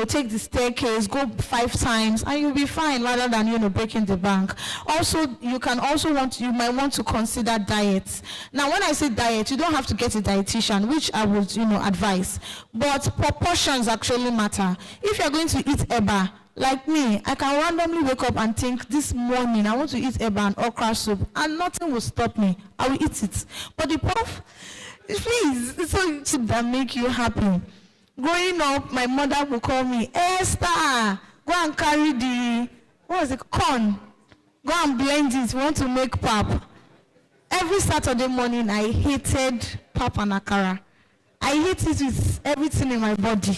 take the staircase, go 5 times, and you'll be fine, rather than, breaking the bank. Also, you might want to consider diet. Now, when I say diet, you don't have to get a dietitian, which I would, advise. But proportions actually matter. If you're going to eat eba, like me, I can randomly wake up and think, this morning I want to eat eba and okra soup, and nothing will stop me. I will eat it. But the prof, please, it's a tip that make you happy. Growing up, my mother would call me, Esther, go and carry corn. Go and blend it, we want to make pap. Every Saturday morning, I hated pap and akara. I hate it with everything in my body.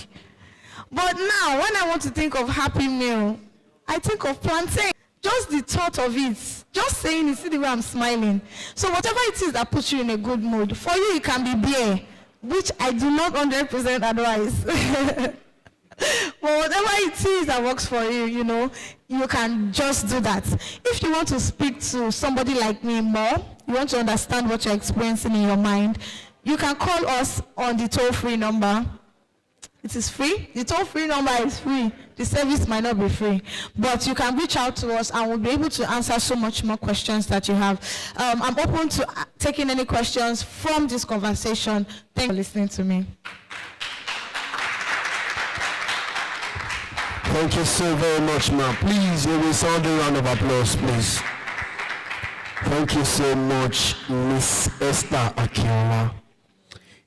But now, when I want to think of Happy Meal, I think of plantain. Just the thought of it, just saying it, see the way I'm smiling. So whatever it is that puts you in a good mood, for you it can be beer, which I do not 100% advise. But whatever it is that works for you, you can just do that. If you want to speak to somebody like me more, you want to understand what you're experiencing in your mind, you can call us on the toll-free number. It is free. The toll-free number is free. The service might not be free. But you can reach out to us and we'll be able to answer so much more questions that you have. I'm open to taking any questions from this conversation. Thank you for listening to me. Thank you so very much, ma'am. Please, we will sound a round of applause, please. Thank you so much, Miss Esther Akiola.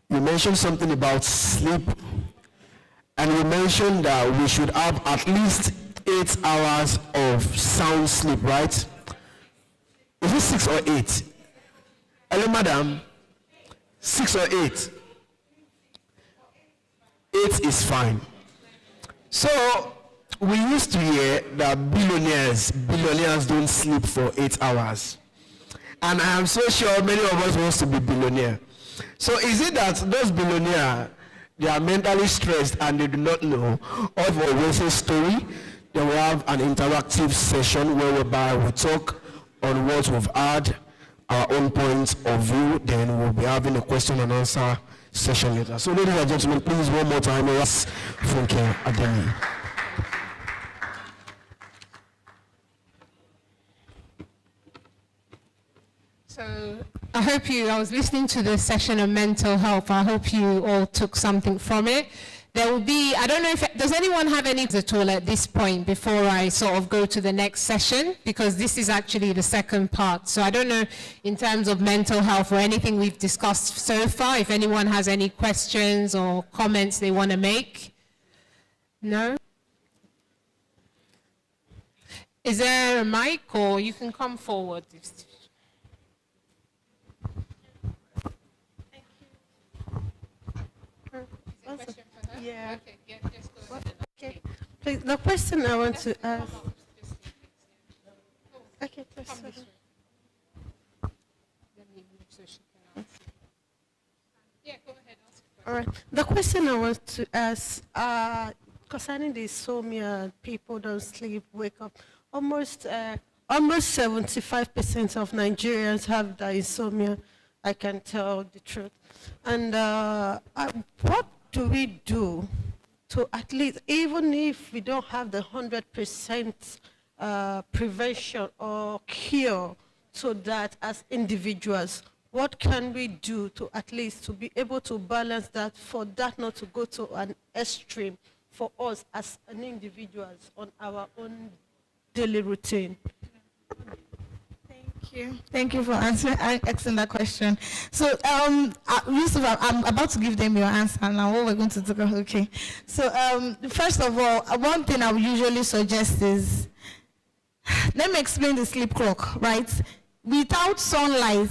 You mentioned something about sleep, and you mentioned that we should have at least 8 hours of sound sleep, right? Is it 6 or 8? Hello, madam. 6 or 8? 8 is fine. So, we used to hear that billionaires don't sleep for 8 hours. And I am so sure many of us want to be billionaire. So is it that those billionaires, they are mentally stressed and they do not know of a Wednesday story? Then we have an interactive session whereby we talk on what we've had, our own points of view. Then we'll be having a question and answer session later. So ladies and gentlemen, please one more time, Funke Ademi. So I was listening to the session on mental health. I hope you all took something from it. There will be, I don't know if, does anyone have any at all at this point before I sort of go to the next session? Because this is actually the second part. So I don't know in terms of mental health or anything we've discussed so far, if anyone has any questions or comments they want to make. No? Is there a mic or you can come forward? Yeah. Okay, yeah, just go ahead. Okay. Please, the question I want to ask. Okay, please. Yeah, go ahead. All right. The question I want to ask concerning the insomnia, people don't sleep, wake up. Almost 75% of Nigerians have the insomnia. I can tell the truth. And what do we do to at least, even if we don't have the 100% prevention or cure, so that as individuals, what can we do to at least to be able to balance that, for that not to go to an extreme for us as an individuals on our own daily routine? Thank you for asking that question. So, Yusuf, I'm about to give them your answer now. What we're going to do? Okay. So, first of all, one thing I would usually suggest is, let me explain the sleep clock, right? Without sunlight,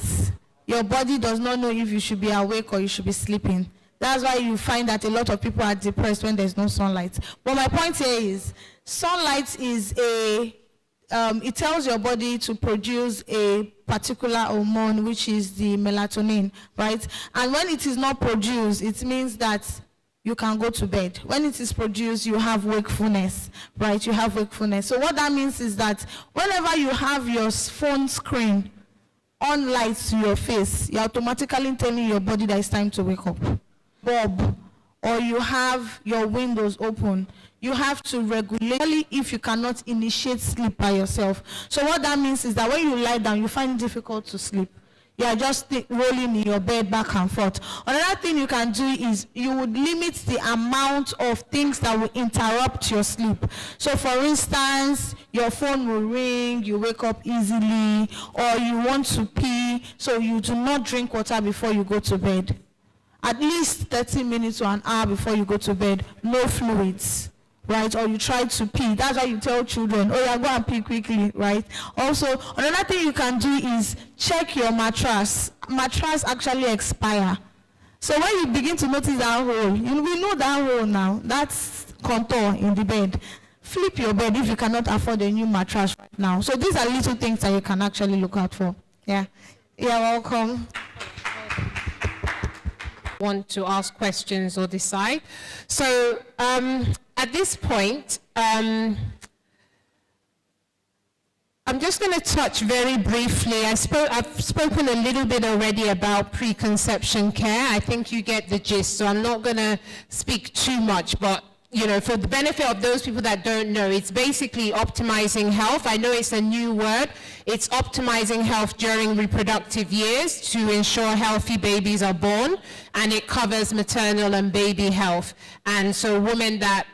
your body does not know if you should be awake or you should be sleeping. That's why you find that a lot of people are depressed when there's no sunlight. But my point here is, sunlight is it tells your body to produce a particular hormone, which is the melatonin, right? And when it is not produced, it means that you can go to bed. When it is produced, you have wakefulness, right? You have wakefulness. So what that means is that whenever you have your phone screen on light to your face, you're automatically telling your body that it's time to wake up. Bob, or you have your windows open, you have to regularly, if you cannot initiate sleep by yourself. So what that means is that when you lie down, you find it difficult to sleep. You are just rolling in your bed back and forth. Another thing you can do is you would limit the amount of things that will interrupt your sleep. So for instance, your phone will ring, you wake up easily, or you want to pee, so you do not drink water before you go to bed. At least 30 minutes to an hour before you go to bed, no fluids. Right, or you try to pee. That's why you tell children, oh yeah, go and pee quickly, right? Also, another thing you can do is check your mattress. Mattress actually expire. So when you begin to notice that hole, we know that hole now, that's contour in the bed. Flip your bed if you cannot afford a new mattress right now. So these are little things that you can actually look out for. Yeah. You're welcome. Want to ask questions or decide. So at this point, I'm just going to touch very briefly. I've spoken a little bit already about preconception care. I think you get the gist, so I'm not going to speak too much, but for the benefit of those people that don't know, it's basically optimizing health. I know it's a new word. It's optimizing health during reproductive years to ensure healthy babies are born, and it covers maternal and baby health. And so women that,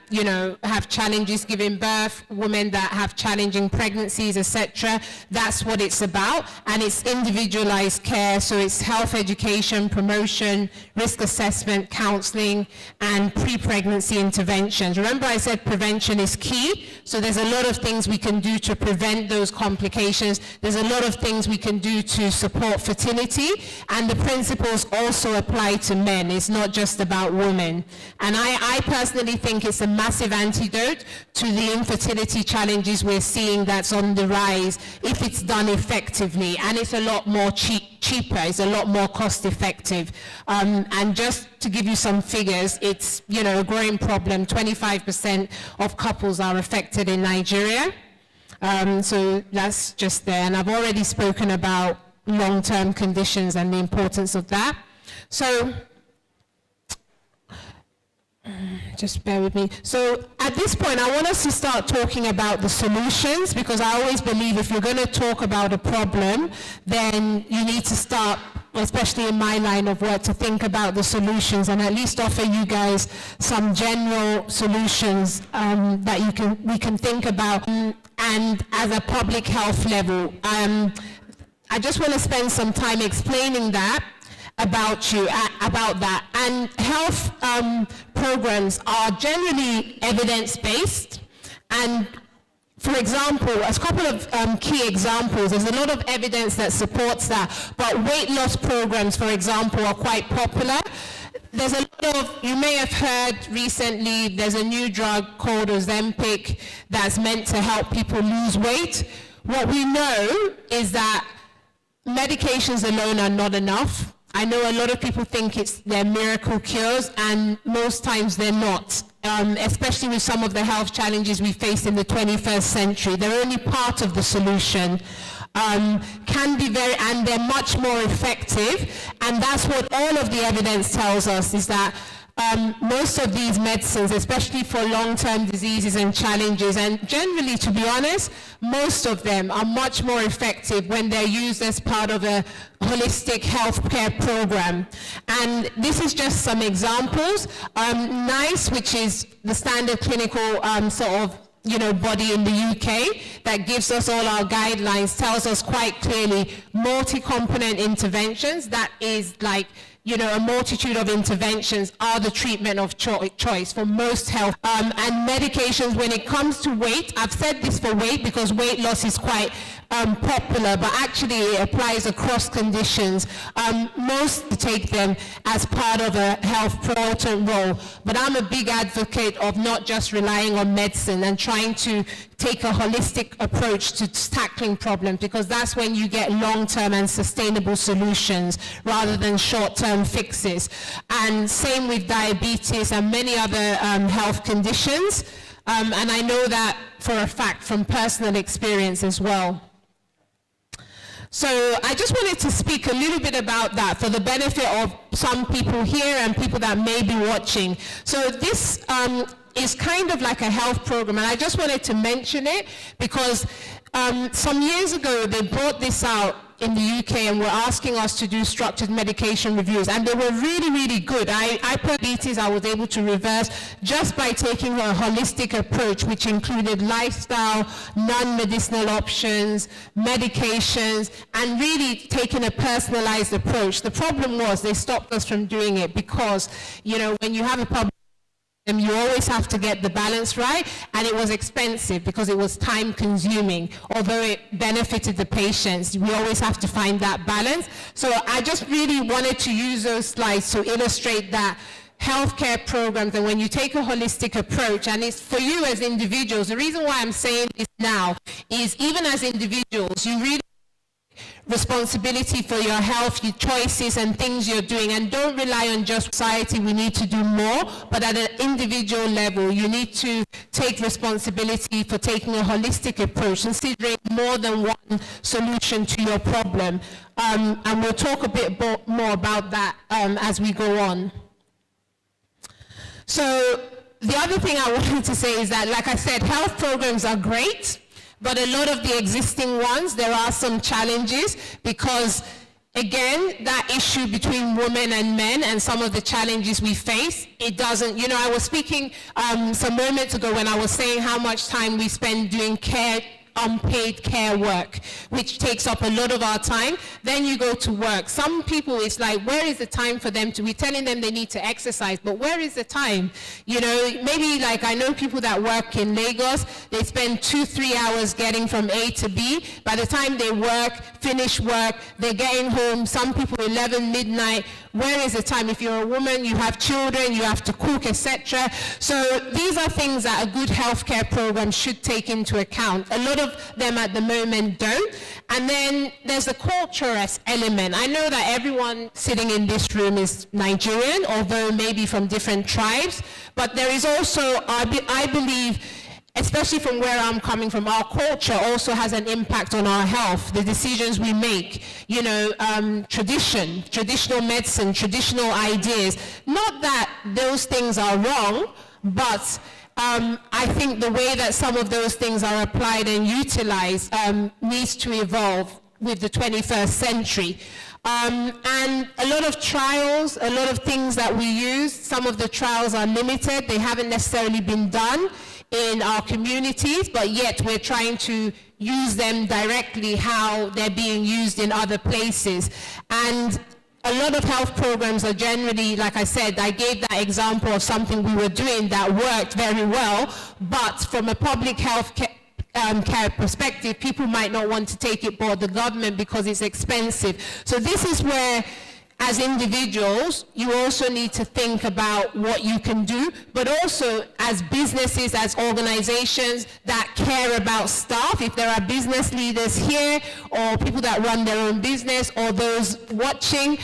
have challenges giving birth, women that have challenging pregnancies, etc., that's what it's about. And it's individualized care, so it's health education, promotion, risk assessment, counseling, and pre-pregnancy interventions. Remember I said prevention is key, so there's a lot of things we can do to prevent those complications. There's a lot of things we can do to support fertility, and the principles also apply to men. It's not just about women. And I personally think it's a massive antidote to the infertility challenges we're seeing that's on the rise if it's done effectively, and it's a lot more cheaper, it's a lot more cost effective. And just to give you some figures, it's a growing problem. 25% of couples are affected in Nigeria. So that's just there. And I've already spoken about long-term conditions and the importance of that. So just bear with me. So at this point, I want us to start talking about the solutions, because I always believe if you're going to talk about a problem, then you need to start, especially in my line of work, to think about the solutions and at least offer you guys some general solutions that we can think about. And as a public health level, I just want to spend some time explaining that about that. And health programs are generally evidence-based, and for example, a couple of key examples, there's a lot of evidence that supports that, but weight loss programs, for example, are quite popular. There's a lot of, you may have heard recently, there's a new drug called Ozempic that's meant to help people lose weight. What we know is that medications alone are not enough. I know a lot of people think they're miracle cures, and most times they're not, especially with some of the health challenges we face in the 21st century. They're only part of the solution. And they're much more effective, and that's what all of the evidence tells us, is that most of these medicines, especially for long-term diseases and challenges, and generally, to be honest, most of them are much more effective when they're used as part of a holistic healthcare program. And this is just some examples. NICE, which is the standard clinical body in the UK that gives us all our guidelines, tells us quite clearly multi-component interventions, that is like a multitude of interventions, are the treatment of choice for most health. And medications, when it comes to weight, I've said this for weight because weight loss is quite popular, but actually it applies across conditions. Most take them as part of a health promoter role, but I'm a big advocate of not just relying on medicine and trying to take a holistic approach to tackling problems, because that's when you get long-term and sustainable solutions rather than short-term fixes. And same with diabetes and many other health conditions. And I know that for a fact from personal experience as well. So I just wanted to speak a little bit about that for the benefit of some people here and people that may be watching. So this is kind of like a health program, and I just wanted to mention it because some years ago they brought this out in the UK and were asking us to do structured medication reviews, and they were really, really good. I put diabetes, I was able to reverse just by taking a holistic approach, which included lifestyle, non-medicinal options, medications, and really taking a personalized approach. The problem was they stopped us from doing it because, when you have a public You always have to get the balance right, and it was expensive because it was time consuming. Although it benefited the patients, we always have to find that balance. So I just really wanted to use those slides to illustrate that healthcare programs, and when you take a holistic approach, and it's for you as individuals, the reason why I'm saying this now is even as individuals, you really responsibility for your health, your choices and things you're doing, and don't rely on just society, we need to do more, but at an individual level, you need to take responsibility for taking a holistic approach, considering more than one solution to your problem. And we'll talk a bit more about that as we go on. So the other thing I wanted to say is that, like I said, health programs are great, but a lot of the existing ones, there are some challenges because, again, that issue between women and men and some of the challenges we face, it doesn't, you know, I was speaking some moments ago when I was saying how much time we spend doing unpaid care work, which takes up a lot of our time. Then you go to work. Some people, it's like, where is the time for them to be telling them they need to exercise, but where is the time? You know, maybe like I know people that work in Lagos, they spend 2-3 hours getting from A to B. By the time they finish work, they're getting home, some people 11, midnight. Where is the time? If you're a woman, you have children, you have to cook, etc. So these are things that a good healthcare program should take into account. A lot of them at the moment don't. And then there's the culturist element. I know that everyone sitting in this room is Nigerian, although maybe from different tribes, but there is also, I believe, especially from where I'm coming from, our culture also has an impact on our health, the decisions we make, you know, traditional medicine, traditional ideas. Not that those things are wrong, but I think the way that some of those things are applied and utilized needs to evolve with the 21st century. And a lot of trials, a lot of things that we use, some of the trials are limited. They haven't necessarily been done in our communities, but yet we're trying to use them directly how they're being used in other places. And a lot of health programs are generally, like I said, I gave that example of something we were doing that worked very well, but from a public health care perspective, people might not want to take it board the government because it's expensive. So this is where, as individuals, you also need to think about what you can do, but also as businesses, as organizations that care about staff, if there are business leaders here or people that run their own business or those watching,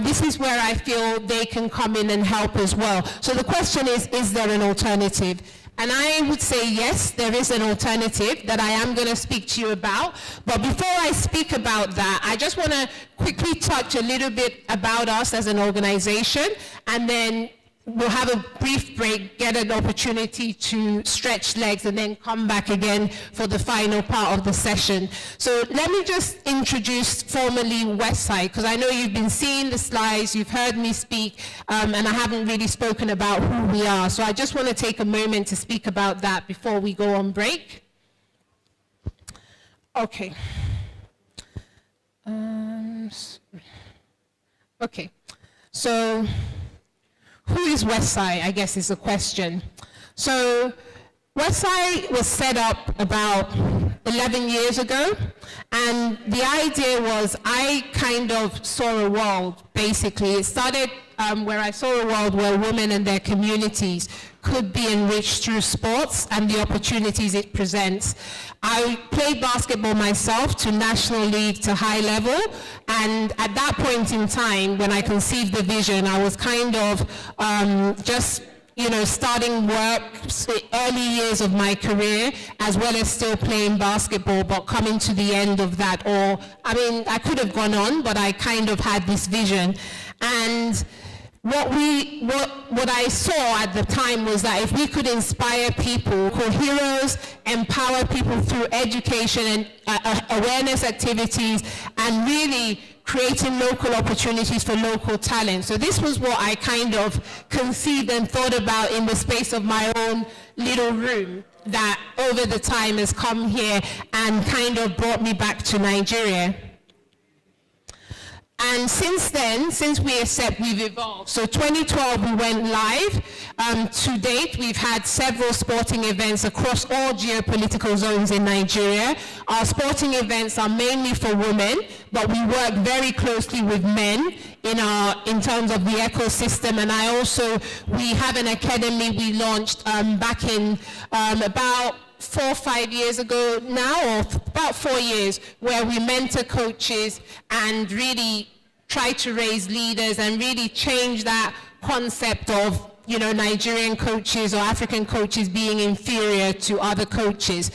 this is where I feel they can come in and help as well. So the question is there an alternative? And I would say yes, there is an alternative that I am going to speak to you about. But before I speak about that, I just want to quickly touch a little bit about us as an organization, and then we'll have a brief break, get an opportunity to stretch legs, and then come back again for the final part of the session. So let me just introduce formally Westside, because I know you've been seeing the slides, you've heard me speak, and I haven't really spoken about who we are. So I just want to take a moment to speak about that before we go on break. Okay. Okay. So, who is Westside, I guess is the question. So Westside was set up about 11 years ago, and the idea was I kind of saw a world, basically. It started where I saw a world where women and their communities could be enriched through sports and the opportunities it presents. I played basketball myself to national league to high level, and at that point in time, when I conceived the vision, I was kind of just, you know, starting work, early years of my career, as well as still playing basketball, but coming to the end of that. Or, I mean, I could have gone on, but I kind of had this vision. And what I saw at the time was that if we could inspire people, call heroes, empower people through education and awareness activities, and really creating local opportunities for local talent. So this was what I kind of conceived and thought about in the space of my own little room that over the time has come here and kind of brought me back to Nigeria. And since then, since we accept, we've evolved. So 2012, we went live. To date, we've had several sporting events across all geopolitical zones in Nigeria. Our sporting events are mainly for women, but we work very closely with men in terms of the ecosystem. And we have an academy we launched back in about 4 or 5 years ago now, or about 4 years, where we mentor coaches and really try to raise leaders and really change that concept of, Nigerian coaches or African coaches being inferior to other coaches.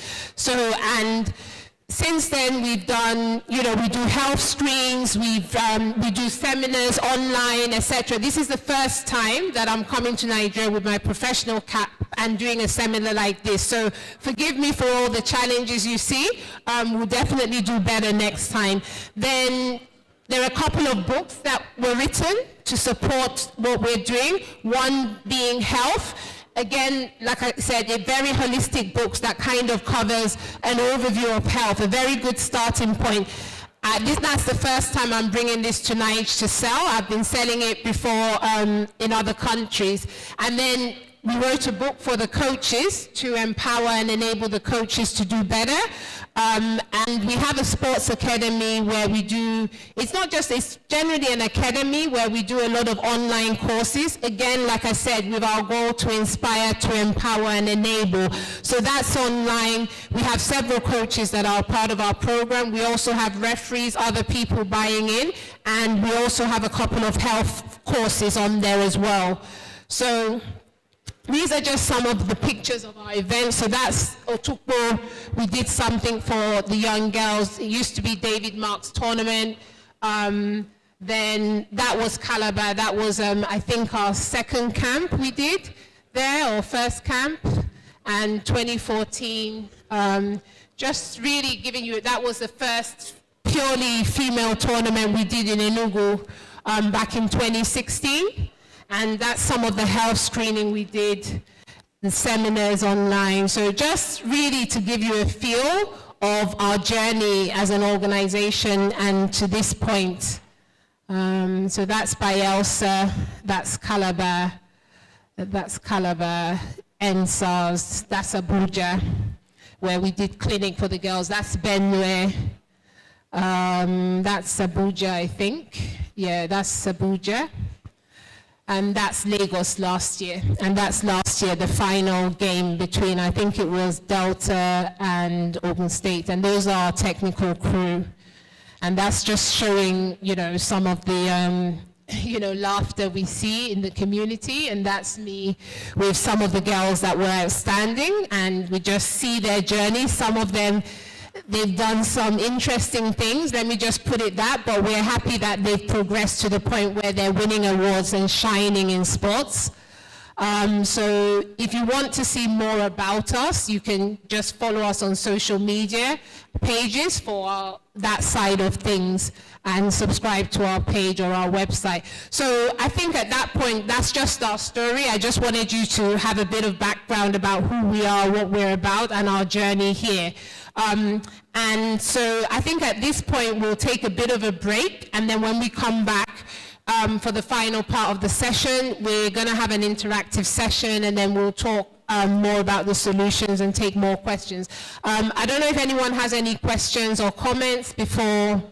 And since then, we've done, we do health screens, we do seminars online, etc. This is the first time that I'm coming to Nigeria with my professional cap and doing a seminar like this. So forgive me for all the challenges you see. We'll definitely do better next time. Then there are a couple of books that were written to support what we're doing, one being health. Again, like I said, a very holistic books that kind of covers an overview of health, a very good starting point. That's the first time I'm bringing this to Nigeria to sell. I've been selling it before in other countries. And then we wrote a book for the coaches to empower and enable the coaches to do better. And we have a sports academy where we do, it's generally an academy where we do a lot of online courses. Again, like I said, with our goal to inspire, to empower, and enable. So that's online. We have several coaches that are part of our program. We also have referees, other people buying in, and we also have a couple of health courses on there as well. So these are just some of the pictures of our events. So that's Otukpo. We did something for the young girls. It used to be David Mark's tournament. Then that was Calabar. That was, I think, our second camp we did there, or first camp. And 2014, just really giving you, that was the first purely female tournament we did in Enugu back in 2016. And that's some of the health screening we did, the seminars online. So just really to give you a feel of our journey as an organization and to this point. So that's by Elsa, that's Calabar, NSARS, that's Abuja, where we did clinic for the girls. That's Benue, that's Abuja, I think. Yeah, that's Abuja. And that's Lagos last year. And that's last year, the final game between, I think it was Delta and Ogun State. And those are our technical crew. And that's just showing, some of the, laughter we see in the community. And that's me with some of the girls that were outstanding. And we just see their journey. Some of them, they've done some interesting things, let me just put it that, but we're happy that they've progressed to the point where they're winning awards and shining in sports. So if you want to see more about us, you can just follow us on social media pages for that side of things and subscribe to our page or our website. So I think at that point, that's just our story. I just wanted you to have a bit of background about who we are, what we're about, and our journey here. And so I think at this point, we'll take a bit of a break, and then when we come back, for the final part of the session, we're going to have an interactive session, and then we'll talk more about the solutions and take more questions. I don't know if anyone has any questions or comments before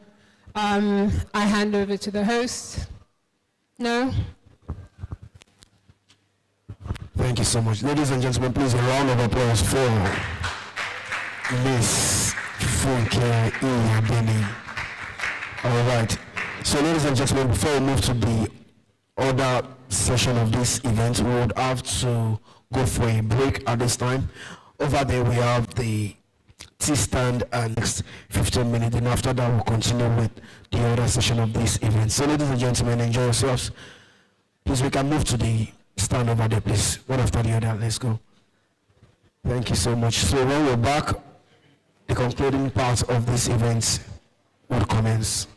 I hand over to the host. No? Thank you so much. Ladies and gentlemen, please a round of applause for Miss Funke Iyadeni. All right. So ladies and gentlemen, before we move to the other session of this event, we would have to go for a break at this time. Over there we have the tea stand and next 15 minutes, and after that we'll continue with the other session of this event. So ladies and gentlemen, enjoy yourselves. Please, we can move to the stand over there, please. One after the other, let's go. Thank you so much. So when we're back, the concluding part of this event will commence.